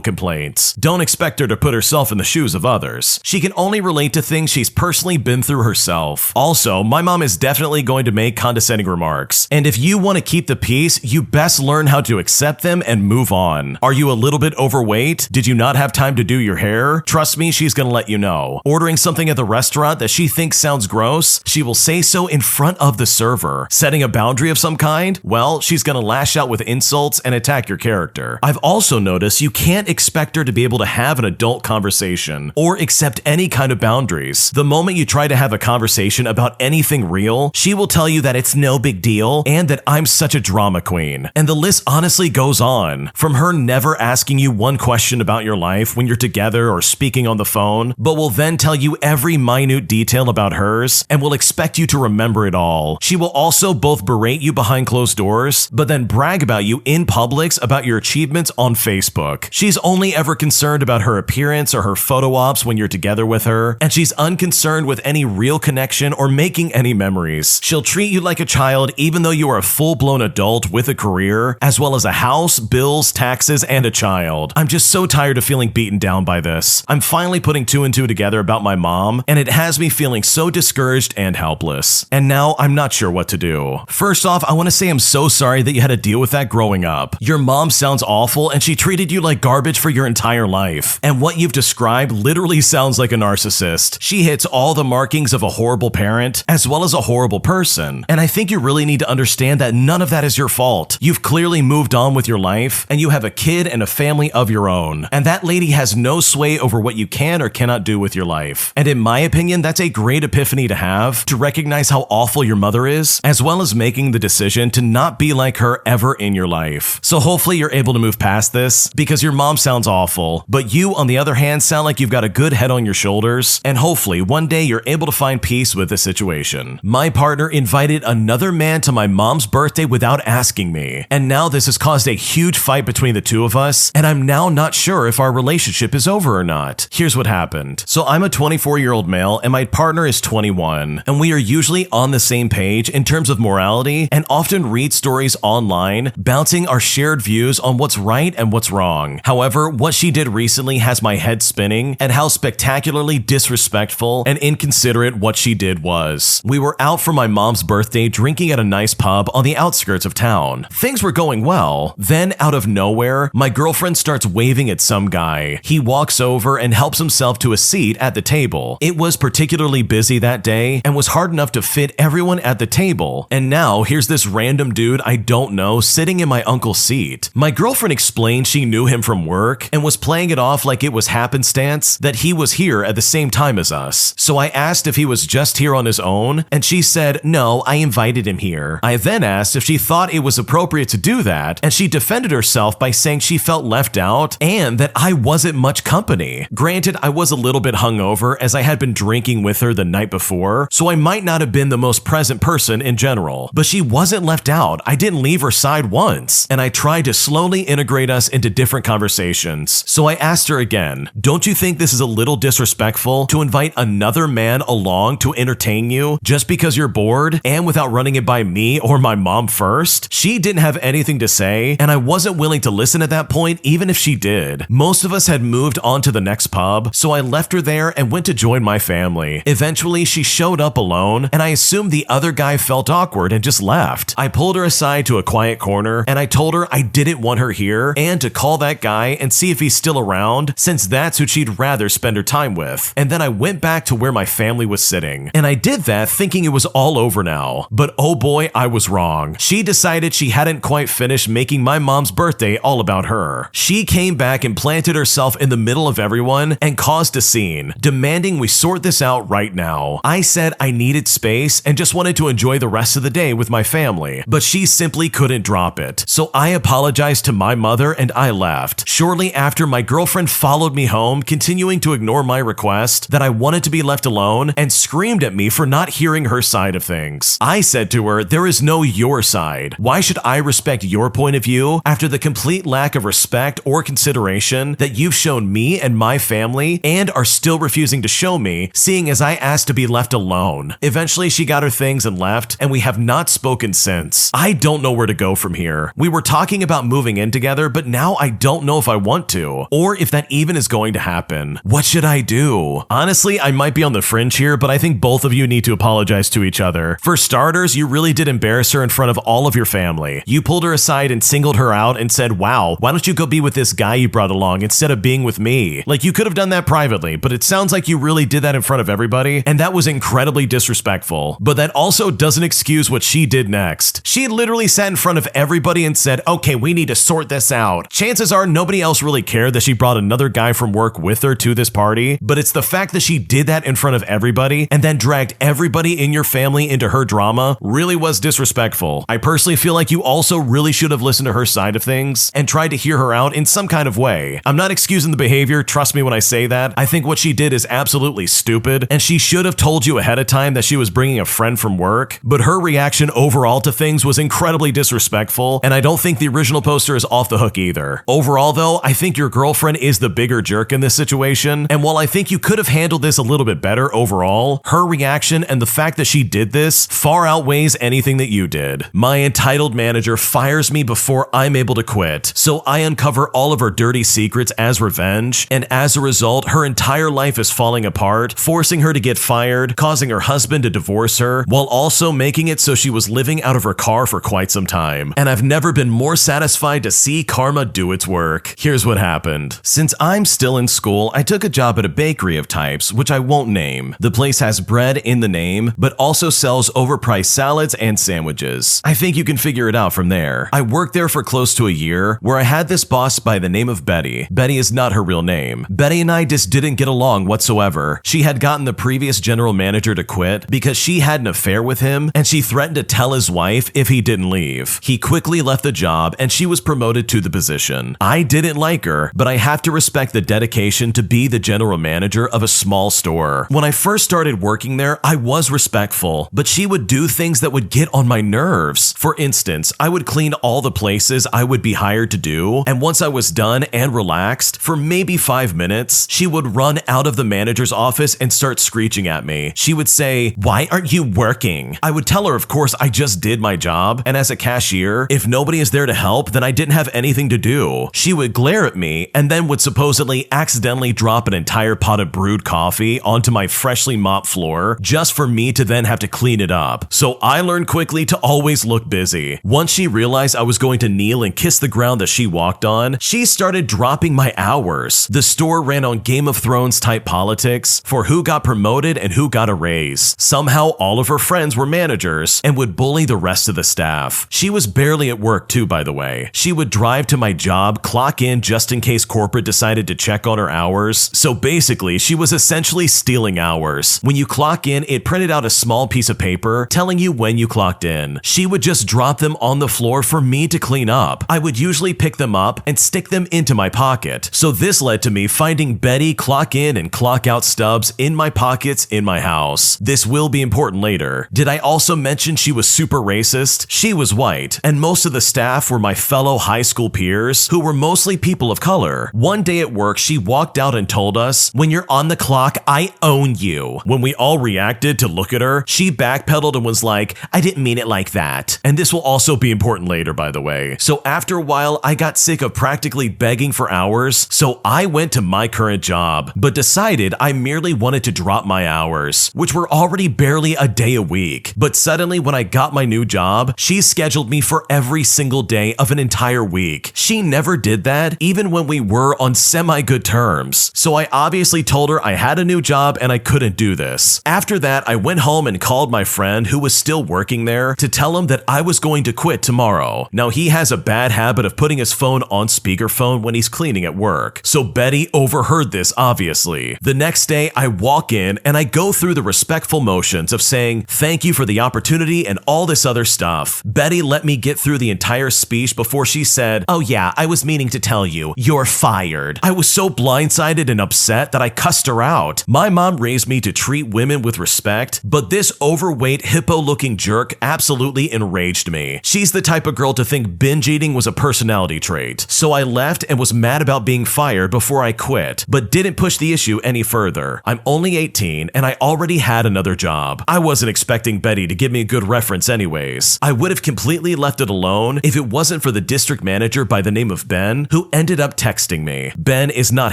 complaints. Don't expect her to put herself in the shoes of others. She can only relate to things she's personally been through herself. Also, my mom is definitely going to make condescending remarks, and if you want to keep the peace, you best learn how to accept them and move on. Are you a little bit overweight? Did you not have time to do your hair? Trust me, she's gonna let you know. Ordering something at the restaurant that she thinks sounds gross? She will say so in front of the server. Setting a boundary of some kind? Well, she's gonna lash out with insults and attack your character. I've also noticed you can't expect her to be able to have an adult conversation or accept any kind of boundaries. The moment you try to have a conversation about anything real, she will tell you that it's no big deal and that I'm such a drama queen. And the list honestly goes on. From her never asking you one question about your life when you're together or speaking on the phone, but will then tell you every minute detail about hers and will expect you to remember it all. She will also both berate you behind closed doors, but then brag about you in Publix about your achievements on Facebook. She's only ever concerned about her appearance or her photo ops when you're together with her, and she's unconcerned with any real connection or making any memories. She'll treat you like a child even though you are a full-blown adult with a career, as well as a house, bills, taxes, and a child. I'm just so tired of feeling beaten down by this. I'm finally putting two and two together about my mom, and it has me feeling so discouraged and helpless. And now I'm not sure what to do. First off, I want to say I'm so sorry that you had to deal with that growing up. Your mom sounds awful, and she treated you like garbage for your entire life. And what you've described literally sounds like a narcissist. She hits all the markings of a horrible parent, as well as a horrible person. And I think you really need to understand that none of that is your fault. You've clearly moved on with your life, and you have a kid and a family of your own. And that lady has no sway over what you can or cannot do with your life. And in my opinion, that's a great epiphany to have, to recognize how awful your mother is, as well as making the decision to not be like her ever in your life. So hopefully you're able to move past this, because your mom sounds awful, but you, on the other hand, sound like you've got a good head on your shoulders, and hopefully one day you're able to find peace with the situation. My partner invited another man to my mom's birthday without asking me, and now this has caused a huge fight between the two of us, and I'm now not sure if our relationship is over or not. Here's what happened. So I'm a 24-year-old male, and my partner is 21, and we are usually on the same page in terms of morality, and often read stories online, bouncing our shared views on what's right and what's wrong. However, what she did recently has my head spinning at how spectacularly disrespectful and inconsiderate what she did was. We were out for my mom's birthday drinking at a nice pub on the outskirts of town. Things were going well. Then, out of nowhere, my girlfriend starts waving at some guy. He walks over and helps himself to a seat at the table. It was particularly busy that day and was hard enough to fit everyone at the table. And now, here's this random dude I don't know sitting in my uncle's seat. My girlfriend explained she knew him from work and was playing it off like it was happenstance that he was here at the same time as us. So I asked if he was just here on his own, and she said, "No, I invited him here." I then asked if she thought it was appropriate to do that, and she defended herself by saying she felt left out and that I wasn't much company. Granted, I was a little bit hungover as I had been drinking with her the night before, so I might not have been the most present person in general, but she wasn't left out. I didn't leave her side once, and I tried to slowly integrate us into different conversations. So I asked her again, "Don't you think this is a little disrespectful to invite another man along to entertain you just because you're bored and without running it by me or my mom first? She didn't have anything to say, and I wasn't willing to listen at that point even if she did. Most of us had moved on to the next pub, so I left her there and went to join my family. Eventually, she showed up alone, and I assumed the other guy felt awkward and just left. I pulled her aside to a quiet corner, and I told her I didn't want her here and to call that guy and see if he's still around, since that's who she'd rather spend her time with. And then I went back to where my family was sitting. And I did that thinking it was all over now. But oh boy, I was wrong. She decided she hadn't quite finished making my mom's birthday all about her. She came back and planted herself in the middle of everyone and caused a scene, demanding we sort this out right now. I said I needed space and just wanted to enjoy the rest of the day with my family, but she simply couldn't drop it. So I apologized to my mother and I left. Shortly after, my girlfriend followed me home, continuing to ignore my request that I wanted to be left alone, and screamed at me for not hearing her side of things. I said to her, there is no your side. Why should I respect your point of view after the complete lack of respect or consideration that you've shown me and my family and are still refusing to show me, seeing as I asked to be left alone? Eventually, she got her things and left, and we have not spoken since. I don't know where to go from here. We were talking about moving in together, but now I don't know if I want to, or if that even is going to happen. What should I do? Honestly, I might be on the fringe here, but I think both of you need to apologize to each other. For starters, you really did embarrass her in front of all of your family. You pulled her aside and singled her out and said, wow, why don't you go be with this guy you brought along instead of being with me? Like, you could have done that privately, but it sounds like you really did that in front of everybody, and that was incredibly disrespectful. But that also doesn't excuse what she did next. She literally sat in front of everybody and said, okay, we need to sort this out. Chances are nobody else really cared that she brought another guy from work with her to this party, but it's the fact that she did that in front of everybody and then dragged everybody in your family into her drama really was disrespectful. I personally feel like you also really should have listened to her side of things and tried to hear her out in some kind of way. I'm not excusing the behavior, trust me when I say that. I think what she did is absolutely stupid, and she should have told you ahead of time that she was bringing a friend from work, but her reaction overall to things was incredibly disrespectful, and I don't think the original poster is off the hook either. Overall though, I think your girlfriend is the bigger jerk in this situation, and while I think you could have handled this a little bit better overall, her reaction and the fact that she did this far outweighs anything that you did. My entitled manager fires me before I'm able to quit, so I uncover all of her dirty secrets as revenge, and as a result, her entire life is falling apart, forcing her to get fired, causing her husband to divorce her, while also making it so she was living out of her car for quite some time. And I've never been more satisfied to see karma do its work. Here's what happened. Since I'm still in school, I took a job at a bakery of types, which I won't name. The place has bread in the name, but also sells overpriced salads and sandwiches. I think you can figure it out from there. I worked there for close to a year, where I had this boss by the name of Betty. Betty is not her real name. Betty and I just didn't get along whatsoever. She had gotten the previous general manager to quit because she had an affair with him, and she threatened to tell his wife if he didn't leave. He quickly left the job, and she was promoted to the position. I didn't like her, but I have to respect the dedication to be the general manager of a small store. When I first started working there, I was respectful, but she would do things that would get on my nerves. For instance, I would clean all the places I would be hired to do, and once I was done and relaxed, for maybe 5 minutes, she would run out of the manager's office and start screeching at me. She would say, "Why aren't you working?" I would tell her, of course, I just did my job, and as a cashier, if nobody is there to help, then I didn't have anything to do. She would glare at me and then would supposedly accidentally drop an entire pot of brewed coffee onto my freshly mopped floor just for me to then have to clean it up. So I learned quickly to always look busy. Once she realized I was going to kneel and kiss the ground that she walked on, she started dropping my hours. The store ran on Game of Thrones type politics for who got promoted and who got a raise. Somehow all of her friends were managers and would bully the rest of the staff. She was barely at work too, by the way. She would drive to my job, clock in just in case corporate decided to check on her hours. So basically, she was essentially stealing hours. When you clock in, it printed out a small piece of paper telling you when you clocked in. She would just drop them on the floor for me to clean up. I would usually pick them up and stick them into my pocket. So this led to me finding Betty clock in and clock out stubs in my pockets in my house. This will be important later. Did I also mention she was super racist? She was white, and most of the staff were my fellow high school peers who were mostly people of color. One day at work, she walked out and told us, "When you're on the clock, I own you," when we all all reacted to look at her, she backpedaled and was like, "I didn't mean it like that." And this will also be important later, by the way. So after a while, I got sick of practically begging for hours, so I went to my current job, but decided I merely wanted to drop my hours, which were already barely a day a week. But suddenly when I got my new job, she scheduled me for every single day of an entire week. She never did that, even when we were on semi-good terms. So I obviously told her I had a new job and I couldn't do this. After that, I went home and called my friend who was still working there to tell him that I was going to quit tomorrow. Now he has a bad habit of putting his phone on speakerphone when he's cleaning at work. So Betty overheard this, obviously. The next day, I walk in and I go through the respectful motions of saying, "Thank you for the opportunity," and all this other stuff. Betty let me get through the entire speech before she said, "Oh yeah, I was meaning to tell you, you're fired." I was so blindsided and upset that I cussed her out. My mom raised me to treat women with respect, but this overweight, hippo-looking jerk absolutely enraged me. She's the type of girl to think binge eating was a personality trait. So I left and was mad about being fired before I quit, but didn't push the issue any further. I'm only 18 and I already had another job. I wasn't expecting Betty to give me a good reference anyways. I would have completely left it alone if it wasn't for the district manager by the name of Ben, who ended up texting me. Ben is not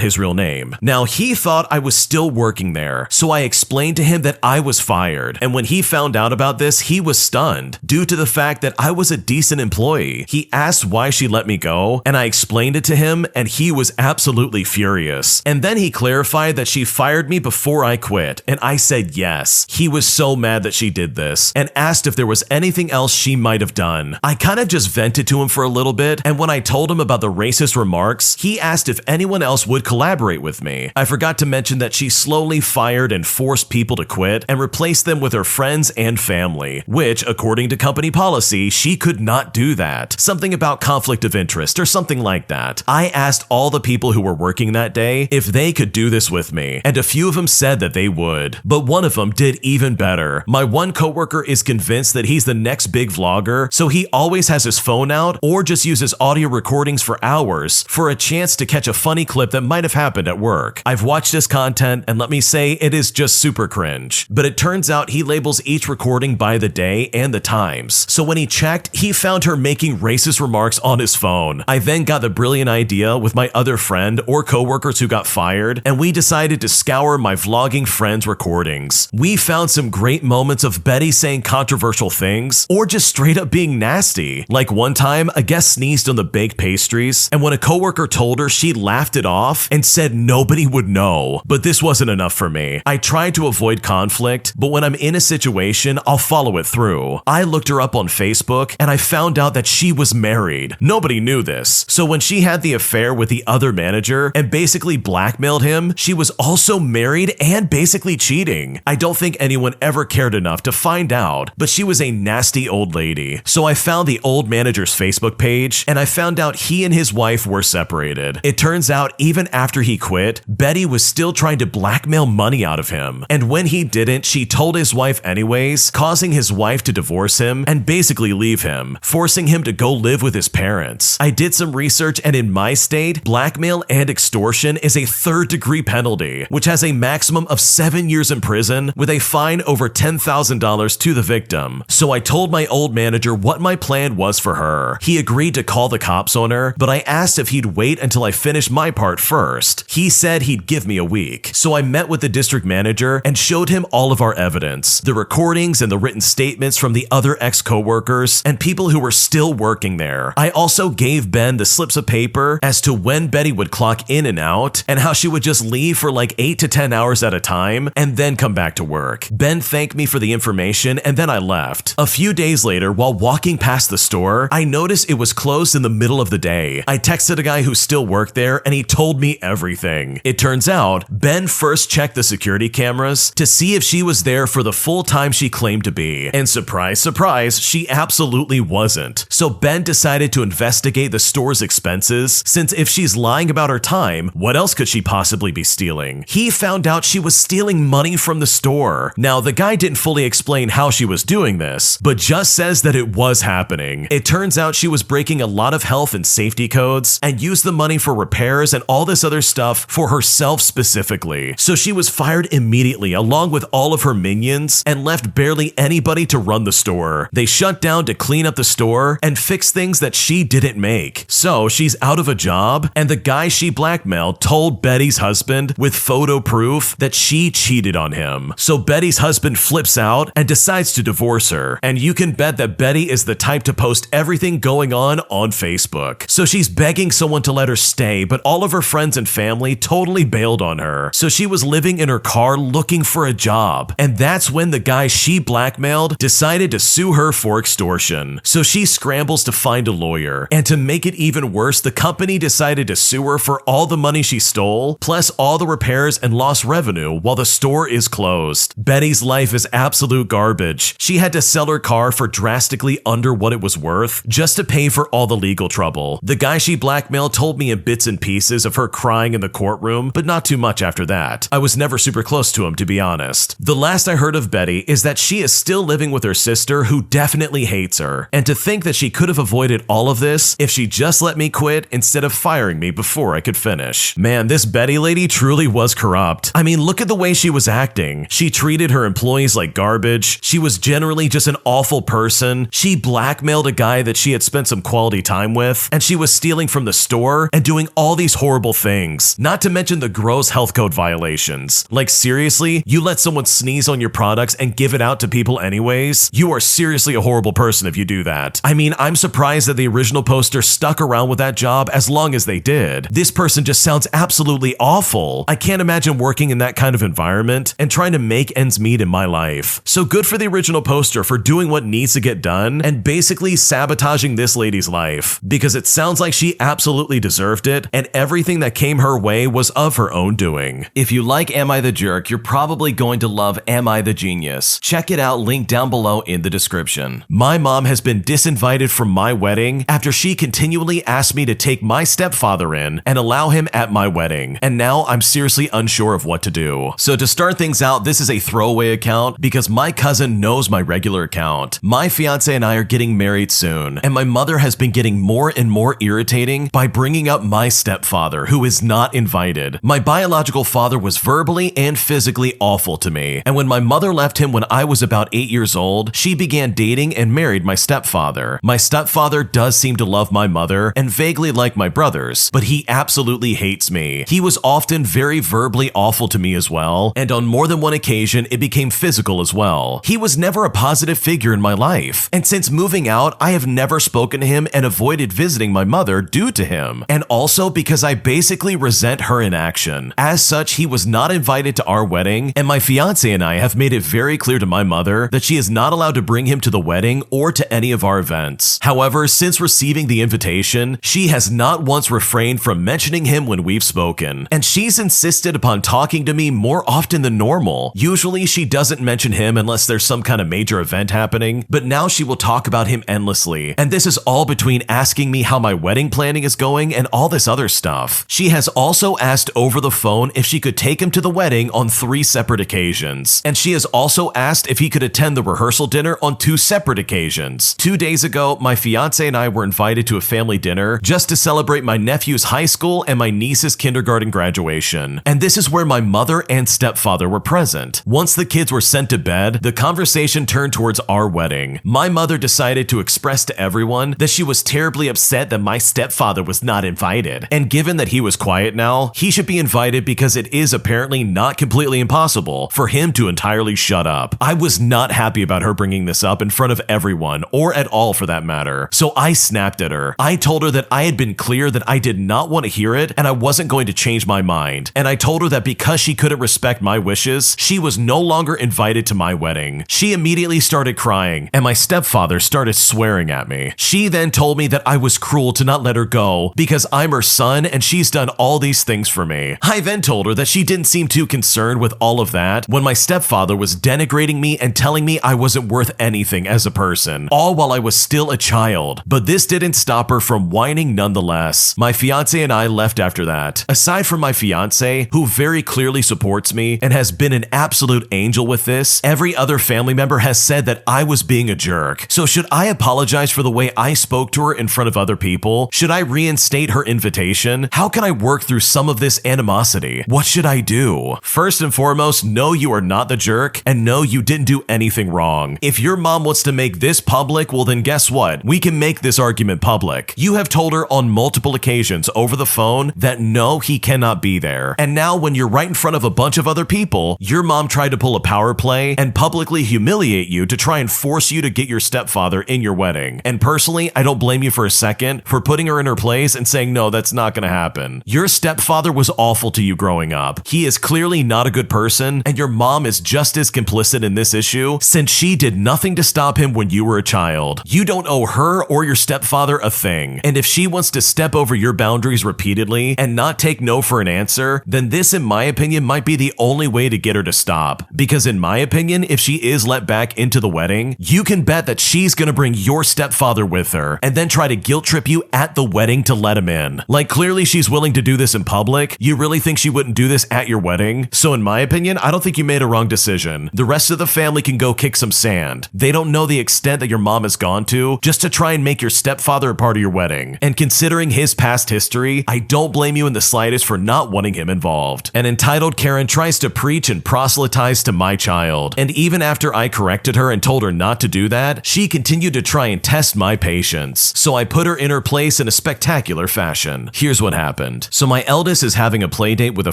his real name. Now he thought I was still working there, so I explained to him that I was fired, and when he found out about this, he was stunned due to the fact that I was a decent employee. He asked why she let me go, and I explained it to him, and he was absolutely furious. And then he clarified that she fired me before I quit, and I said yes. He was so mad that she did this, and asked if there was anything else she might have done. I kind of just vented to him for a little bit, and when I told him about the racist remarks, he asked if anyone else would collaborate with me. I forgot to mention that she slowly fired and forced people to quit and replaced them with her friends and family, which, according to company policy, she could not do that. Something about conflict of interest or something like that. I asked all the people who were working that day if they could do this with me, and a few of them said that they would. But one of them did even better. My one coworker is convinced that he's the next big vlogger, so he always has his phone out or just uses audio recordings for hours for a chance to catch a funny clip that might have happened at work. I've watched his content and let me say it is just super cringe. But it turns out he labels each recording by the day and the times. So when he checked, he found her making racist remarks on his phone. I then got the brilliant idea with my other friend or coworkers who got fired, and we decided to scour my vlogging friends' recordings. We found some great moments of Betty saying controversial things or just straight up being nasty. Like one time, a guest sneezed on the baked pastries, and when a coworker told her, she laughed it off and said nobody would know. But this wasn't enough for me. I tried to avoid conflict, but when I'm in a situation, I'll follow it through. I looked her up on Facebook and I found out that she was married. Nobody knew this. So when she had the affair with the other manager and basically blackmailed him, she was also married and basically cheating. I don't think anyone ever cared enough to find out, but she was a nasty old lady. So I found the old manager's Facebook page and I found out he and his wife were separated. It turns out even after he quit, Betty was still trying to blackmail money out of him. And when he didn't, she told his wife anyways, causing his wife to divorce him and basically leave him, forcing him to go live with his parents. I did some research and in my state, blackmail and extortion is a third-degree penalty, which has a maximum of 7 years in prison with a fine over $10,000 to the victim. So I told my old manager what my plan was for her. He agreed to call the cops on her, but I asked if he'd wait until I finished my part first. He said he'd give me a week. So I met with the district manager and showed him all of our evidence, the recordings and the written statements from the other ex-coworkers and people who were still working there. I also gave Ben the slips of paper as to when Betty would clock in and out and how she would just leave for like 8 to 10 hours at a time and then come back to work. Ben thanked me for the information and then I left. A few days later, while walking past the store, I noticed it was closed in the middle of the day. I texted a guy who still worked there and he told me everything. It turns out Ben first checked the security cameras to see if she was there for the full time she claimed to be. And surprise, surprise, she absolutely wasn't. So Ben decided to investigate the store's expenses, since if she's lying about her time, what else could she possibly be stealing? He found out she was stealing money from the store. Now, the guy didn't fully explain how she was doing this, but just says that it was happening. It turns out she was breaking a lot of health and safety codes and used the money for repairs and all this other stuff for herself specifically. So she was fired immediately, along along with all of her minions, and left barely anybody to run the store. They shut down to clean up the store and fix things that she didn't make. So she's out of a job, and the guy she blackmailed told Betty's husband with photo proof that she cheated on him. So Betty's husband flips out and decides to divorce her. And you can bet that Betty is the type to post everything going on Facebook. So she's begging someone to let her stay, but all of her friends and family totally bailed on her. So she was living in her car looking for a job. And that's when the guy she blackmailed decided to sue her for extortion. So she scrambles to find a lawyer. And to make it even worse, the company decided to sue her for all the money she stole, plus all the repairs and lost revenue while the store is closed. Betty's life is absolute garbage. She had to sell her car for drastically under what it was worth just to pay for all the legal trouble. The guy she blackmailed told me in bits and pieces of her crying in the courtroom, but not too much after that. I was never super close to him, to be honest. The last I heard of Betty is that she is still living with her sister, who definitely hates her. And to think that she could have avoided all of this if she just let me quit instead of firing me before I could finish. Man, this Betty lady truly was corrupt. I mean, look at the way she was acting. She treated her employees like garbage. She was generally just an awful person. She blackmailed a guy that she had spent some quality time with, and she was stealing from the store and doing all these horrible things. Not to mention the gross health code violations. Like, seriously, you let someone sneeze on your products and give it out to people anyways? You are seriously a horrible person if you do that. I mean, I'm surprised that the original poster stuck around with that job as long as they did. This person just sounds absolutely awful. I can't imagine working in that kind of environment and trying to make ends meet in my life. So good for the original poster for doing what needs to get done and basically sabotaging this lady's life, because it sounds like she absolutely deserved it, and everything that came her way was of her own doing. If you like Am I the Jerk, you're probably going to love Am I the Genius. Check it out, link down below in the description. My mom has been disinvited from my wedding after she continually asked me to take my stepfather in and allow him at my wedding, and now I'm seriously unsure of what to do. So to start things out, this is a throwaway account because my cousin knows my regular account. My fiance and I are getting married soon, and my mother has been getting more and more irritating by bringing up my stepfather, who is not invited. My biological father was verbally and physically awful to me, and when my mother left him when I was about 8 years old, she began dating and married my stepfather. My stepfather does seem to love my mother and vaguely like my brothers, but he absolutely hates me. He was often very verbally awful to me as well, and on more than one occasion, it became physical as well. He was never a positive figure in my life, and since moving out, I have never spoken to him and avoided visiting my mother due to him, and also because I basically resent her inaction. As such, he was not invited to our wedding, and my fiance and I have made it very clear to my mother that she is not allowed to bring him to the wedding or to any of our events. However, since receiving the invitation, she has not once refrained from mentioning him when we've spoken, and she's insisted upon talking to me more often than normal. Usually, she doesn't mention him unless there's some kind of major event happening, but now she will talk about him endlessly, and this is all between asking me how my wedding planning is going and all this other stuff. She has also asked over the phone if she could take him to the wedding on 3 separate occasions, and she has also asked if he could attend the rehearsal dinner on 2 separate occasions. 2 days ago, my fiance and I were invited to a family dinner just to celebrate my nephew's high school and my niece's kindergarten graduation, and this is where my mother and stepfather were present. Once the kids were sent to bed, the conversation turned towards our wedding. My mother decided to express to everyone that she was terribly upset that my stepfather was not invited, and given that he was quiet now, he should be invited because it is apparently not completely impossible for him to entirely shut up. I was not happy about her bringing this up in front of everyone, or at all for that matter, so I snapped at her. I told her that I had been clear that I did not want to hear it and I wasn't going to change my mind, and I told her that because she couldn't respect my wishes, she was no longer invited to my wedding. She immediately started crying, and my stepfather started swearing at me. She then told me that I was cruel to not let her go because I'm her son and she's done all these things for me. I then told her that she didn't seem too concerned with all of that when my stepfather was denigrating me and telling me I wasn't worth anything as a person, all while I was still a child. But this didn't stop her from whining nonetheless. My fiance and I left after that. Aside from my fiance, who very clearly supports me and has been an absolute angel with this, every other family member has said that I was being a jerk. So should I apologize for the way I spoke to her in front of other people? Should I reinstate her invitation? How can I work through some of this animosity? What should I do? First and foremost, foremost, no, you are not the jerk, and no, you didn't do anything wrong. If your mom wants to make this public, well then guess what? We can make this argument public. You have told her on multiple occasions over the phone that no, he cannot be there. And now when you're right in front of a bunch of other people, your mom tried to pull a power play and publicly humiliate you to try and force you to get your stepfather in your wedding. And personally, I don't blame you for a second for putting her in her place and saying, no, that's not gonna happen. Your stepfather was awful to you growing up. He is clearly not a good person, and your mom is just as complicit in this issue since she did nothing to stop him when you were a child. You don't owe her or your stepfather a thing. And if she wants to step over your boundaries repeatedly and not take no for an answer, then this, in my opinion, might be the only way to get her to stop. Because in my opinion, if she is let back into the wedding, you can bet that she's gonna bring your stepfather with her and then try to guilt trip you at the wedding to let him in. Like, clearly she's willing to do this in public. You really think she wouldn't do this at your wedding? So in my opinion, I don't think you made a wrong decision. The rest of the family can go kick some sand. They don't know the extent that your mom has gone to just to try and make your stepfather a part of your wedding. And considering his past history, I don't blame you in the slightest for not wanting him involved. An entitled Karen tries to preach and proselytize to my child. And even after I corrected her and told her not to do that, she continued to try and test my patience. So I put her in her place in a spectacular fashion. Here's what happened. So my eldest is having a play date with a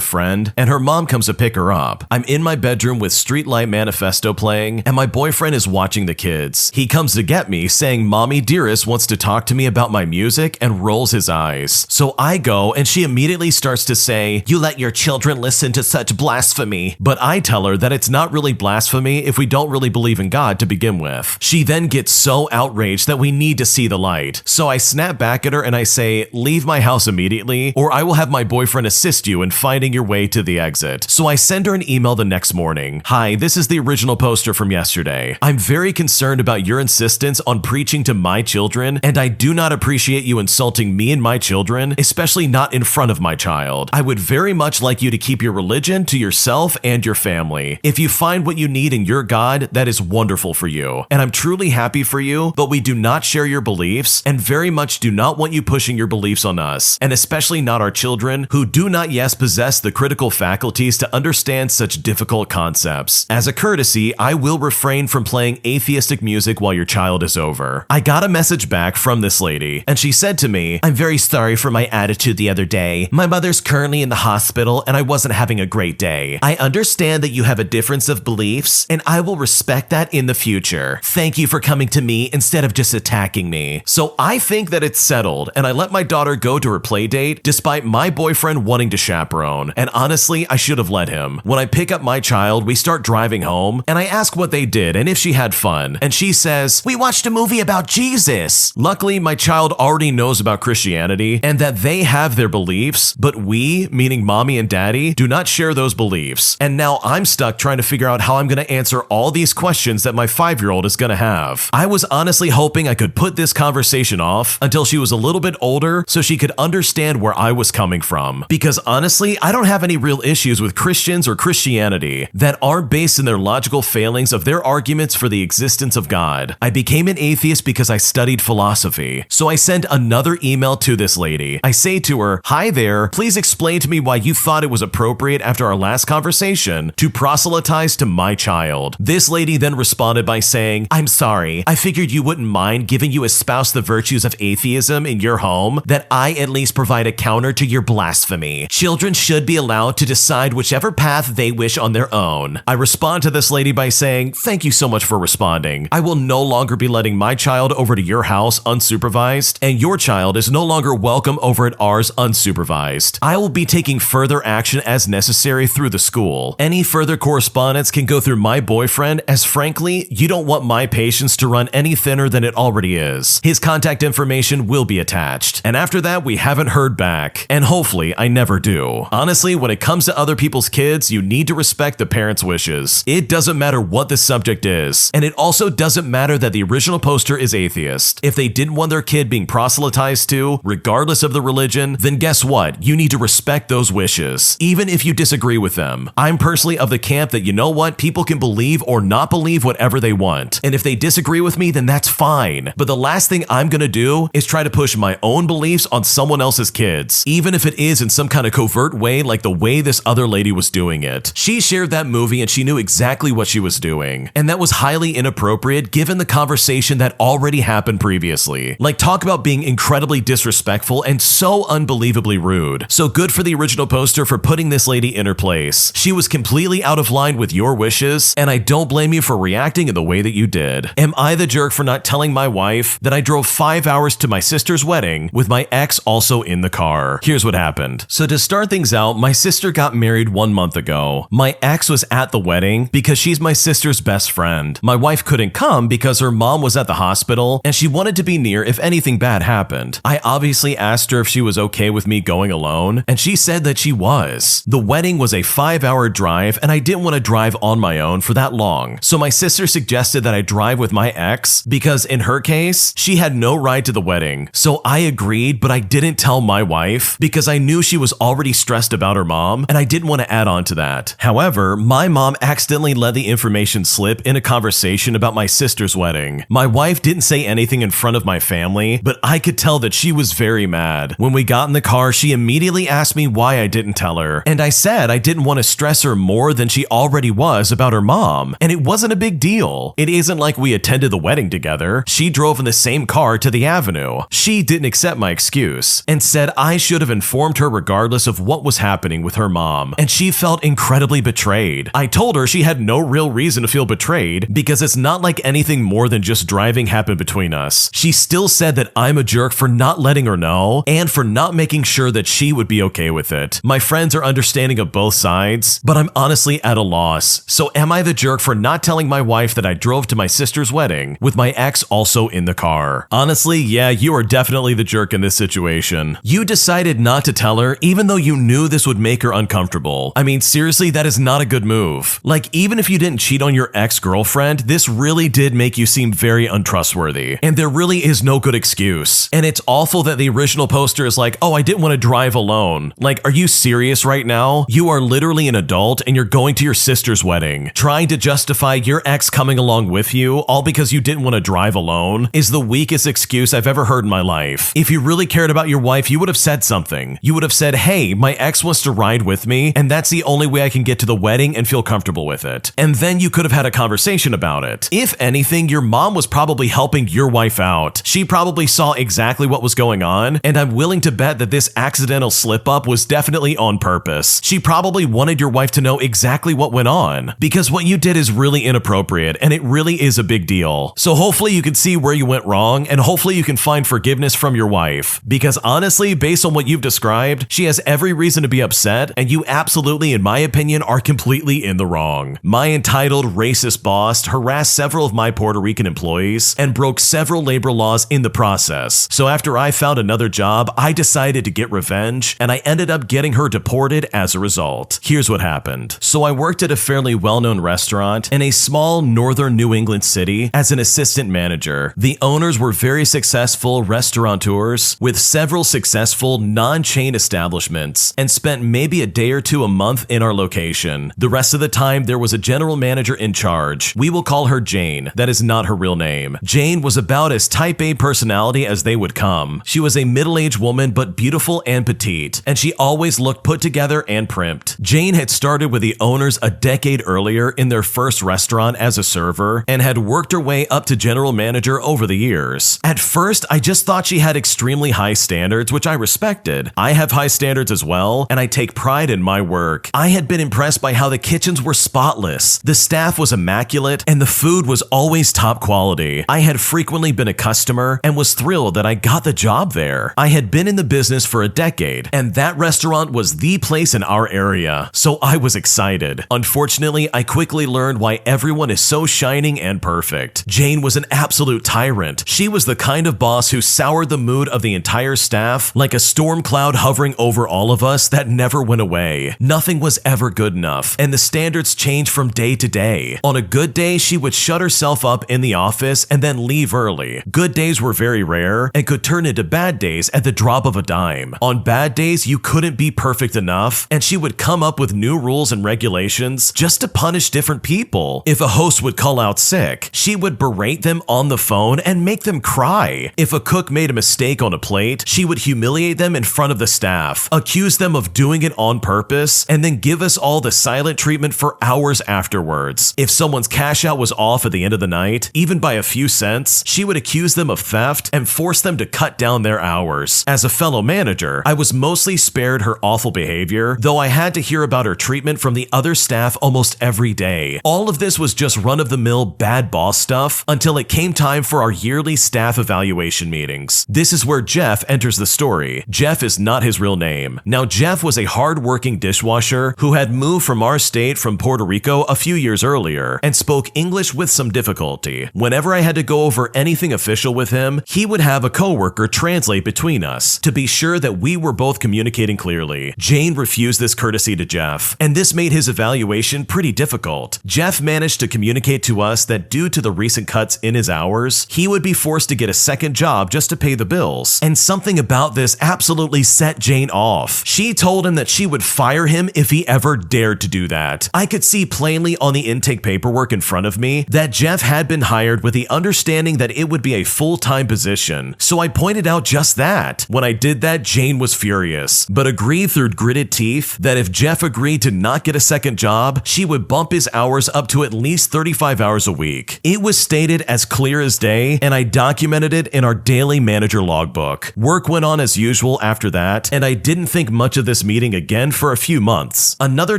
friend, and her mom comes to pick her up. I'm in my bedroom with Streetlight Manifesto playing, and my boyfriend is watching the kids. He comes to get me, saying Mommy Dearest wants to talk to me about my music, and rolls his eyes. So I go, and she immediately starts to say, you let your children listen to such blasphemy. But I tell her that it's not really blasphemy if we don't really believe in God to begin with. She then gets so outraged that we need to see the light. So I snap back at her and I say, leave my house immediately, or I will have my boyfriend assist you in finding your way to the exit. So I send her an email the next morning. Hi, this is the original poster from yesterday. I'm very concerned about your insistence on preaching to my children, and I do not appreciate you insulting me and my children, especially not in front of my child. I would very much like you to keep your religion to yourself and your family. If you find what you need in your God, that is wonderful for you. And I'm truly happy for you, but we do not share your beliefs and very much do not want you pushing your beliefs on us, and especially not our children who do not yet possess the critical faculties to understand such difficult concepts. As a courtesy, I will refrain from playing atheistic music while your child is over. I got a message back from this lady, and she said to me, I'm very sorry for my attitude the other day. My mother's currently in the hospital and I wasn't having a great day. I understand that you have a difference of beliefs, and I will respect that in the future. Thank you for coming to me instead of just attacking me. So I think that it's settled, and I let my daughter go to her play date despite my boyfriend wanting to chaperone. And honestly, I should have let him. When I pick up my child, we start driving home, and I ask what they did and if she had fun. And she says, we watched a movie about Jesus. Luckily, my child already knows about Christianity and that they have their beliefs, but we, meaning mommy and daddy, do not share those beliefs. And now I'm stuck trying to figure out how I'm going to answer all these questions that my 5-year-old is going to have. I was honestly hoping I could put this conversation off until she was a little bit older so she could understand where I was coming from. Because honestly, I don't have any real issues with Christians or Christianity that aren't based in their logical failings of their arguments for the existence of God. I became an atheist because I studied philosophy. So I send another email to this lady. I say to her, hi there, please explain to me why you thought it was appropriate after our last conversation to proselytize to my child. This lady then responded by saying, I'm sorry, I figured you wouldn't mind giving you espouse the virtues of atheism in your home, that I at least provide a counter to your blasphemy. Children should be allowed to decide whichever path they wish on their own. I respond to this lady by saying, thank you so much for responding. I will no longer be letting my child over to your house unsupervised, and your child is no longer welcome over at ours unsupervised. I will be taking further action as necessary through the school. Any further correspondence can go through my boyfriend, as frankly, you don't want my patience to run any thinner than it already is. His contact information will be attached. And after that, we haven't heard back. And hopefully, I never do. Honestly, when it comes to other people's kids, you need to respect the parents' wishes. It doesn't matter what the subject is. And it also doesn't matter that the original poster is atheist. If they didn't want their kid being proselytized to, regardless of the religion, then guess what? You need to respect those wishes, even if you disagree with them. I'm personally of the camp that, you know what, people can believe or not believe whatever they want. And if they disagree with me, then that's fine. But the last thing I'm gonna do is try to push my own beliefs on someone else's kids, even if it is in some kind of covert way like the way this other lady was doing it. it. She shared that movie and she knew exactly what she was doing. And that was highly inappropriate given the conversation that already happened previously. Like, talk about being incredibly disrespectful and so unbelievably rude. So good for the original poster for putting this lady in her place. She was completely out of line with your wishes, and I don't blame you for reacting in the way that you did. Am I the jerk for not telling my wife that I drove 5 hours to my sister's wedding with my ex also in the car? Here's what happened. So to start things out, my sister got married 1 month ago. My ex was at the wedding because she's my sister's best friend. My wife couldn't come because her mom was at the hospital and she wanted to be near if anything bad happened. I obviously asked her if she was okay with me going alone, and she said that she was. The wedding was a 5-hour drive and I didn't want to drive on my own for that long. So my sister suggested that I drive with my ex because in her case, she had no ride to the wedding. So I agreed, but I didn't tell my wife because I knew she was already stressed about her mom and I didn't want to add on to that. However, my mom accidentally let the information slip in a conversation about my sister's wedding. My wife didn't say anything in front of my family, but I could tell that she was very mad. When we got in the car, she immediately asked me why I didn't tell her. And I said I didn't want to stress her more than she already was about her mom. And it wasn't a big deal. It isn't like we attended the wedding together. She drove in the same car to the avenue. She didn't accept my excuse and said I should have informed her regardless of what was happening with her mom. And she felt incredibly betrayed. I told her she had no real reason to feel betrayed because it's not like anything more than just driving happened between us. She still said that I'm a jerk for not letting her know and for not making sure that she would be okay with it. My friends are understanding of both sides, but I'm honestly at a loss. So am I the jerk for not telling my wife that I drove to my sister's wedding with my ex also in the car? Honestly, yeah, you are definitely the jerk in this situation. You decided not to tell her even though you knew this would make her uncomfortable. I mean, seriously, that is not a good move. Like, even if you didn't cheat on your ex-girlfriend, this really did make you seem very untrustworthy. And there really is no good excuse. And it's awful that the original poster is like, oh, I didn't want to drive alone. Like, are you serious right now? You are literally an adult and you're going to your sister's wedding. Trying to justify your ex coming along with you all because you didn't want to drive alone is the weakest excuse I've ever heard in my life. If you really cared about your wife, you would have said something. You would have said, hey, my ex wants to ride with me and that's the only way I can get to the wedding and feel comfortable with it. And then you could have had a conversation about it. If anything, your mom was probably helping your wife out. She probably saw exactly what was going on, and I'm willing to bet that this accidental slip up was definitely on purpose. She probably wanted your wife to know exactly what went on, because what you did is really inappropriate and it really is a big deal. So hopefully you can see where you went wrong and hopefully you can find forgiveness from your wife, because honestly, based on what you've described, she has every reason to be upset and you absolutely, in my opinion, are completely in the wrong. My entitled racist boss harassed several of my Puerto Rican employees and broke several labor laws in the process. So after I found another job, I decided to get revenge and I ended up getting her deported as a result. Here's what happened. So I worked at a fairly well-known restaurant in a small northern New England city as an assistant manager. The owners were very successful restaurateurs with several successful non-chain establishments and spent maybe a day or two a month in our location. The rest of the time, there was a general manager in charge. We will call her Jane. That is not her real name. Jane was about as type A personality as they would come. She was a middle-aged woman, but beautiful and petite, and she always looked put together and primped. Jane had started with the owners a decade earlier in their first restaurant as a server and had worked her way up to general manager over the years. At first, I just thought she had extremely high standards, which I respected. I have high standards as well, and I take pride in my work. I had been impressed by how the kitchens were spotless, the staff was immaculate, and the food was always top quality. I had frequently been a customer and was thrilled that I got the job there. I had been in the business for a decade, and that restaurant was the place in our area, so I was excited. Unfortunately, I quickly learned why everyone is so shining and perfect. Jane was an absolute tyrant. She was the kind of boss who soured the mood of the entire staff like a storm cloud hovering over all of us that never went away. Nothing was ever good enough, and the standards changed from day to day. On a good day, she would shut herself up in the office and then leave early. Good days were very rare and could turn into bad days at the drop of a dime. On bad days, you couldn't be perfect enough, and she would come up with new rules and regulations just to punish different people. If a host would call out sick, she would berate them on the phone and make them cry. If a cook made a mistake on a plate, she would humiliate them in front of the staff, accuse them of doing it on purpose, and then give us all the silent treatment for hours afterwards. If someone's cash out was off at the end of the night, even by a few cents, she would accuse them of theft and force them to cut down their hours. As a fellow manager, I was mostly spared her awful behavior, though I had to hear about her treatment from the other staff almost every day. All of this was just run-of-the-mill bad boss stuff until it came time for our yearly staff evaluation meetings. This is where Jeff enters the story. Jeff is not his real name. Now, Jeff was a hard-working dishwasher who had moved from our state from Puerto Rico a few years earlier and spoke English with some difficulty. Whenever I had to go over anything official with him, he would have a coworker translate between us to be sure that we were both communicating clearly. Jane refused this courtesy to Jeff, and this made his evaluation pretty difficult. Jeff managed to communicate to us that due to the recent cuts in his hours, he would be forced to get a second job just to pay the bills. And something about this absolutely set Jane off. She told him that she would fire him if he ever dared to do that. I could see plainly on the intake paperwork in front of me that Jeff had been hired with the understanding that it would be a full-time position, so I pointed out just that. When I did that, Jane was furious, but agreed through gritted teeth that if Jeff agreed to not get a second job, she would bump his hours up to at least 35 hours a week. It was stated as clear as day, and I documented it in our daily manager logbook. Work went on as usual after that, and I didn't think much of this meeting again for a few months. Another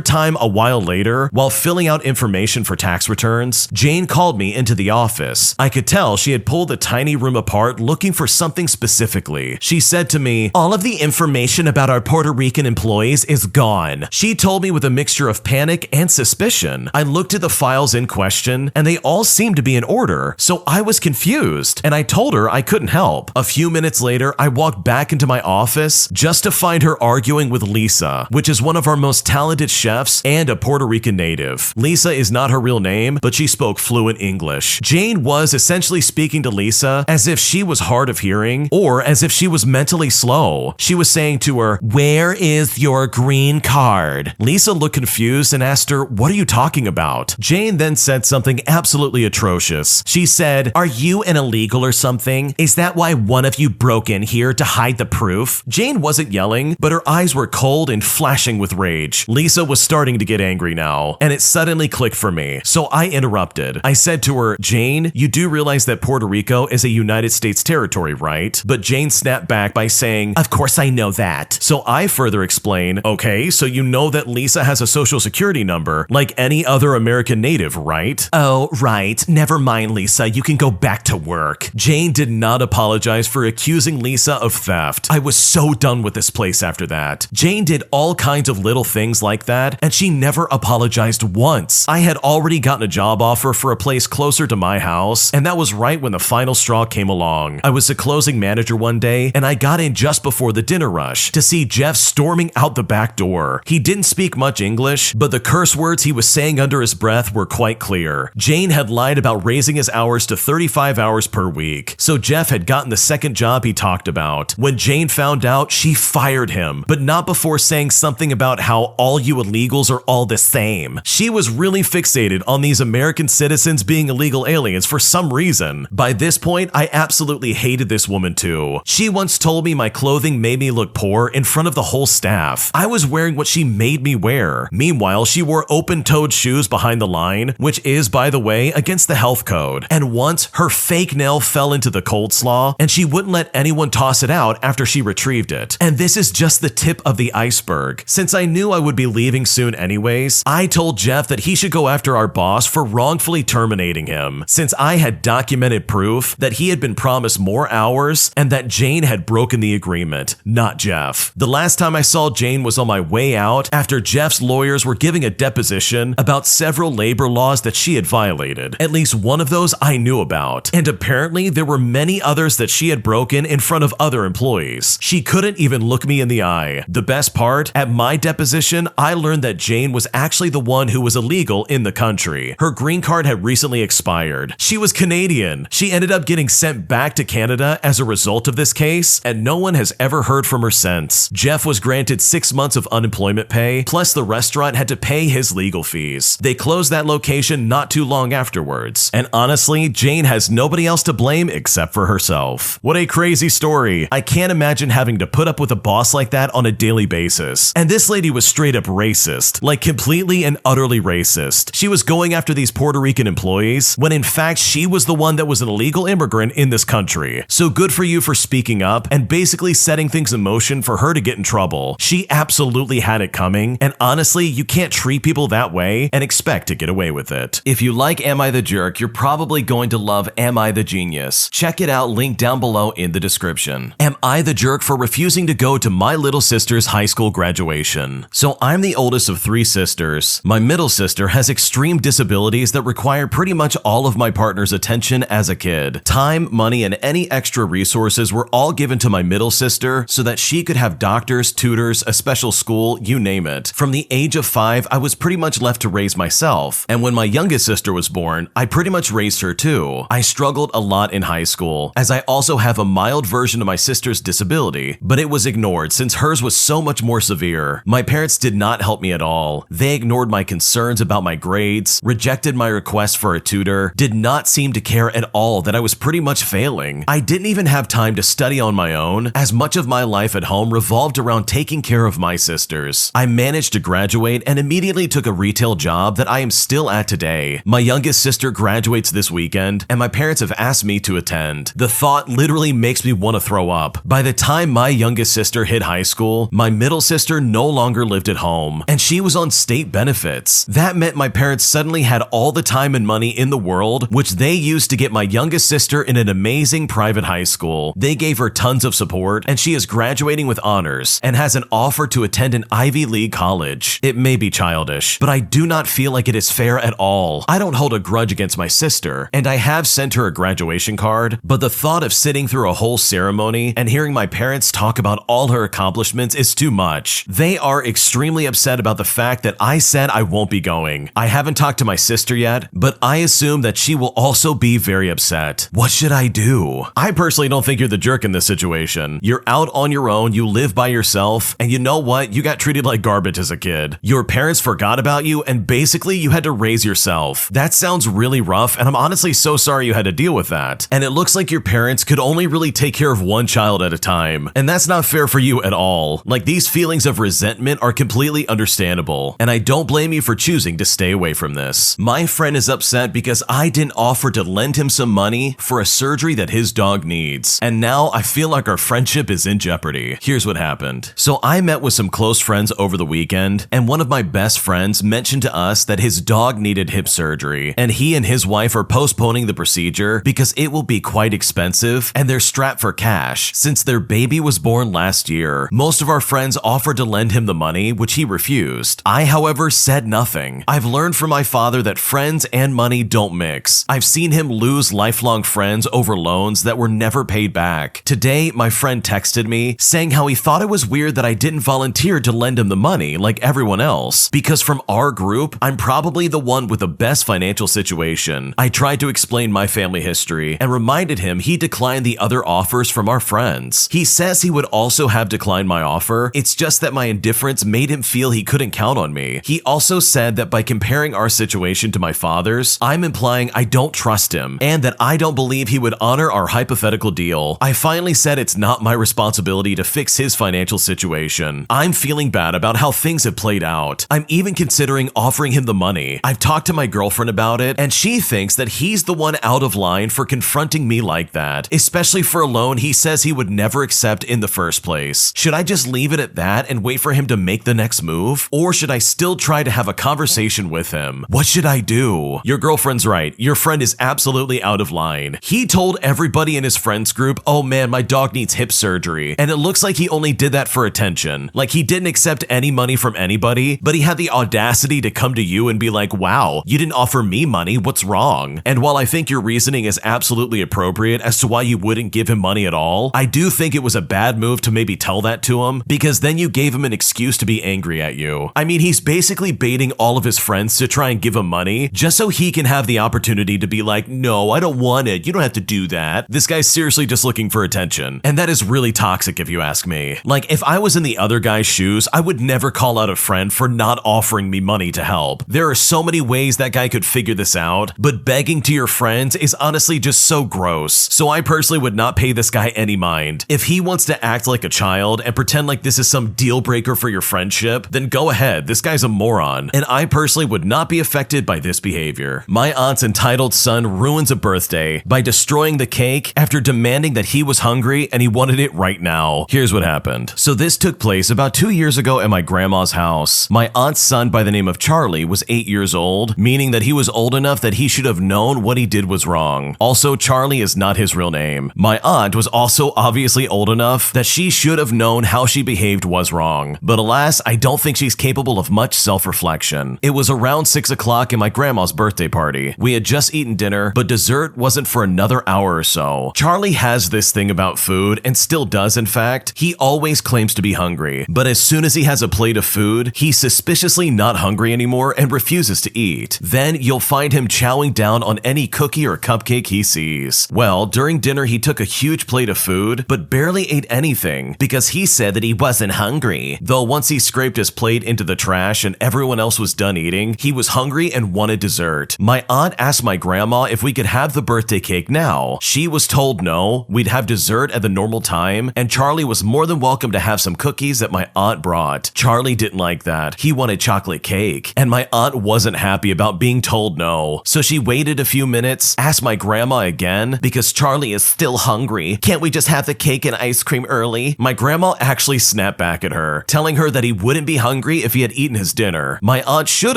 time a while later, while filling out information for tax returns, Jane called me into the office. I could tell she had pulled the tiny room apart looking for something specifically. She said to me, "All of the information about our Puerto Rican employees is gone." She told me with a mixture of panic and suspicion. I looked at the files in question, and they all seemed to be in order, so I was confused, and I told her I couldn't help. A few minutes later, I walked back into my office just to find her arguing with Lisa, which is one of our most talented chefs and a Puerto Rican native. Lisa is not her real name, but she spoke fluent English. Jane was essentially speaking to Lisa as if she was hard of hearing or as if she was mentally slow. She was saying to her, "Where is your green card?" Lisa looked confused and asked her, "What are you talking about?" Jane then said something absolutely atrocious. She said, "Are you an illegal or something? Is that why one of you broke in here to hide the proof?" Jane wasn't yelling, but her eyes were cold and flashing with rage. Lisa was starting to get angry now, and it suddenly clicked for me, so I interrupted. I said to her, "Jane, you do realize that Puerto Rico is a United States territory, right?" But Jane snapped back by saying, "Of course I know that." So I further explained, "Okay, so you know that Lisa has a social security number like any other American native, right?" "Oh, right. Never mind, Lisa. You can go back to work." Jane did not apologize for accusing Lisa of theft. I was so done with this place after that. Jane did all kinds of little things like that, and she never apologized once. I had already gotten a job offer for a place closer to my house, and that was right when the final straw came along. I was the closing manager one day, and I got in just before the dinner rush to see Jeff storming out the back door. He didn't speak much English, but the curse words he was saying under his breath were quite clear. Jane had lied about raising his hours to 35 hours per week, so Jeff had gotten the second job he talked about. When Jane found out, she fired him, but not before saying something about how all you illegals are all the same. She was really fixated on these American citizens being illegal aliens for some reason. By this point, I absolutely hated this woman too. She once told me my clothing made me look poor in front of the whole staff. I was wearing what she made me wear. Meanwhile, she wore open-toed shoes behind the line, which is, by the way, against the health code. And once, her fake nail fell into the cold slaw, and she wouldn't let anyone toss it out after she retrieved it. And this is just the tip of the iceberg. Since I knew I would be leaving soon anyways, I told Jeff that he should go after our boss for wrongfully terminating him, since I had documented proof that he had been promised more hours and that Jane had broken the agreement, not Jeff. The last time I saw Jane was on my way out after Jeff's lawyers were giving a deposition about several labor laws that she had violated. At least one of those I knew about, and apparently there were many others that she had broken in front of other employees. She couldn't even look me in the eye. The best part, at my deposition, I learned that Jane was actually the one who was illegal in the country. Her green card had recently expired. She was Canadian. She ended up getting sent back to Canada as a result of this case, and no one has ever heard from her since. Jeff was granted 6 months of unemployment pay, plus the restaurant had to pay his legal fees. They closed that location not too long afterwards, and honestly, Jane has nobody else to blame except for herself. What a crazy story. I can't imagine having to put up with a boss like that on a daily basis. And this lady was straight up racist. racist, like completely and utterly racist. She was going after these Puerto Rican employees when in fact she was the one that was an illegal immigrant in this country. So good for you for speaking up and basically setting things in motion for her to get in trouble. She absolutely had it coming, and honestly, you can't treat people that way and expect to get away with it. If you like Am I the Jerk, you're probably going to love Am I the Genius. Check it out, link down below in the description. Am I the jerk for refusing to go to my little sister's high school graduation? So I'm the oldest of 3 sisters. My middle sister has extreme disabilities that require pretty much all of my partner's attention as a kid. Time, money, and any extra resources were all given to my middle sister so that she could have doctors, tutors, a special school, you name it. From the age of 5, I was pretty much left to raise myself. And when my youngest sister was born, I pretty much raised her too. I struggled a lot in high school, as I also have a mild version of my sister's disability, but it was ignored since hers was so much more severe. My parents did not help me at all. They ignored my concerns about my grades, rejected my request for a tutor, did not seem to care at all that I was pretty much failing. I didn't even have time to study on my own, as much of my life at home revolved around taking care of my sisters. I managed to graduate and immediately took a retail job that I am still at today. My youngest sister graduates this weekend, and my parents have asked me to attend. The thought literally makes me want to throw up. By the time my youngest sister hit high school, my middle sister no longer lived at home, and she was on state benefits. That meant my parents suddenly had all the time and money in the world, which they used to get my youngest sister in an amazing private high school. They gave her tons of support, and she is graduating with honors and has an offer to attend an Ivy League college. It may be childish, but I do not feel like it is fair at all. I don't hold a grudge against my sister, and I have sent her a graduation card, but the thought of sitting through a whole ceremony and hearing my parents talk about all her accomplishments is too much. They are extremely upset about the fact that I said I won't be going. I haven't talked to my sister yet, but I assume that she will also be very upset. What should I do? I personally don't think you're the jerk in this situation. You're out on your own, you live by yourself, and you know what? You got treated like garbage as a kid. Your parents forgot about you, and basically you had to raise yourself. That sounds really rough, and I'm honestly so sorry you had to deal with that. And it looks like your parents could only really take care of one child at a time, and that's not fair for you at all. Like, these feelings of resentment are completely understandable, and I don't blame you for choosing to stay away from this. My friend is upset because I didn't offer to lend him some money for a surgery that his dog needs, and now I feel like our friendship is in jeopardy. Here's what happened. So I met with some close friends over the weekend, and one of my best friends mentioned to us that his dog needed hip surgery, and he and his wife are postponing the procedure because it will be quite expensive, and they're strapped for cash since their baby was born last year. Most of our friends offered to lend him the money, which he refused. I, however, said nothing. I've learned from my father that friends and money don't mix. I've seen him lose lifelong friends over loans that were never paid back. Today, my friend texted me saying how he thought it was weird that I didn't volunteer to lend him the money like everyone else, because from our group, I'm probably the one with the best financial situation. I tried to explain my family history and reminded him he declined the other offers from our friends. He says he would also have declined my offer. It's just that my indifference made him feel he couldn't count on me. He also said that by comparing our situation to my father's, I'm implying I don't trust him and that I don't believe he would honor our hypothetical deal. I finally said it's not my responsibility to fix his financial situation. I'm feeling bad about how things have played out. I'm even considering offering him the money. I've talked to my girlfriend about it, and she thinks that he's the one out of line for confronting me like that, especially for a loan he says he would never accept in the first place. Should I just leave it at that and wait for him to make the next move? Or should I still try to have a conversation with him? What should I do? Your girlfriend's right. Your friend is absolutely out of line. He told everybody in his friends group, oh man, my dog needs hip surgery. And it looks like he only did that for attention. Like, he didn't accept any money from anybody, but he had the audacity to come to you and be like, wow, you didn't offer me money, what's wrong? And while I think your reasoning is absolutely appropriate as to why you wouldn't give him money at all, I do think it was a bad move to maybe tell that to him, because then you gave him an excuse to be angry at you. I mean, he's basically baiting all of his friends to try and give him money just so he can have the opportunity to be like, no, I don't want it, you don't have to do that. This guy's seriously just looking for attention, and that is really toxic if you ask me. Like, if I was in the other guy's shoes, I would never call out a friend for not offering me money to help. There are so many ways that guy could figure this out, but begging to your friends is honestly just so gross. So I personally would not pay this guy any mind. If he wants to act like a child and pretend like this is some deal breaker for your friendship, then then go ahead, this guy's a moron, and I personally would not be affected by this behavior. My aunt's entitled son ruins a birthday by destroying the cake after demanding that he was hungry and he wanted it right now. Here's what happened. So this took place about 2 years ago at my grandma's house. My aunt's son by the name of Charlie was 8 years old, meaning that he was old enough that he should have known what he did was wrong. Also, Charlie is not his real name. My aunt was also obviously old enough that she should have known how she behaved was wrong. But alas, I don't think she's capable of much self-reflection. It was around 6 o'clock in my grandma's birthday party. We had just eaten dinner, but dessert wasn't for another hour or so. Charlie has this thing about food, and still does in fact. He always claims to be hungry, but as soon as he has a plate of food, he's suspiciously not hungry anymore and refuses to eat. Then you'll find him chowing down on any cookie or cupcake he sees. Well, during dinner he took a huge plate of food, but barely ate anything because he said that he wasn't hungry. Though once he scraped his plate into the trash and everyone else was done eating, he was hungry and wanted dessert. My aunt asked my grandma if we could have the birthday cake now. She was told no, we'd have dessert at the normal time, and Charlie was more than welcome to have some cookies that my aunt brought. Charlie didn't like that. He wanted chocolate cake, and my aunt wasn't happy about being told no. So she waited a few minutes, asked my grandma again, because Charlie is still hungry. Can't we just have the cake and ice cream early? My grandma actually snapped back at her, telling her that he wouldn't be hungry if he had eaten his dinner. My aunt should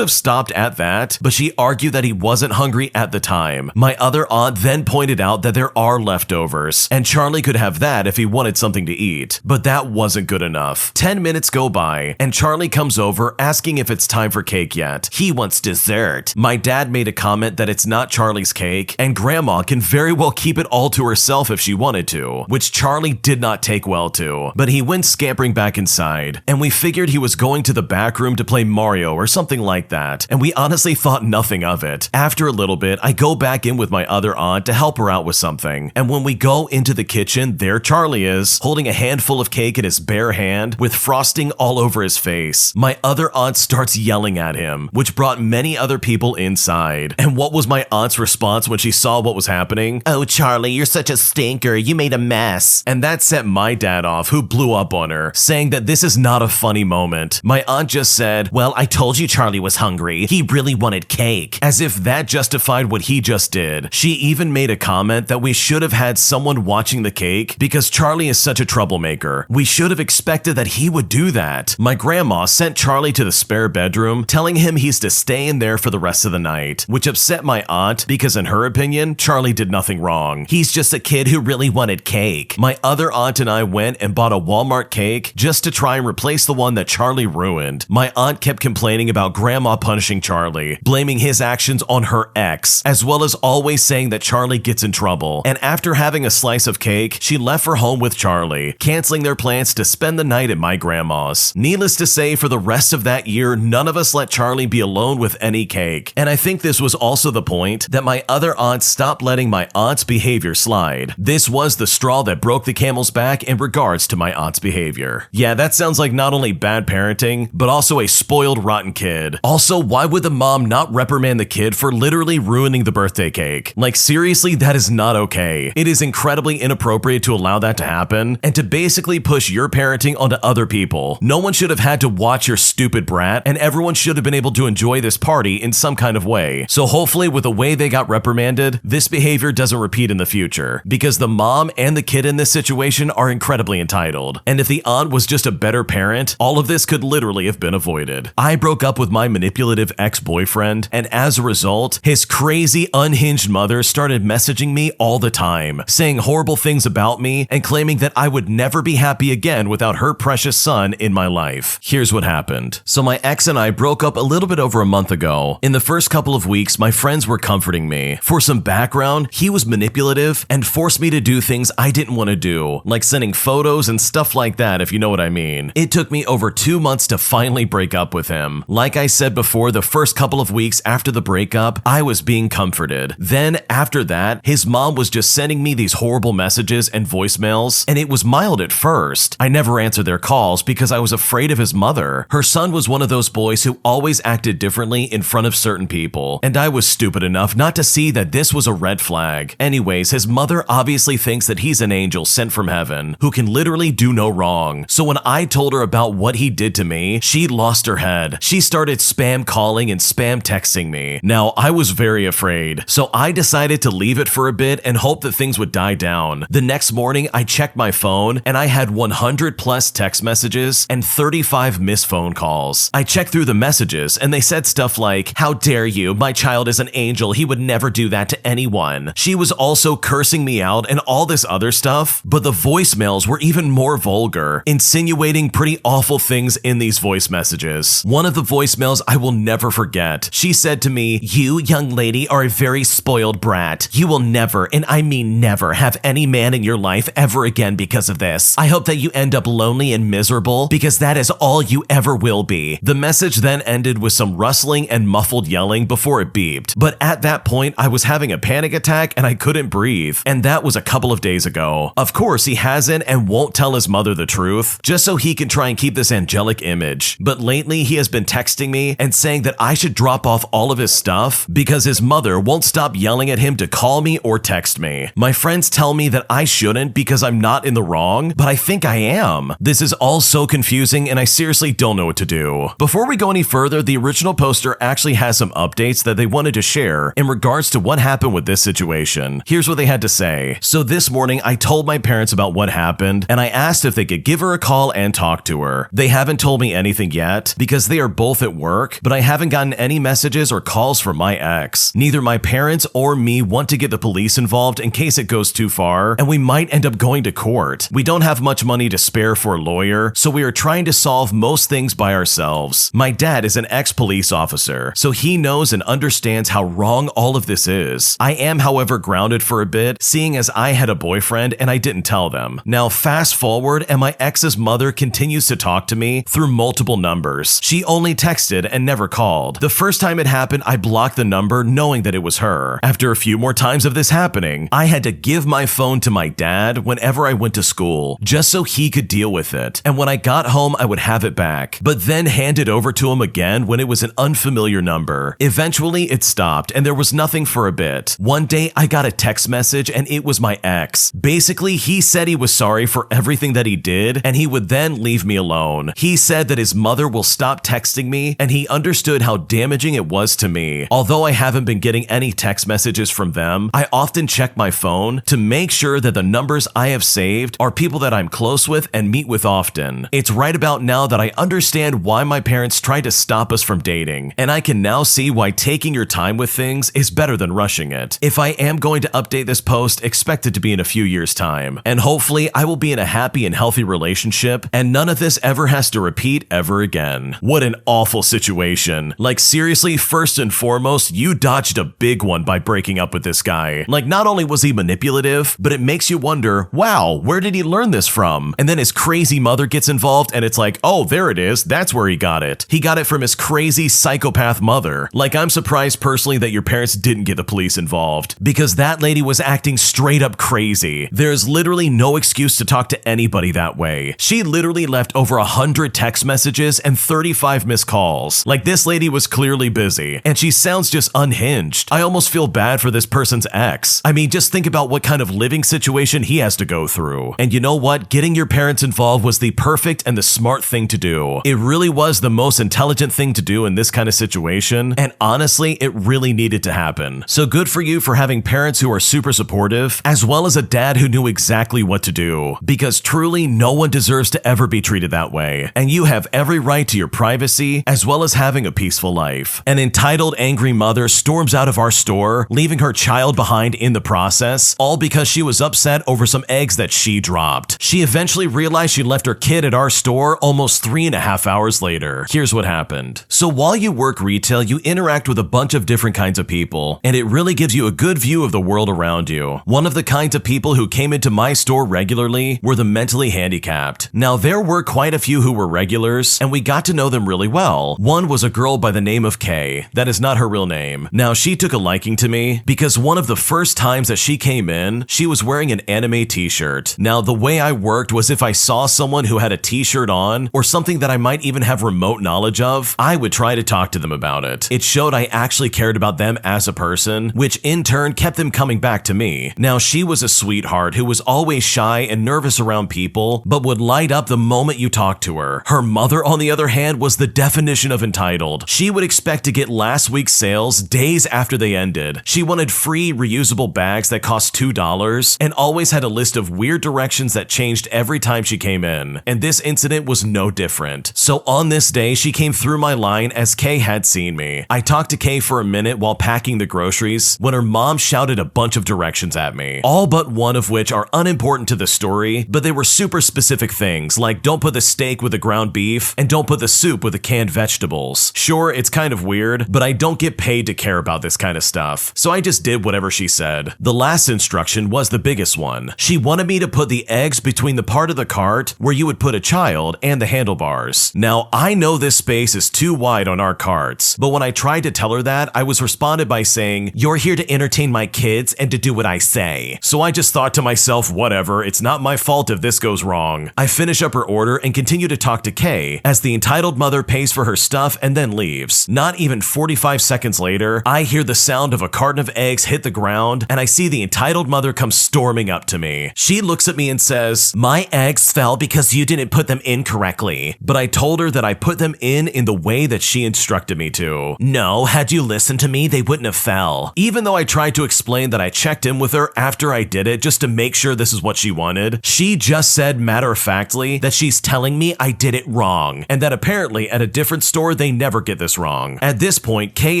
have stopped at that, but she argued that he wasn't hungry at the time. My other aunt then pointed out that there are leftovers, and Charlie could have that if he wanted something to eat. But that wasn't good enough. 10 minutes go by, and Charlie comes over asking if it's time for cake yet. He wants dessert. My dad made a comment that it's not Charlie's cake, and Grandma can very well keep it all to herself if she wanted to, which Charlie did not take well to. But he went scampering back inside, and we figured he was going to the back room to play Mario or something like that, and we honestly thought nothing of it. After a little bit, I go back in with my other aunt to help her out with something, and when we go into the kitchen, there Charlie is, holding a handful of cake in his bare hand with frosting all over his face. My other aunt starts yelling at him, which brought many other people inside. And what was my aunt's response when she saw what was happening? "Oh, Charlie, you're such a stinker. You made a mess." And that set my dad off, who blew up on her, saying that this is not a funny moment. My aunt just said, "Well, I told you Charlie was hungry. He really wanted cake," as if that justified what he just did. She even made a comment that we should have had someone watching the cake because Charlie is such a troublemaker. We should have expected that he would do that. My grandma sent Charlie to the spare bedroom, telling him he's to stay in there for the rest of the night, which upset my aunt because in her opinion, Charlie did nothing wrong. He's just a kid who really wanted cake. My other aunt and I went and bought a Walmart cake just to try and replace the one that Charlie ruined. My aunt kept complaining about Grandma punishing Charlie, blaming his actions on her ex, as well as always saying that Charlie gets in trouble. And after having a slice of cake, she left for home with Charlie, canceling their plans to spend the night at my grandma's. Needless to say, for the rest of that year, none of us let Charlie be alone with any cake. And I think this was also the point that my other aunt stopped letting my aunt's behavior slide. This was the straw that broke the camel's back in regards to my aunt's behavior. Yeah, that sounds like not only bad parenting, but also a spoiled, rotten kid. Also, why would the mom not reprimand the kid for literally ruining the birthday cake? Like, seriously, that is not okay. It is incredibly inappropriate to allow that to happen, and to basically push your parenting onto other people. No one should have had to watch your stupid brat, and everyone should have been able to enjoy this party in some kind of way. So hopefully with the way they got reprimanded, this behavior doesn't repeat in the future, because the mom and the kid in this situation are incredibly entitled. And if the aunt was just a better parent, all of this could literally have been avoided. I broke up with my manipulative ex-boyfriend, and as a result, his crazy, unhinged mother started messaging me all the time, saying horrible things about me and claiming that I would never be happy again without her precious son in my life. Here's what happened. So my ex and I broke up a little bit over a month ago. In the first couple of weeks, my friends were comforting me. For some background, he was manipulative and forced me to do things I didn't want to do, like sending photos and stuff like that, if you know what I mean. It took me over 2 months to finally break up with him. Like I said before, the first couple of weeks after the breakup, I was being comforted. Then after that, his mom was just sending me these horrible messages and voicemails, and it was mild at first. I never answered their calls because I was afraid of his mother. Her son was one of those boys who always acted differently in front of certain people, and I was stupid enough not to see that this was a red flag. Anyways, his mother obviously thinks that he's an angel sent from heaven who can literally do no wrong. So when I told her about what he did to me, me, she lost her head. She started spam calling and spam texting me. Now, I was very afraid, so I decided to leave it for a bit and hope that things would die down. The next morning, I checked my phone and I had 100 plus text messages and 35 missed phone calls. I checked through the messages and they said stuff like, "How dare you? My child is an angel. He would never do that to anyone." She was also cursing me out and all this other stuff, but the voicemails were even more vulgar, insinuating pretty awful things in these voice messages. One of the voicemails I will never forget. She said to me, "You, young lady, are a very spoiled brat. You will never, and I mean never, have any man in your life ever again because of this. I hope that you end up lonely and miserable because that is all you ever will be." The message then ended with some rustling and muffled yelling before it beeped. But at that point, I was having a panic attack and I couldn't breathe. And that was a couple of days ago. Of course, he hasn't and won't tell his mother the truth, just so he can try and keep this angelic image. But lately, he has been texting me and saying that I should drop off all of his stuff because his mother won't stop yelling at him to call me or text me. My friends tell me that I shouldn't because I'm not in the wrong, but I think I am. This is all so confusing and I seriously don't know what to do. Before we go any further, the original poster actually has some updates that they wanted to share in regards to what happened with this situation. Here's what they had to say. "So this morning, I told my parents about what happened and I asked if they could give her a call and talk to her. They haven't told me anything yet because they are both at work, but I haven't gotten any messages or calls from my ex. Neither my parents or me want to get the police involved in case it goes too far, and we might end up going to court. We don't have much money to spare for a lawyer, so we are trying to solve most things by ourselves. My dad is an ex-police officer, so he knows and understands how wrong all of this is. I am, however, grounded for a bit, seeing as I had a boyfriend and I didn't tell them. Now, fast forward, and my ex's mother continues to talk to me through multiple numbers. She only texted and never called. The first time it happened, I blocked the number knowing that it was her. After a few more times of this happening, I had to give my phone to my dad whenever I went to school, just so he could deal with it. And when I got home, I would have it back, but then hand it over to him again when it was an unfamiliar number. Eventually, it stopped, and there was nothing for a bit. One day, I got a text message, and it was my ex. Basically, he said he was sorry for everything that he did, and he would then leave me alone. He said that his mother will stop texting me, and he understood how damaging it was to me. Although I haven't been getting any text messages from them, I often check my phone to make sure that the numbers I have saved are people that I'm close with and meet with often. It's right about now that I understand why my parents tried to stop us from dating, and I can now see why taking your time with things is better than rushing it. If I am going to update this post, expect it to be in a few years' time, and hopefully I will be in a happy and healthy relationship, and none of this ever has to repeat ever again. What an awful situation. Like seriously, first and foremost, you dodged a big one by breaking up with this guy. Like not only was he manipulative, but it makes you wonder, wow, where did he learn this from? And then his crazy mother gets involved and it's like, oh, there it is. That's where he got it. He got it from his crazy psychopath mother. Like I'm surprised personally that your parents didn't get the police involved because that lady was acting straight up crazy. There's literally no excuse to talk to anybody that way. She literally left over 100 text messages and 35 missed calls. Like this lady was clearly busy and she sounds just unhinged. I almost feel bad for this person's ex. I mean, just think about what kind of living situation he has to go through. And you know what? Getting your parents involved was the perfect and the smart thing to do. It really was the most intelligent thing to do in this kind of situation. And honestly, it really needed to happen. So good for you for having parents who are super supportive, as well as a dad who knew exactly what to do. Because truly, no one deserves to ever be treated that way. And you have every right to your privacy, as well as having a peaceful life. An entitled, angry mother storms out of our store, leaving her child behind in the process, all because she was upset over some eggs that she dropped. She eventually realized she left her kid at our store almost 3.5 hours later. Here's what happened. So while you work retail, you interact with a bunch of different kinds of people, and it really gives you a good view of the world around you. One of the kinds of people who came into my store regularly were the mentally handicapped. Now, there were quite a few who were regulars, and we got to know them really well. One was a girl by the name of Kay. That is not her real name. Now, she took a liking to me because one of the first times that she came in, she was wearing an anime t-shirt. Now, the way I worked was if I saw someone who had a t-shirt on, or something that I might even have remote knowledge of, I would try to talk to them about it. It showed I actually cared about them as a person, which in turn kept them coming back to me. Now, she was a sweetheart who was always shy and nervous around people, but would light up the moment you talked to her. Her Her mother, on the other hand, was the definition of entitled. She would expect to get last week's sales days after they ended. She wanted free reusable bags that cost $2 and always had a list of weird directions that changed every time she came in. And this incident was no different. So on this day, she came through my line as Kay had seen me. I talked to Kay for a minute while packing the groceries when her mom shouted a bunch of directions at me, all but one of which are unimportant to the story, but they were super specific things like don't put the steak with the ground beef and don't put the soup with the canned vegetables. Sure, it's kind of weird, but I don't get paid to care about this kind of stuff, so I just did whatever she said. The last instruction was the biggest one. She wanted me to put the eggs between the part of the cart where you would put a child and the handlebars. Now, I know this space is too wide on our carts, but when I tried to tell her that, I was responded by saying, "You're here to entertain my kids and to do what I say." So I just thought to myself, whatever, it's not my fault if this goes wrong. I finish up her order and continue to talk to Kay as the entitled mother pays for her stuff and then leaves. Not even 45 seconds later, I hear the sound of a carton of eggs hit the ground and I see the entitled mother come storming up to me. She looks at me and says, "My eggs fell because you didn't put them in correctly." But I told her that I put them in the way that she instructed me to. No, had you listened to me, they wouldn't have fell. Even though I tried to explain that I checked in with her after I did it just to make sure this is what she wanted, she just said matter-of-factly that she's telling me I did it wrong, and that apparently at a different store they never get this wrong. At this point, Kay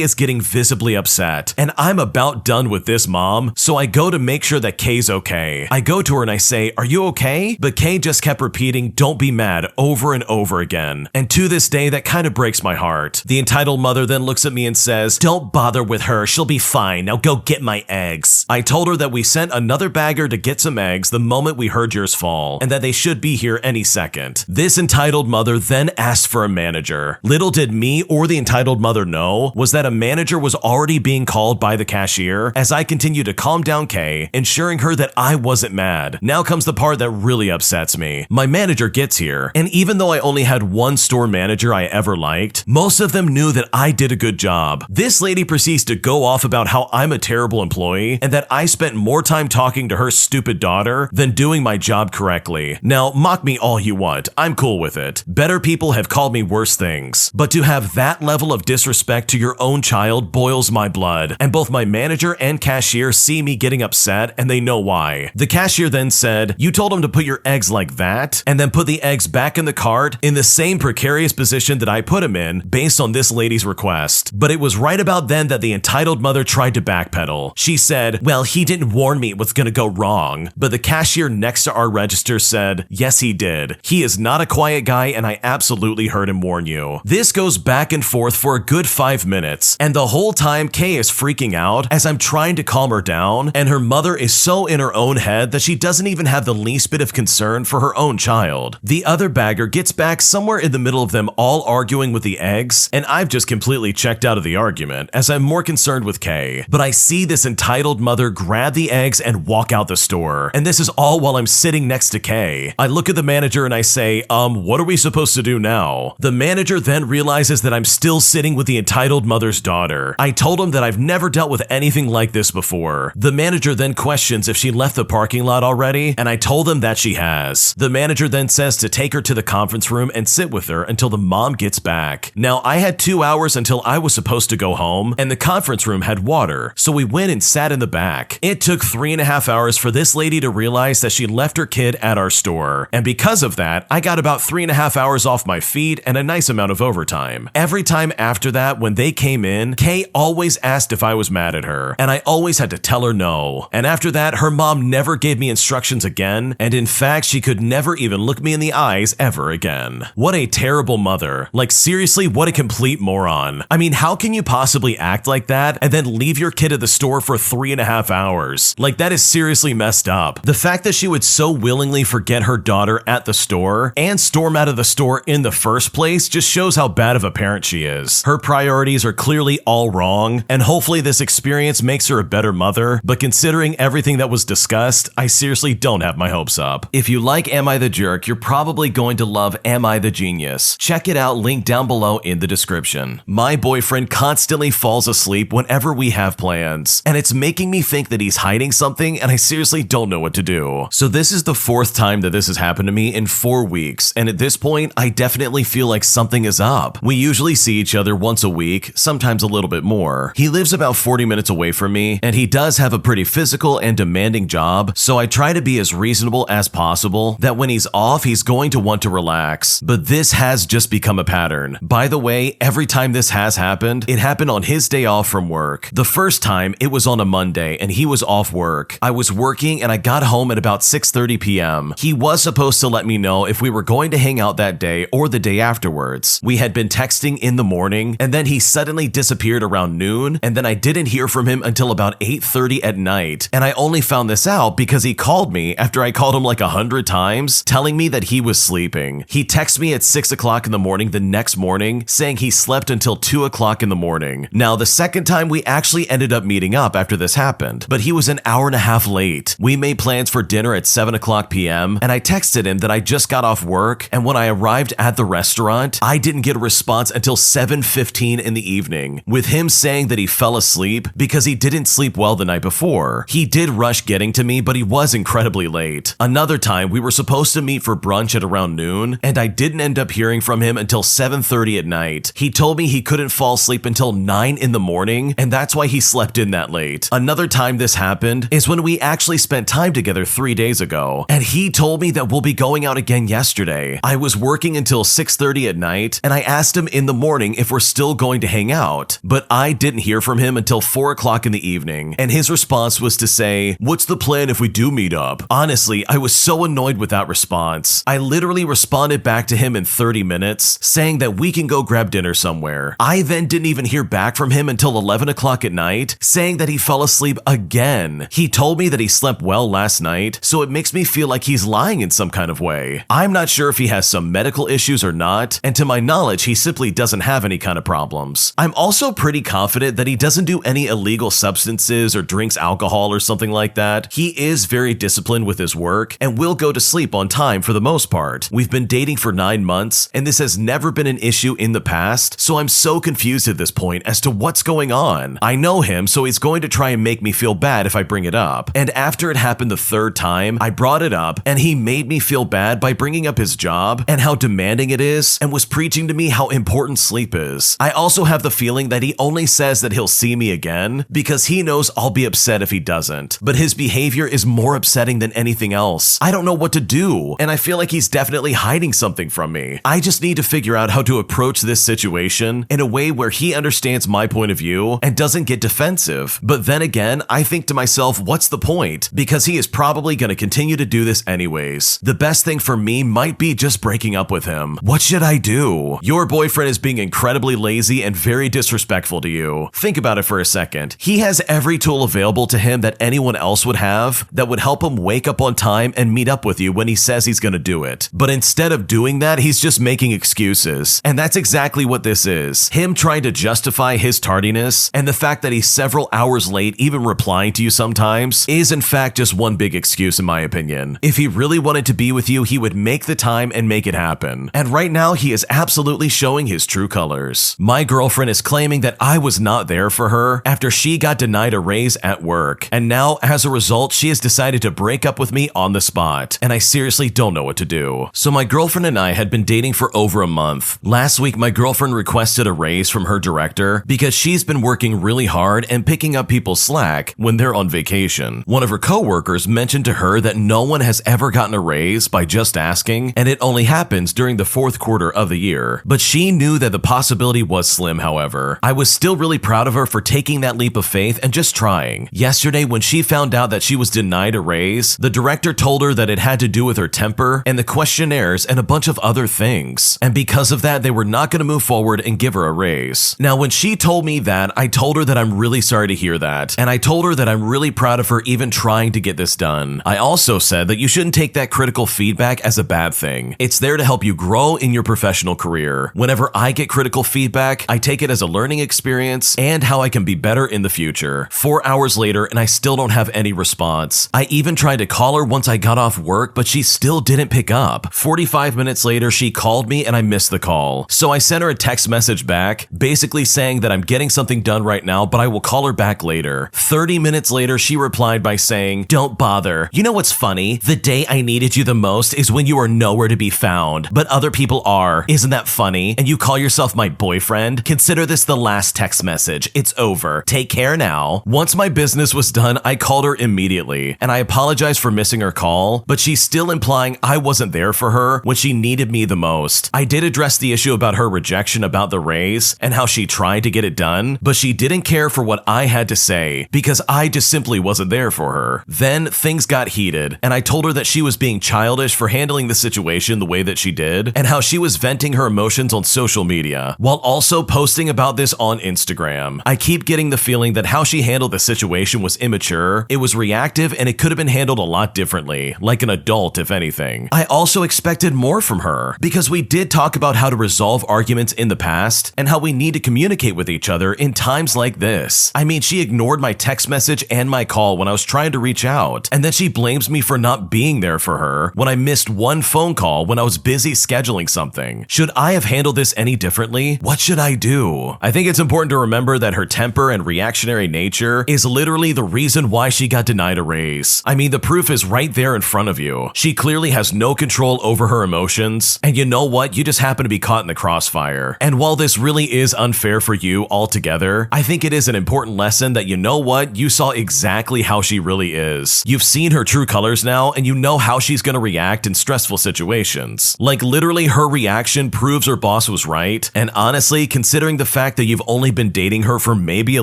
is getting visibly upset, and I'm about done with this, mom, so I go to make sure that Kay's okay. I go to her and I say, "Are you okay?" But Kay just kept repeating, "Don't be mad," over and over again. And to this day, that kind of breaks my heart. The entitled mother then looks at me and says, "Don't bother with her, she'll be fine, now go get my eggs." I told her that we sent another bagger to get some eggs the moment we heard yours fall, and that they should be here any second. This entitled mother then asked for a manager. Little did me or the entitled mother know was that a manager was already being called by the cashier as I continue to calm down Kay, ensuring her that I wasn't mad. Now comes the part that really upsets me. My manager gets here, and even though I only had one store manager I ever liked, most of them knew that I did a good job. This lady proceeds to go off about how I'm a terrible employee and that I spent more time talking to her stupid daughter than doing my job correctly. Now, mock me all you want, I'm cool with it. Better people have called me worse things, but to have that level of disrespect to your own child boils my blood, and both my manager and cashier see me getting upset and they know why. The cashier then said, "You told him to put your eggs like that, and then put the eggs back in the cart in the same precarious position that I put him in based on this lady's request." But it was right about then that the entitled mother tried to backpedal. She said, "Well, he didn't warn me it was gonna go wrong." But the cashier next to our register said, "Yes, he did. He is not a quiet guy and I absolutely heard him warn you." This goes back and forth for a good 5 minutes, and the whole time Kay is freaking out as I'm trying to calm her down, and her mother is so in her own head that she doesn't even have the least bit of concern for her own child. The other bagger gets back somewhere in the middle of them all arguing with the eggs, and I've just completely checked out of the argument as I'm more concerned with Kay. But I see this entitled mother grab the eggs and walk out the store, and this is all while I'm sitting next to Kay. I look at the manager and I say, what are we supposed to do now?" The manager then realizes that I'm still sitting with the entitled mother's daughter. I told him that I've never dealt with anything like this before. The manager then questions if she left the parking lot already, and I told him that she has. The manager then says to take her to the conference room and sit with her until the mom gets back. Now, I had 2 hours until I was supposed to go home, and the conference room had water, so we went and sat in the back. It took 3.5 hours for this lady to realize that she left her kid at our store, and because of that, I got about 3.5 hours off my feet and a nice amount of overtime. Every time after that, when they came in, Kay always asked if I was mad at her, and I always had to tell her no. And after that, her mom never gave me instructions again, and in fact, she could never even look me in the eyes ever again. What a terrible mother. Like, seriously, what a complete moron. I mean, how can you possibly act like that and then leave your kid at the store for 3.5 hours? Like, that is seriously messed up. The fact that she would so willingly forget her daughter at the store and storm out of the store in the first place just shows how bad of a parent she is. Her priorities are clearly all wrong, and hopefully this experience makes her a better mother, but considering everything that was discussed, I seriously don't have my hopes up. If you like Am I the Jerk, you're probably going to love Am I the Genius. Check it out, link down below in the description. My boyfriend constantly falls asleep whenever we have plans, and it's making me think that he's hiding something, and I seriously don't know what to do. So this is the 4th time that this has happened to me in 4 weeks, and at this point, point, I definitely feel like something is up. We usually see each other once a week, sometimes a little bit more. He lives about 40 minutes away from me, and he does have a pretty physical and demanding job, so I try to be as reasonable as possible that when he's off, he's going to want to relax. But this has just become a pattern. By the way, every time this has happened, it happened on his day off from work. The first time, it was on a Monday, and he was off work. I was working, and I got home at about 6:30 p.m. He was supposed to let me know if we were going to hang out that day or the day afterwards. We had been texting in the morning, and then he suddenly disappeared around noon, and then I didn't hear from him until about 8:30 at night. And I only found this out because he called me after I called him like 100 times, telling me that he was sleeping. He texted me at 6 o'clock in the morning the next morning, saying he slept until 2 o'clock in the morning. Now, the second time we actually ended up meeting up after this happened, but he was an hour and a half late. We made plans for dinner at 7 o'clock p.m., and I texted him that I just got off work, and when I arrived at the restaurant, I didn't get a response until 7:15 in the evening, with him saying that he fell asleep because he didn't sleep well the night before. He did rush getting to me, but he was incredibly late. Another time, we were supposed to meet for brunch at around noon, and I didn't end up hearing from him until 7:30 at night. He told me he couldn't fall asleep until 9 in the morning, and that's why he slept in that late. Another time this happened is when we actually spent time together 3 days ago, and he told me that we'll be going out again yesterday. I was working until 6:30 at night, and I asked him in the morning if we're still going to hang out, but I didn't hear from him until 4 o'clock in the evening, and his response was to say, "What's the plan if we do meet up?" Honestly, I was so annoyed with that response. I literally responded back to him in 30 minutes, saying that we can go grab dinner somewhere. I then didn't even hear back from him until 11 o'clock at night, saying that he fell asleep again. He told me that he slept well last night, so it makes me feel like he's lying in some kind of way. I'm not sure if he has some medical issues or not, and to my knowledge, he simply doesn't have any kind of problems. I'm also pretty confident that he doesn't do any illegal substances or drinks alcohol or something like that. He is very disciplined with his work and will go to sleep on time for the most part. We've been dating for 9 months, and this has never been an issue in the past, so I'm so confused at this point as to what's going on. I know him, so he's going to try and make me feel bad if I bring it up. And after it happened the third time, I brought it up, and he made me feel bad by bringing up his job and how demanding it is, and was preaching to me how important sleep is. I also have the feeling that he only says that he'll see me again because he knows I'll be upset if he doesn't. But his behavior is more upsetting than anything else. I don't know what to do, and I feel like he's definitely hiding something from me. I just need to figure out how to approach this situation in a way where he understands my point of view and doesn't get defensive. But then again, I think to myself, what's the point? Because he is probably going to continue to do this anyways. The best thing for me might be just breaking up with him. What should I do? Your boyfriend is being incredibly lazy and very disrespectful to you. Think about it for a second. He has every tool available to him that anyone else would have that would help him wake up on time and meet up with you when he says he's going to do it. But instead of doing that, he's just making excuses. And that's exactly what this is. Him trying to justify his tardiness, and the fact that he's several hours late even replying to you sometimes is in fact just one big excuse in my opinion. If he really wanted to be with you, he would make the time and make it happen. And right now he is absolutely showing his true colors. My girlfriend is claiming that I was not there for her after she got denied a raise at work. And now as a result, she has decided to break up with me on the spot. And I seriously don't know what to do. So my girlfriend and I had been dating for over a month. Last week, my girlfriend requested a raise from her director because she's been working really hard and picking up people's slack when they're on vacation. One of her coworkers mentioned to her that no one has ever gotten a raise by just asking, and it only happens during the fourth quarter of the year. But she knew that the possibility was slim, however. I was still really proud of her for taking that leap of faith and just trying. Yesterday, when she found out that she was denied a raise, the director told her that it had to do with her temper and the questionnaires and a bunch of other things. And because of that, they were not going to move forward and give her a raise. Now, when she told me that, I told her that I'm really sorry to hear that. And I told her that I'm really proud of her even trying to get this done. I also said that you shouldn't take that critical feedback as a bad thing. It's there to help you grow in your professional career. Whenever I get critical feedback, I take it as a learning experience and how I can be better in the future. 4 hours later, and I still don't have any response. I even tried to call her once I got off work, but she still didn't pick up. 45 minutes later, she called me and I missed the call. So I sent her a text message back, basically saying that I'm getting something done right now, but I will call her back later. 30 minutes later, she replied by saying, "Don't bother. You know what's funny? The day I needed you the most is when you are nowhere to be found." around, but other people are. Isn't that funny? And you call yourself my boyfriend? Consider this the last text message. It's over. Take care now. Once my business was done, I called her immediately, and I apologized for missing her call, but she's still implying I wasn't there for her when she needed me the most. I did address the issue about her rejection about the raise and how she tried to get it done, but she didn't care for what I had to say because I just simply wasn't there for her. Then things got heated, and I told her that she was being childish for handling the situation the way that she did, and how she was venting her emotions on social media while also posting about this on Instagram. I keep getting the feeling that how she handled the situation was immature, it was reactive, and it could have been handled a lot differently, like an adult if anything. I also expected more from her because we did talk about how to resolve arguments in the past and how we need to communicate with each other in times like this. I mean, she ignored my text message and my call when I was trying to reach out, and then she blames me for not being there for her when I missed one phone call when I was busy scheduling something. Should I have handled this any differently? What should I do? I think it's important to remember that her temper and reactionary nature is literally the reason why she got denied a raise. I mean, the proof is right there in front of you. She clearly has no control over her emotions, and you know what? You just happen to be caught in the crossfire. And while this really is unfair for you altogether, I think it is an important lesson that you know what? You saw exactly how she really is. You've seen her true colors now, and you know how she's gonna react in stressful situations. Like literally her reaction proves her boss was right, and honestly, considering the fact that you've only been dating her for maybe a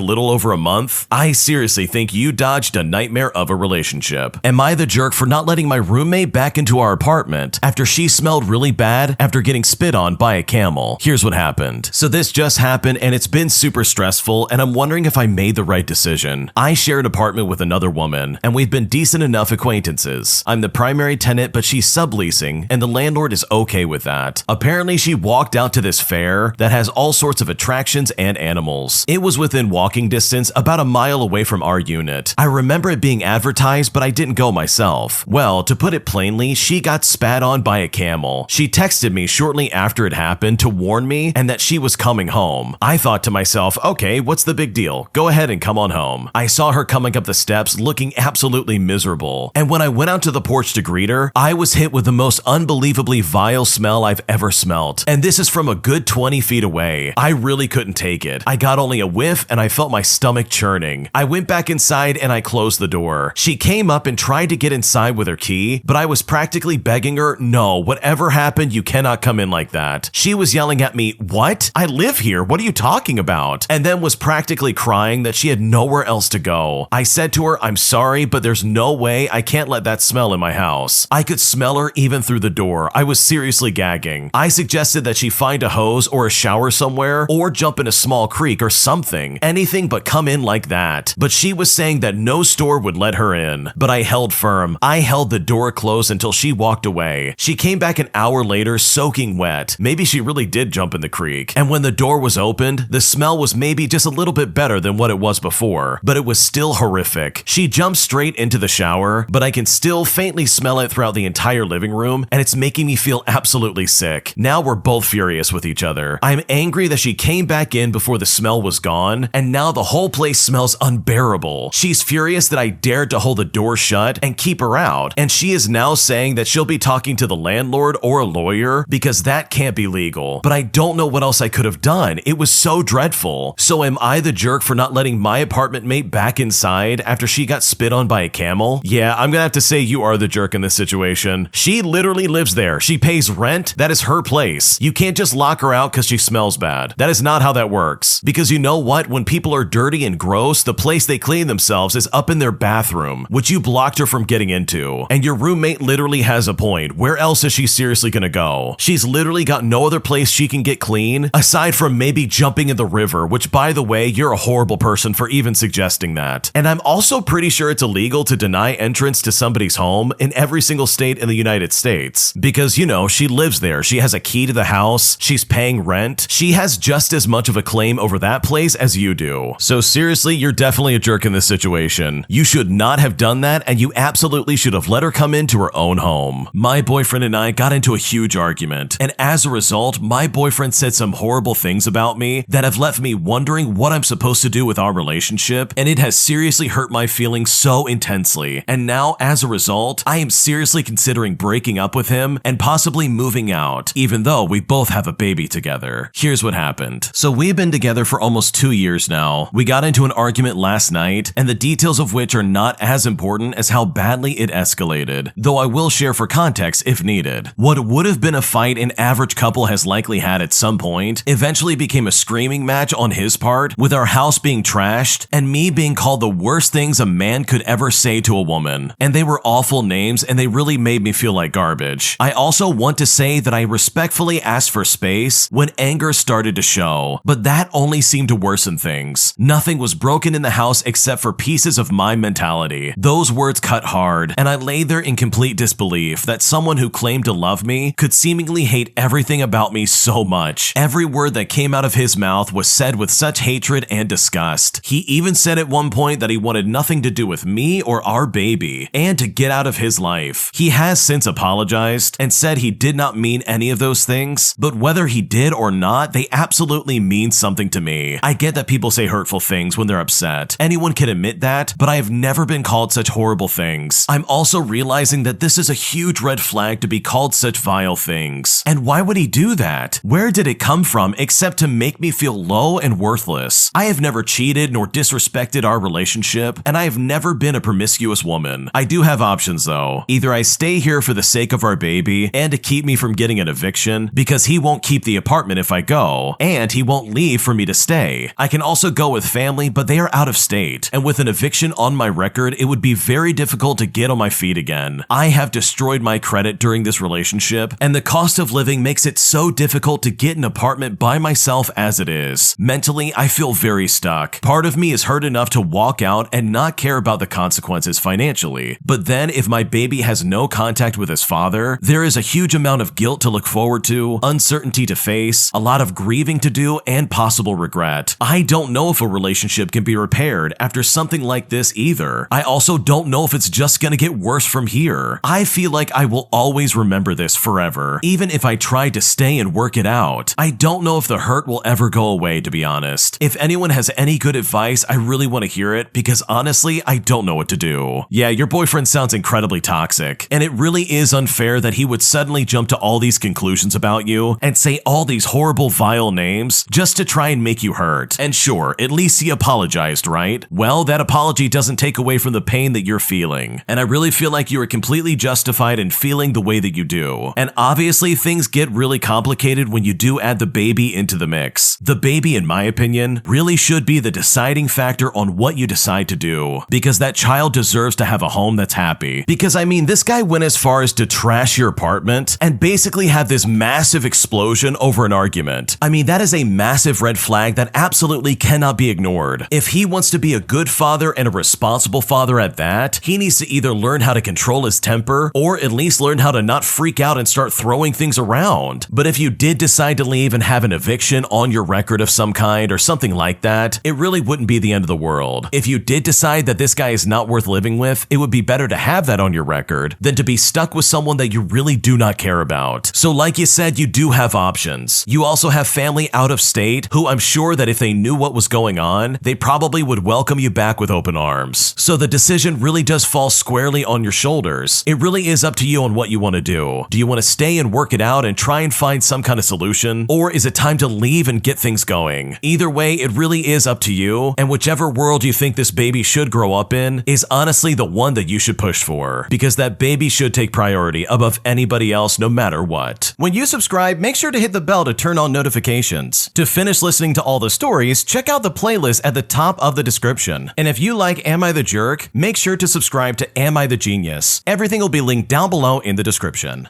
little over a month, I seriously think you dodged a nightmare of a relationship. Am I the jerk for not letting my roommate back into our apartment after she smelled really bad after getting spit on by a camel? Here's what happened. So this just happened and it's been super stressful, and I'm wondering if I made the right decision. I share an apartment with another woman, and we've been decent enough acquaintances. I'm the primary tenant, but she's subleasing, and the landlord is okay with that. Apparently, she walked out to this fair that has all sorts of attractions and animals. It was within walking distance, about a mile away from our unit. I remember it being advertised, but I didn't go myself. Well, to put it plainly, she got spat on by a camel. She texted me shortly after it happened to warn me and that she was coming home. I thought to myself, okay, what's the big deal? Go ahead and come on home. I saw her coming up the steps looking absolutely miserable, and when I went out to the porch to greet her, I was hit with the most unbelievably vile smell I've ever smelt. And this is from a good 20 feet away. I really couldn't take it. I got only a whiff and I felt my stomach churning. I went back inside and I closed the door. She came up and tried to get inside with her key, but I was practically begging her, no, whatever happened, you cannot come in like that. She was yelling at me, what? I live here. What are you talking about? And then was practically crying that she had nowhere else to go. I said to her, I'm sorry, but there's no way. I can't let that smell in my house. I could smell her even through the door. I was seriously gagging. I suggested that she find a hose or a shower somewhere or jump in a small creek or something. Anything but come in like that. But she was saying that no store would let her in. But I held firm. I held the door closed until she walked away. She came back an hour later soaking wet. Maybe she really did jump in the creek. And when the door was opened, the smell was maybe just a little bit better than what it was before, but it was still horrific. She jumped straight into the shower, but I can still faintly smell it throughout the entire living room, and it's making me feel absolutely sick. Now we're both furious with each other. I'm angry that she came back in before the smell was gone, and now the whole place smells unbearable. She's furious that I dared to hold the door shut and keep her out, and she is now saying that she'll be talking to the landlord or a lawyer because that can't be legal. But I don't know what else I could have done. It was so dreadful. So am I the jerk for not letting my apartment mate back inside after she got spit on by a camel? Yeah, I'm gonna have to say you are the jerk in this situation. She literally lives there. She pays rent. That is her place. You can't just lock her out because she smells bad. That is not how that works. Because you know what? When people are dirty and gross, the place they clean themselves is up in their bathroom, which you blocked her from getting into. And your roommate literally has a point. Where else is she seriously gonna go? She's literally got no other place she can get clean aside from maybe jumping in the river, which by the way, you're a horrible person for even suggesting that. And I'm also pretty sure it's illegal to deny entrance to somebody's home in every single state in the United States. Because, you know, she lives there. She has a key to the house. She's paying rent. She has just as much of a claim over that place as you do. So seriously, you're definitely a jerk in this situation. You should not have done that, and you absolutely should have let her come into her own home. My boyfriend and I got into a huge argument, and as a result, my boyfriend said some horrible things about me that have left me wondering what I'm supposed to do with our relationship, and it has seriously hurt my feelings so intensely. And now, as a result, I am seriously considering breaking up with him and possibly moving out, even though we both have a baby together. Here's what happened. So we've been together for almost 2 years now. We got into an argument last night, and the details of which are not as important as how badly it escalated, though I will share for context if needed. What would have been a fight an average couple has likely had at some point eventually became a screaming match on his part, with our house being trashed and me being called the worst things a man could ever say to a woman. And they were awful names, and they really made me feel like garbage. I also want to say that I respectfully asked for space when anger started to show, but that only seemed to worsen things. Nothing was broken in the house except for pieces of my mentality. Those words cut hard, and I lay there in complete disbelief that someone who claimed to love me could seemingly hate everything about me so much. Every word that came out of his mouth was said with such hatred and disgust. He even said at one point that he wanted nothing to do with me or our baby, and to get out of his life. He has since apologized and said he did not mean any of those things, but whether he did or not, they absolutely mean something to me. I get that people say hurtful things when they're upset. Anyone can admit that, but I have never been called such horrible things. I'm also realizing that this is a huge red flag to be called such vile things. And why would he do that? Where did it come from except to make me feel low and worthless? I have never cheated nor disrespected our relationship, and I have never been a promiscuous woman. I do have options though. Either I stay here for the sake of our baby and to keep me from getting an eviction, because he won't keep the apartment if I go, and he won't leave for me to stay. I can also go with family, but they are out of state, and with an eviction on my record, it would be very difficult to get on my feet again. I have destroyed my credit during this relationship, and the cost of living makes it so difficult to get an apartment by myself as it is. Mentally, I feel very stuck. Part of me is hurt enough to walk out and not care about the consequences financially, but then if my baby has no contact with his father, there is a huge amount of guilt to look forward to, uncertainty to face, a lot of grieving to do, and possible regret. I don't know if a relationship can be repaired after something like this either. I also don't know if it's just gonna get worse from here. I feel like I will always remember this forever, even if I try to stay and work it out. I don't know if the hurt will ever go away, to be honest. If anyone has any good advice, I really want to hear it, because honestly, I don't know what to do. Yeah, your boyfriend sounds incredibly toxic, and it really is unfair that he would suddenly jump to all these conclusions about you and say all these horrible, vile names just to try and make you hurt. And sure, at least he apologized, right? Well, that apology doesn't take away from the pain that you're feeling, and I really feel like you are completely justified in feeling the way that you do. And obviously, things get really complicated when you do add the baby into the mix. The baby, in my opinion, really should be the deciding factor on what you decide to do, because that child deserves to have a home that's happy. Because I mean, this guy went as far as to trash your apartment and basically have this massive explosion over an argument. I mean, that is a massive red flag that absolutely cannot be ignored. If he wants to be a good father and a responsible father at that, he needs to either learn how to control his temper or at least learn how to not freak out and start throwing things around. But if you did decide to leave and have an eviction on your record of some kind or something like that, it really wouldn't be the end of the world. If you did decide that this guy is not worth living with, it would be better to have that on your record than to be stuck with someone that you really do not care about. So like you said, you do have options. You also have family out of state who I'm sure that if they knew what was going on, they probably would welcome you back with open arms. So the decision really does fall squarely on your shoulders. It really is up to you on what you want to do. Do you want to stay and work it out and try and find some kind of solution? Or is it time to leave and get things going? Either way, it really is up to you, and whichever world you think this baby should grow up in is honestly the one that you should push for, because that baby should take priority above anybody else no matter what. When you subscribe, make sure to hit the bell to turn on notifications. To finish listening to all the stories, check out the playlist at the top of the description. And if you like Am I the Jerk, make sure to subscribe to Am I the Genius. Everything will be linked down below in the description.